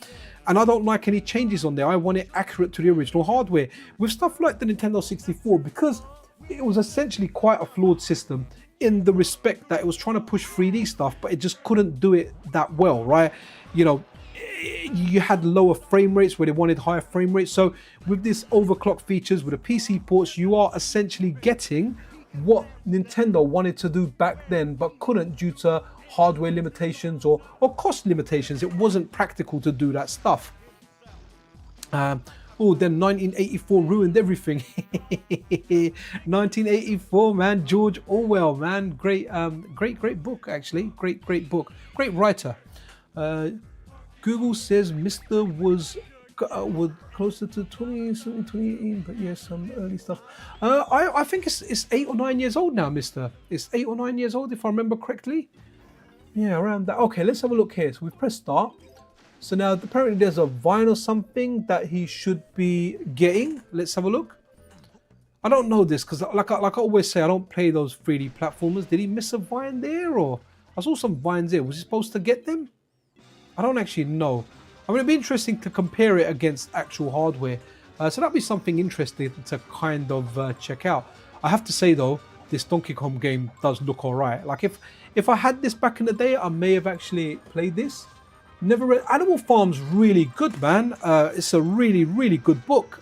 And I don't like any changes on there. I want it accurate to the original hardware. With stuff like the Nintendo 64, because it was essentially quite a flawed system in the respect that it was trying to push 3D stuff, but it just couldn't do it that well, right? You had lower frame rates where they wanted higher frame rates. So with this overclock features, with the PC ports, you are essentially getting what Nintendo wanted to do back then, but couldn't due to hardware limitations or cost limitations. It wasn't practical to do that stuff. Oh, then 1984 ruined everything. 1984, man. George Orwell, man. Great book, actually. Great book. Great writer. Google says Mr. was closer to 2018, but yes, some early stuff. I think it's 8 or 9 years old now, Mr. It's 8 or 9 years old, if I remember correctly. Yeah, around that. Okay, let's have a look here. So we've pressed start. So now apparently there's a vine or something that he should be getting. Let's have a look. I don't know this because like I always say, I don't play those 3D platformers. Did he miss a vine there, or I saw some vines there? Was he supposed to get them? I don't actually know. I mean, it'd be interesting to compare it against actual hardware. So that'd be something interesting to kind of check out. I have to say though, this Donkey Kong game does look alright. Like if I had this back in the day, I may have actually played this. Never read. Animal Farm's really good, man. It's a really good book.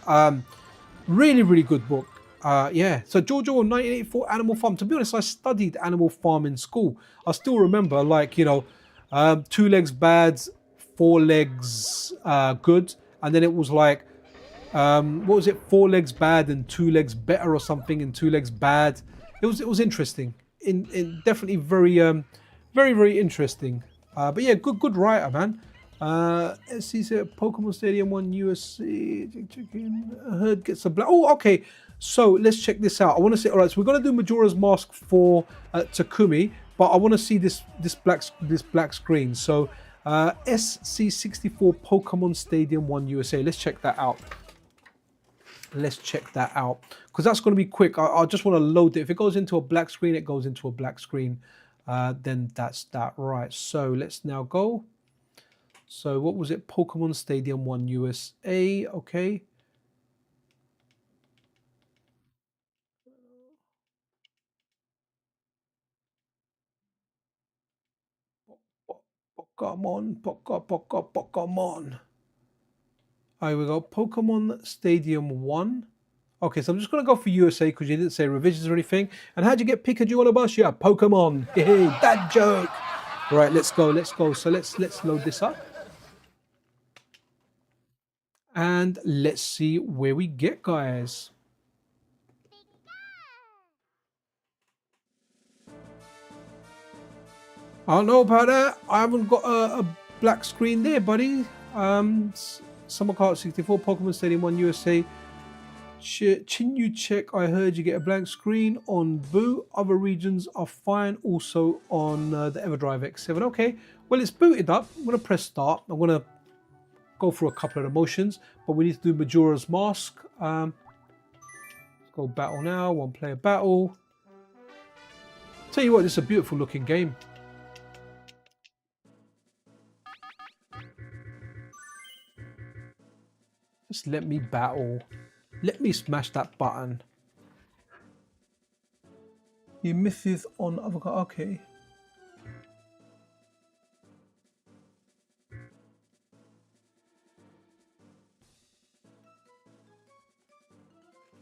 Really good book. Yeah. So George Orwell, 1984, Animal Farm. To be honest, I studied Animal Farm in school. I still remember, like, 2 legs bad, 4 legs good, and then it was like, what was it? 4 legs bad and 2 legs better or something, and 2 legs bad. It was interesting. In definitely very interesting. But yeah, good writer, man. Let's see, Pokemon Stadium 1 USC. I heard gets a black. Oh, okay. So let's check this out. I want to see. All right, so we're gonna do Majora's Mask for Takumi, but I want to see this black screen. So SC64 Pokemon Stadium 1 USA. Let's check that out. Because that's going to be quick. I just want to load it. If it goes into a black screen, it goes into a black screen. Then that's that. Right, so let's now go. So what was it? Pokemon Stadium 1 USA. Okay. Pokemon. Here we go. Pokemon Stadium 1. Okay, so I'm just going to go for USA because you didn't say revisions or anything. And how'd you get Pikachu on a bus? Yeah, Pokemon. Hey, that joke. Right, let's go. So let's load this up. And let's see where we get, guys. I don't know about that. I haven't got a black screen there, buddy. Summer Kart 64, Pokemon Stadium 1 USA. Can you check? I heard you get a blank screen on boot. Other regions are fine. Also on the EverDrive X7. Okay, well, it's booted up. I'm going to press start. I'm going to go through a couple of the motions, but we need to do Majora's Mask. Let's go battle now. 1-player battle. Tell you what, this is a beautiful looking game. Just let me battle. Let me smash that button. You misses on avocado. Okay.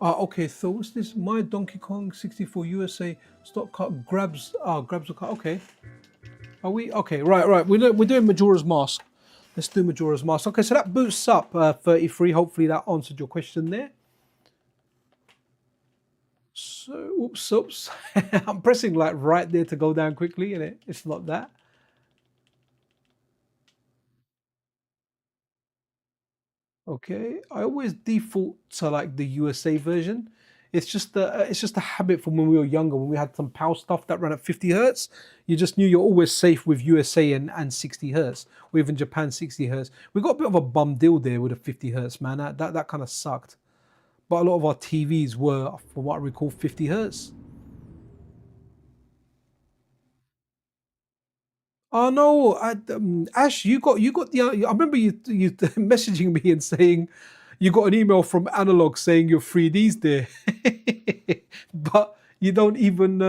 Okay, so what's this? My Donkey Kong 64 USA stock card grabs. Grabs the card. Okay. Are we? Okay, right. We're doing Majora's Mask. Let's do Majora's Mask. Okay, so that boosts up 33. Hopefully that answered your question there. So, oops. I'm pressing like right there to go down quickly, and it's not that. Okay, I always default to like the USA version. It's just a habit from when we were younger, when we had some PAL stuff that ran at 50 hertz. You just knew you're always safe with USA and 60 hertz, or even Japan 60 hertz. We got a bit of a bum deal there with a 50 hertz, man. That kind of sucked. But a lot of our TVs were, from what I recall, 50 hertz. Oh no, Ash, you got the. I remember you messaging me and saying you got an email from Analogue saying your 3Ds there, but you don't even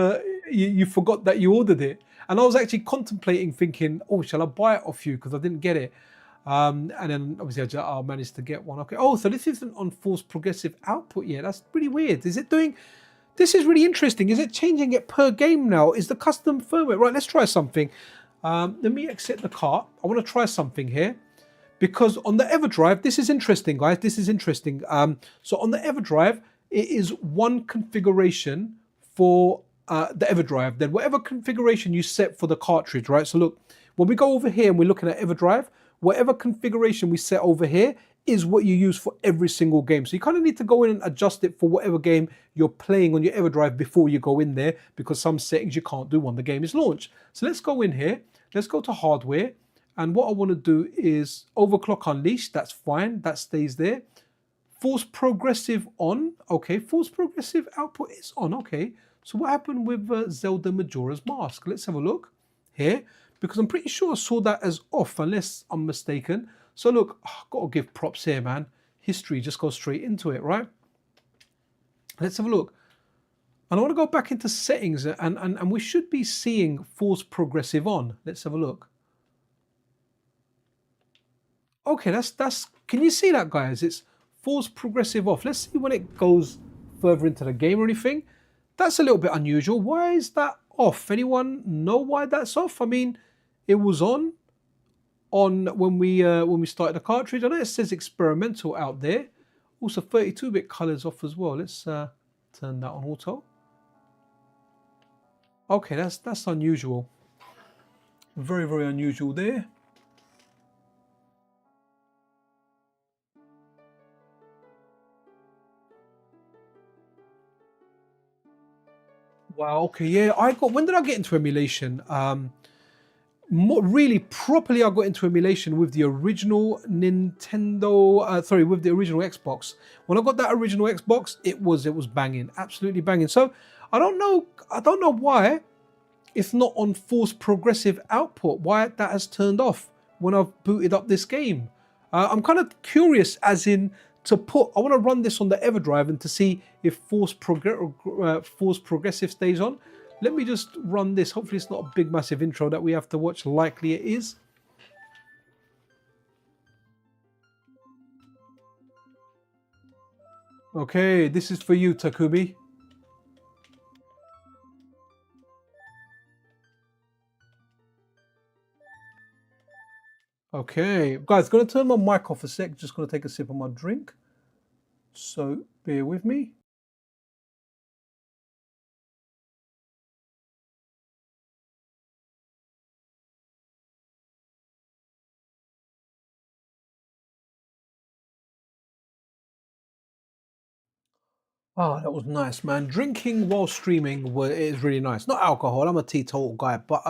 you forgot that you ordered it. And I was actually contemplating, thinking, oh, shall I buy it off you because I didn't get it. And then obviously I managed to get one. Okay. Oh, so this isn't on forced progressive output yet. That's pretty weird. Is it doing? This is really interesting. Is it changing it per game now? Is the custom firmware right? Let's try something. Let me exit the cart. I want to try something here because on the EverDrive, this is interesting, guys. This is interesting. So on the EverDrive, it is one configuration for the EverDrive. Then whatever configuration you set for the cartridge, right? So look, when we go over here and we're looking at EverDrive, whatever configuration we set over here is what you use for every single game. So you kind of need to go in and adjust it for whatever game you're playing on your EverDrive before you go in there, because some settings you can't do when the game is launched. So let's go in here. Let's go to hardware. And what I want to do is overclock unleashed. That's fine. That stays there. Force progressive on. Okay, force progressive output is on. Okay. So what happened with Zelda Majora's Mask? Let's have a look here, because I'm pretty sure I saw that as off, unless I'm mistaken. So look, got to give props here, man. History, just go straight into it, right? Let's have a look. And I want to go back into settings, and we should be seeing force progressive on. Let's have a look. Okay, that's. Can you see that, guys? It's force progressive off. Let's see when it goes further into the game or anything. That's a little bit unusual. Why is that off? Anyone know why that's off? I mean, it was on when we started the cartridge. I know it says experimental out there. Also 32-bit colors off as well. Let's turn that on auto. Okay, that's unusual. Very, very unusual there. Wow. Okay. Yeah. When did I get into emulation? Really properly, I got into emulation with the original Nintendo. Sorry, with the original Xbox. When I got that original Xbox, it was banging, absolutely banging. So I don't know why it's not on force progressive output. Why that has turned off when I've booted up this game. I'm kind of curious, as in I want to run this on the EverDrive and to see if force progressive stays on. Let me just run this. Hopefully it's not a big massive intro that we have to watch. Likely it is. Okay, this is for you, Takumi. Okay, guys, going to turn my mic off a sec. Just going to take a sip of my drink. So bear with me. Oh, that was nice, man. Drinking while streaming is really nice. Not alcohol. I'm a teetotal guy, but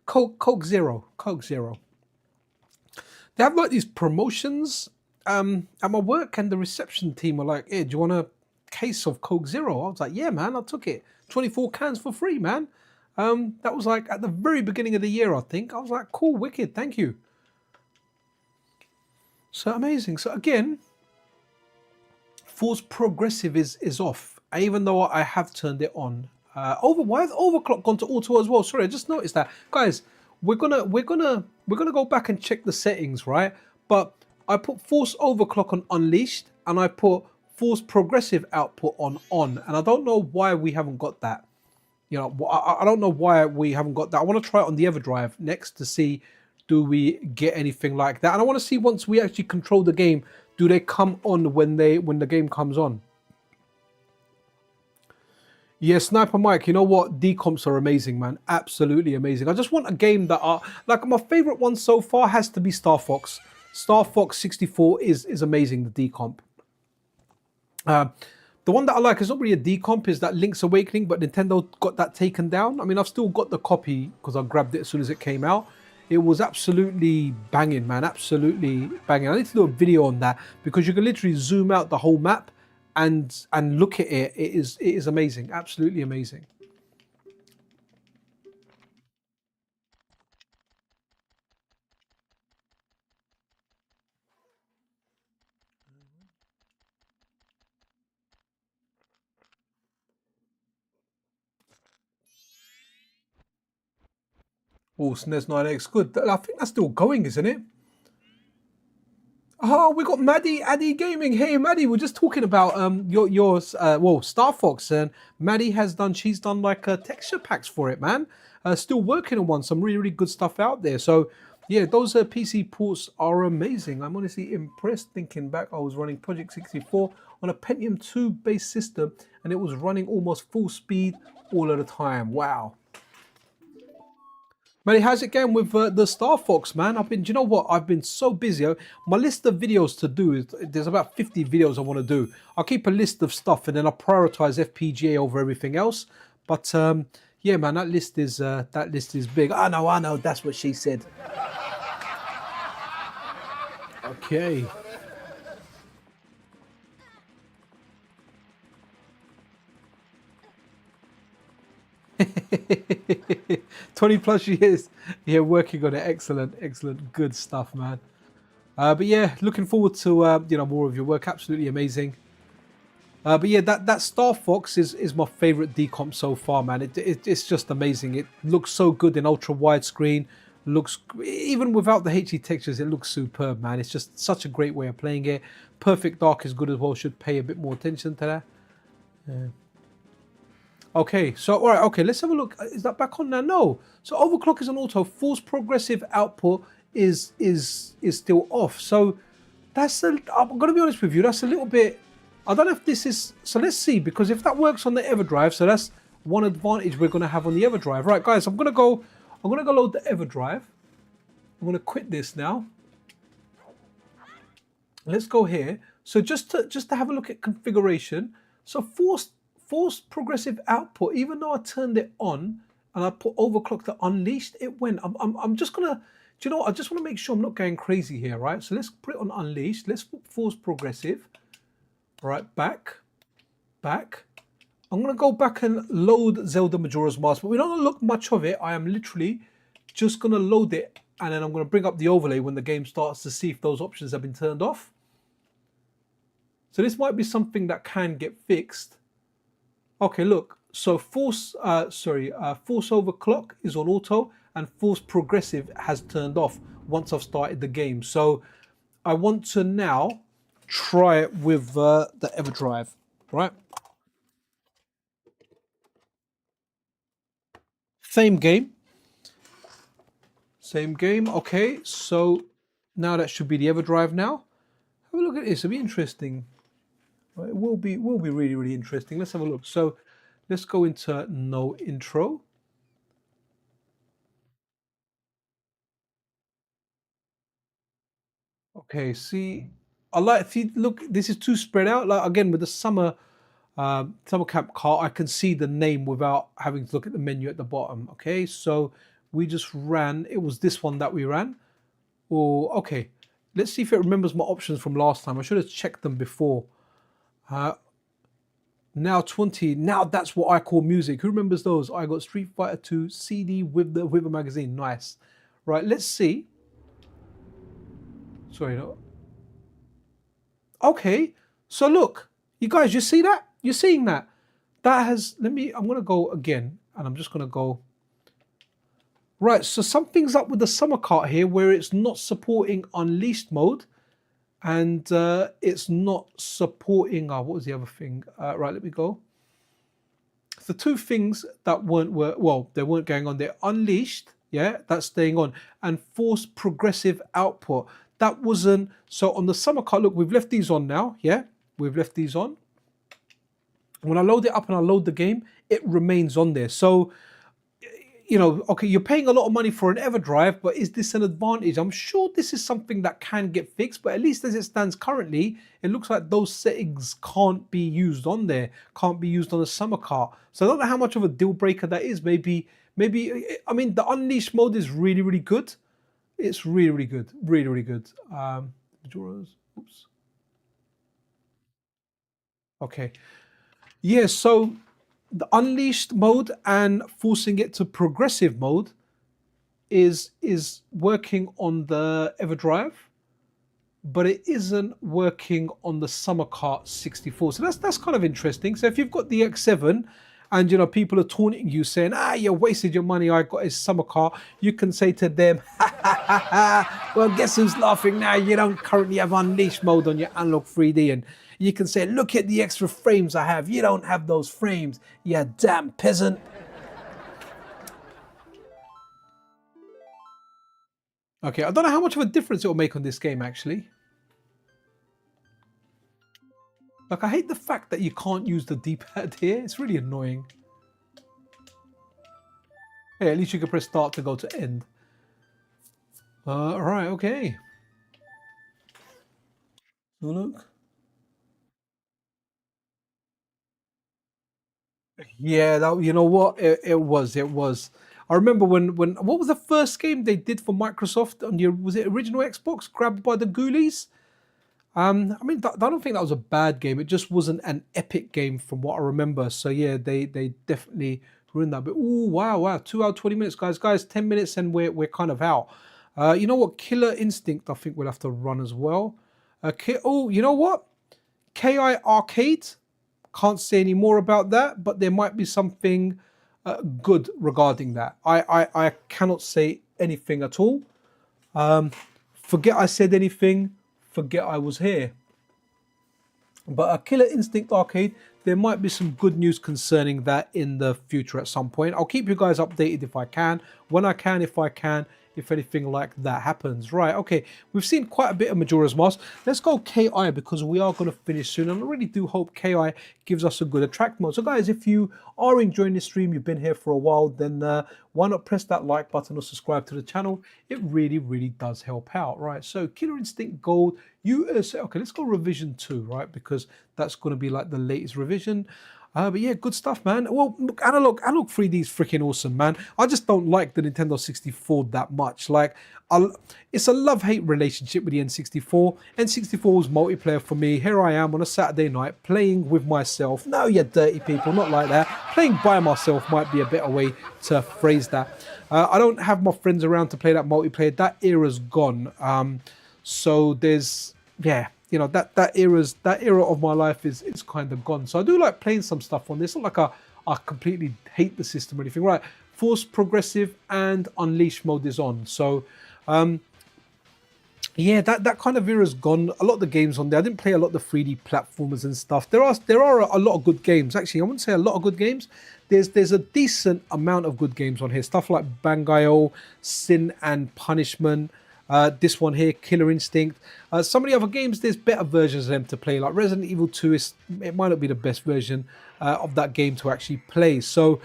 Coke Zero. They have like these promotions at my work, and the reception team are like, "Hey, do you want a case of Coke Zero?" I was like, "Yeah, man, I took it. 24 cans for free, man." That was like at the very beginning of the year, I think. I was like, "Cool, wicked, thank you." So amazing. So again, Force progressive is off, even though I have turned it on. Why has overclock gone to auto as well? Sorry, I just noticed that, guys. We're gonna go back and check the settings, right? But I put force overclock on unleashed, and I put force progressive output on, and I don't know why we haven't got that. You know, I don't know why we haven't got that. I want to try it on the EverDrive next to see, do we get anything like that? And I want to see, once we actually control the game, do they come on when the game comes on? Yeah, Sniper Mike, you know what? Decomps are amazing, man. Absolutely amazing. I just want a game that are like, my favorite one so far has to be Star Fox. Star Fox 64 is amazing, the decomp. The one that I like is not really a decomp, is that Link's Awakening, but Nintendo got that taken down. I mean, I've still got the copy because I grabbed it as soon as it came out. It was absolutely banging, man. Absolutely banging. I need to do a video on that because you can literally zoom out the whole map and look at it. It is amazing. Absolutely amazing. Oh, SNES 9X, good. I think that's still going, isn't it? Oh, we got Maddie Addy Gaming. Hey, Maddie, we're just talking about well, Star Fox, and Maddie has done. She's done like texture packs for it, man. Still working on one. Some really good stuff out there. So yeah, those PC ports are amazing. I'm honestly impressed. Thinking back, I was running Project 64 on a Pentium 2 based system, and it was running almost full speed all of the time. Wow. Manny, how's it going with the Star Fox, man? Do you know what? I've been so busy. My list of videos to do is, there's about 50 videos I want to do. I'll keep a list of stuff and then I'll prioritize FPGA over everything else. But yeah, man, that list is big. I know, that's what she said. Okay. 20 plus years, yeah, working on it. Excellent, good stuff, man. But yeah, looking forward to more of your work. Absolutely amazing. But yeah, that Star Fox is my favorite decomp so far, man. It's just amazing. It looks so good in ultra widescreen. Looks, even without the HD textures, it looks superb, man. It's just such a great way of playing it. Perfect Dark is good as well. Should pay a bit more attention to that. Yeah. Okay, so all right, okay, let's have a look. Is that back on now? No. So overclock is on auto. Force progressive output is still off. So I'm gonna be honest with you, that's a little bit. I don't know if this is. So let's see, because if that works on the EverDrive, so that's one advantage we're gonna have on the EverDrive. Right, guys, I'm gonna go load the EverDrive. I'm gonna quit this now. Let's go here. So just to have a look at configuration. So force progressive output, even though I turned it on and I put overclock to unleashed, it went. I'm just gonna, do you know what? I just want to make sure I'm not going crazy here, right? So let's put it on unleashed. Let's put force progressive. Right, back. I'm gonna go back and load Zelda Majora's Mask, but we don't look much of it. I am literally just gonna load it, and then I'm gonna bring up the overlay when the game starts to see if those options have been turned off. So this might be something that can get fixed. Okay, look. So force overclock is on auto, and force progressive has turned off once I've started the game. So I want to now try it with the EverDrive, right? Same game. Okay, so now that should be the EverDrive now. Have a look at this. It'll be interesting. It will be really interesting. Let's have a look. So let's go into no intro. Okay, see, look, this is too spread out. Like again with the summer camp car, I can see the name without having to look at the menu at the bottom. Okay, so we just ran. It was this one that we ran. Oh, okay. Let's see if it remembers my options from last time. I should have checked them before. Now 20. Now that's what I call music. Who remembers those? I got Street Fighter 2 CD with a magazine. Nice. Right. Let's see. Sorry, no. Okay. So look. You guys, you see that? You're seeing that? That has, I'm going to go again, and I'm just going to go. Right, so something's up with the summer cart here where it's not supporting unleashed mode, and it's not supporting, what was the other thing? Right, let me go. The two things that they weren't going on there. Unleashed, yeah, that's staying on, and forced progressive output. That wasn't, so on the summer cart, look, we've left these on now, yeah? We've left these on. When I load it up and I load the game, it remains on there. So, you know, okay, you're paying a lot of money for an EverDrive, but is this an advantage? I'm sure this is something that can get fixed, but at least as it stands currently, it looks like those settings can't be used on there, can't be used on a summer cart. So I don't know how much of a deal breaker that is. Maybe, I mean, the Unleashed mode is really, really good. It's really, really good. Really, really good. Oops. Okay. Yeah, so the Unleashed mode and forcing it to progressive mode is working on the EverDrive, but it isn't working on the Summer Cart 64. So that's kind of interesting. So if you've got the X7 and you know people are taunting you saying, you wasted your money, I got a Summer Cart, you can say to them, ha ha ha ha, well guess who's laughing now, you don't currently have Unleashed mode on your Analog 3D, and you can say, look at the extra frames I have, you don't have those frames, you damn peasant. Okay, I don't know how much of a difference it will make on this game actually. Like, I hate the fact that you can't use the D-pad here. It's really annoying. Hey, at least you can press start to go to end. Alright, okay. So look. Yeah, that, you know what? It was. I remember when what was the first game they did for Microsoft on your, was it original Xbox, Grabbed by the Ghoulies? I mean, I don't think that was a bad game. It just wasn't an epic game from what I remember. So yeah, they definitely ruined that. But oh wow, 2 hours 20 minutes, guys, 10 minutes and we're kind of out. You know what? Killer Instinct, I think we'll have to run as well. Oh, you know what? KI Arcade. Can't say any more about that, but there might be something good regarding that. I cannot say anything at all. Forget I said anything. Forget I was here. But a Killer Instinct Arcade, there might be some good news concerning that in the future at some point. I'll keep you guys updated if I can, when I can, if anything like that happens. Right, okay, we've seen quite a bit of Majora's Mask. Let's go KI because we are going to finish soon, and I really do hope KI gives us a good attract mode. So guys, if you are enjoying this stream, you've been here for a while, then why not press that like button or subscribe to the channel? It really, really does help out. Right, so Killer Instinct Gold, USA. Okay, let's go revision 2, right, because that's going to be like the latest revision. But yeah, good stuff, man. Well, look, Analog 3D is freaking awesome, man. I just don't like the Nintendo 64 that much. Like, it's a love-hate relationship with the N64. N64 was multiplayer for me. Here I am on a Saturday night playing with myself. No, you dirty people, not like that. Playing by myself might be a better way to phrase that. I don't have my friends around to play that multiplayer. That era's gone. So there's, yeah. You know, that era of my life is kind of gone. So I do like playing some stuff on this. Not like I completely hate the system or anything. Right, Force Progressive and Unleash mode is on. So yeah, that kind of era's gone. A lot of the games on there. I didn't play a lot of the 3D platformers and stuff. There are a lot of good games. Actually, I wouldn't say a lot of good games. There's a decent amount of good games on here. Stuff like Bangai-O, Sin and Punishment. This one here, Killer Instinct. Some of the other games, there's better versions of them to play. Like Resident Evil 2, it might not be the best version of that game to actually play. So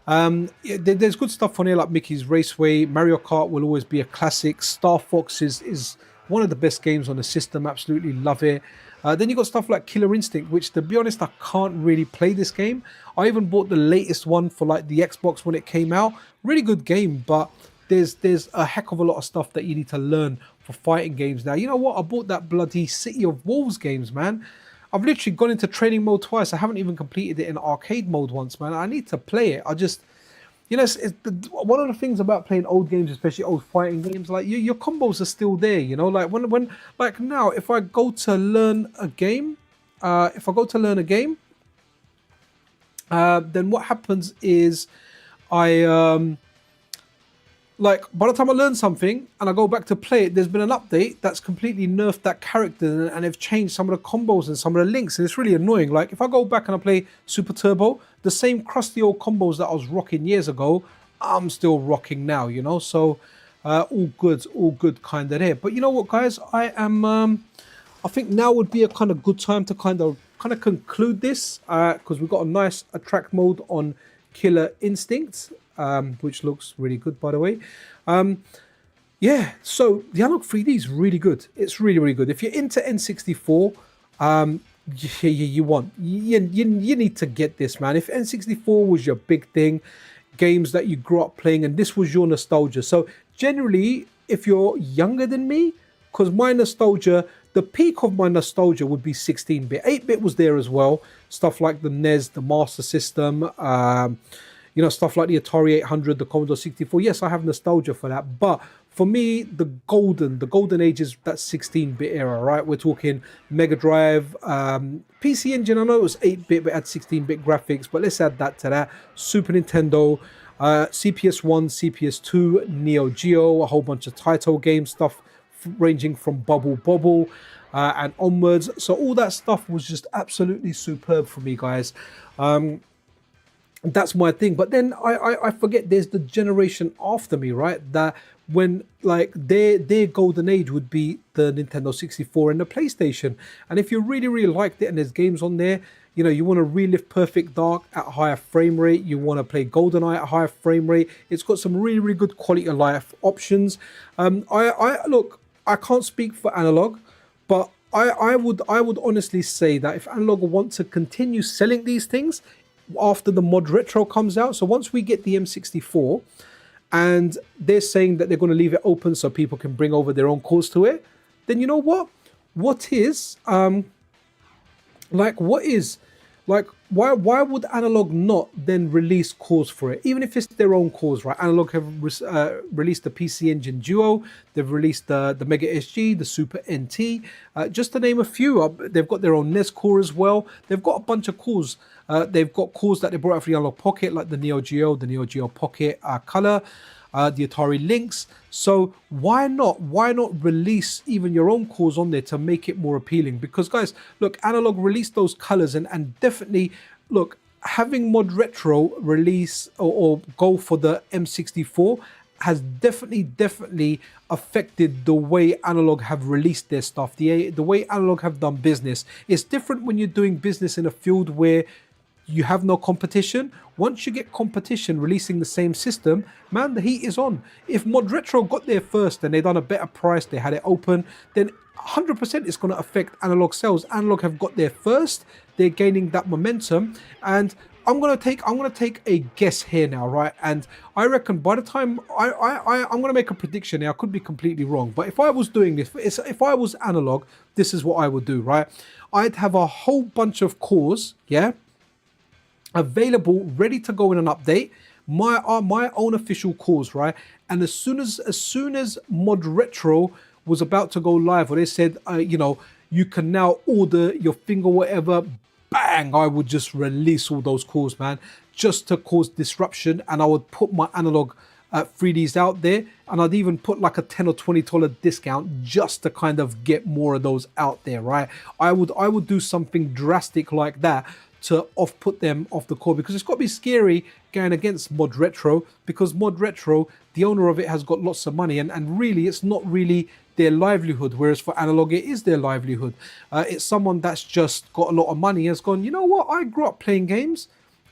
yeah, there's good stuff on here like Mickey's Raceway. Mario Kart will always be a classic. Star Fox is one of the best games on the system. Absolutely love it. Then you got stuff like Killer Instinct, which to be honest, I can't really play this game. I even bought the latest one for like the Xbox when it came out. Really good game, but there's a heck of a lot of stuff that you need to learn for fighting games now. You know what? I bought that bloody City of Wolves games, man. I've literally gone into training mode twice. I haven't even completed it in arcade mode once, man. I need to play it. I just, you know, one of the things about playing old games, especially old fighting games, like your combos are still there, you know, like when like now, if I go to learn a game, if I go to learn a game, then what happens is I like by the time I learn something and I go back to play it, there's been an update that's completely nerfed that character and they've changed some of the combos and some of the links, and it's really annoying. Like if I go back and I play Super Turbo, the same crusty old combos that I was rocking years ago, I'm still rocking now, you know. So all good kind of there. But you know what, guys, I think now would be a kind of good time to kind of conclude this, because we've got a nice attract mode on Killer Instinct, which looks really good, by the way. Yeah, so the Analogue 3D is really good. It's really good. If you're into N64, you need to get this, man. If N64 was your big thing, games that you grew up playing, and this was your nostalgia. So generally, if you're younger than me, because my nostalgia, the peak of my nostalgia would be 16-bit. 8-bit was there as well. Stuff like the NES, the Master System, you know, stuff like the Atari 800, the Commodore 64. Yes, I have nostalgia for that. But for me, the golden age is that 16-bit era, right? We're talking Mega Drive, PC Engine. I know it was 8-bit, but it had 16-bit graphics. But let's add that to that. Super Nintendo, CPS1, CPS2, Neo Geo, a whole bunch of Taito game stuff, ranging from Bubble and onwards. So all that stuff was just absolutely superb for me, guys. That's my thing. But then I forget there's the generation after me, right? That when like their golden age would be the Nintendo 64 and the PlayStation. And if you really liked it and there's games on there, you know, you want to relive Perfect Dark at higher frame rate, you want to play GoldenEye at higher frame rate, it's got some really good quality of life options. Look, I can't speak for Analogue, but I would honestly say that if Analogue want to continue selling these things after the mod retro comes out, so once we get the M64 and they're saying that they're going to leave it open so people can bring over their own cores to it, then you know what? Why would Analogue not then release cores for it, even if it's their own cores, right? Analogue have released the PC Engine Duo, they've released the Mega SG, the Super NT, just to name a few. They've got their own NES core as well. They've got a bunch of cores. They've got cores that they brought out for the Analogue Pocket, like the Neo Geo Pocket Color, the Atari Lynx. So why not release even your own cores on there to make it more appealing? Because guys, look, Analogue released those colors, and definitely, look, having mod retro release or go for the M64 has definitely affected the way Analogue have released their stuff, the way Analogue have done business. It's different when you're doing business in a field where you have no competition. Once you get competition releasing the same system, man, the heat is on. If Mod Retro got there first and they done a better price, they had it open, then 100% it's going to affect Analogue sales. Analogue have got there first, they're gaining that momentum, and I'm gonna take a guess here now, right? And I reckon by the time I'm gonna make a prediction here. I could be completely wrong, but if I was doing this, if I was Analogue, this is what I would do, right? I'd have a whole bunch of cores, yeah, available, ready to go in an update. My own official cores, right? And as soon as Mod Retro was about to go live, or they said, you know, you can now order your thing or whatever, bang, I would just release all those cores, man, just to cause disruption. And I would put my Analogue 3Ds out there, and I'd even put like a $10 or $20 discount just to kind of get more of those out there, right? I would do something drastic like that to put them off the core, because it's got to be scary going against Mod Retro, because Mod Retro, the owner of it, has got lots of money, and really it's not really their livelihood, whereas for Analogue it is their livelihood. It's someone that's just got a lot of money, has gone, you know what, I grew up playing games,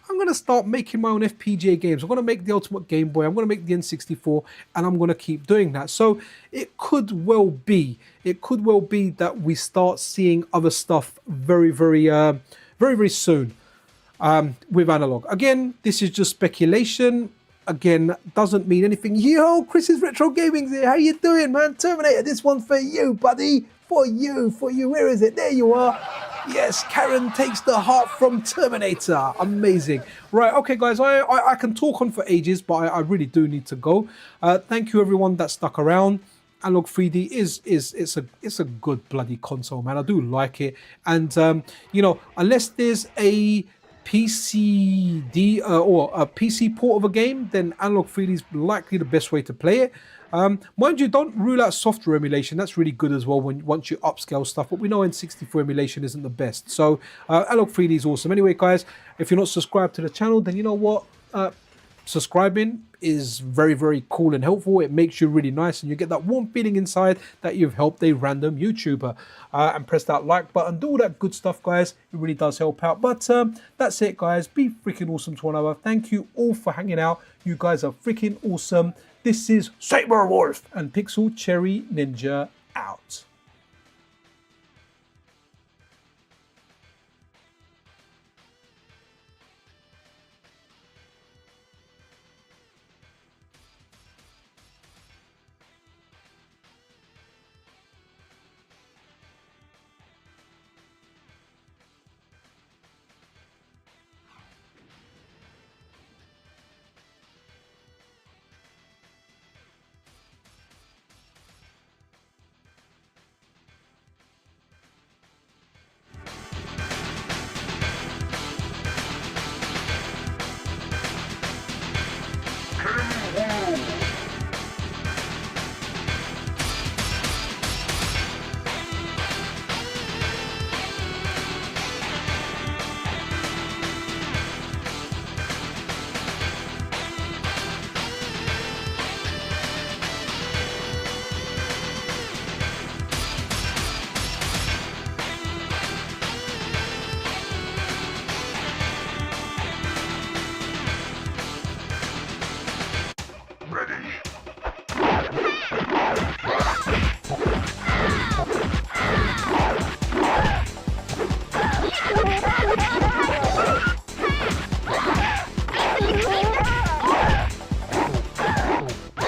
I'm going to start making my own FPGA games. I'm going to make the Ultimate Game Boy, I'm going to make the N64, and I'm going to keep doing that. So it could well be that we start seeing other stuff very soon with Analogue. Again, this is just speculation. Again, doesn't mean anything. Yo, Chris's Retro Gaming here. How you doing, man? Terminator, this one's for you, buddy. For you. Where is it? There you are. Yes, Karen takes the heart from Terminator. Amazing. Right, okay, guys, I can talk on for ages, but I really do need to go. Thank you, everyone that stuck around. Analog 3D it's a good bloody console, man. I do like it, and you know, unless there's a or a PC port of a game, then Analog 3D is likely the best way to play it. Mind you, don't rule out software emulation. That's really good as well once you upscale stuff. But we know N64 emulation isn't the best. So Analog 3D is awesome. Anyway, guys, if you're not subscribed to the channel, then you know what? Subscribing is very, very cool and helpful. It makes you really nice, and you get that warm feeling inside that you've helped a random YouTuber. And press that like button, do all that good stuff, guys. It really does help out. But that's it, guys. Be freaking awesome to one another. Thank you all for hanging out. You guys are freaking awesome. This is Saber Wolf and Pixel Cherry Ninja out.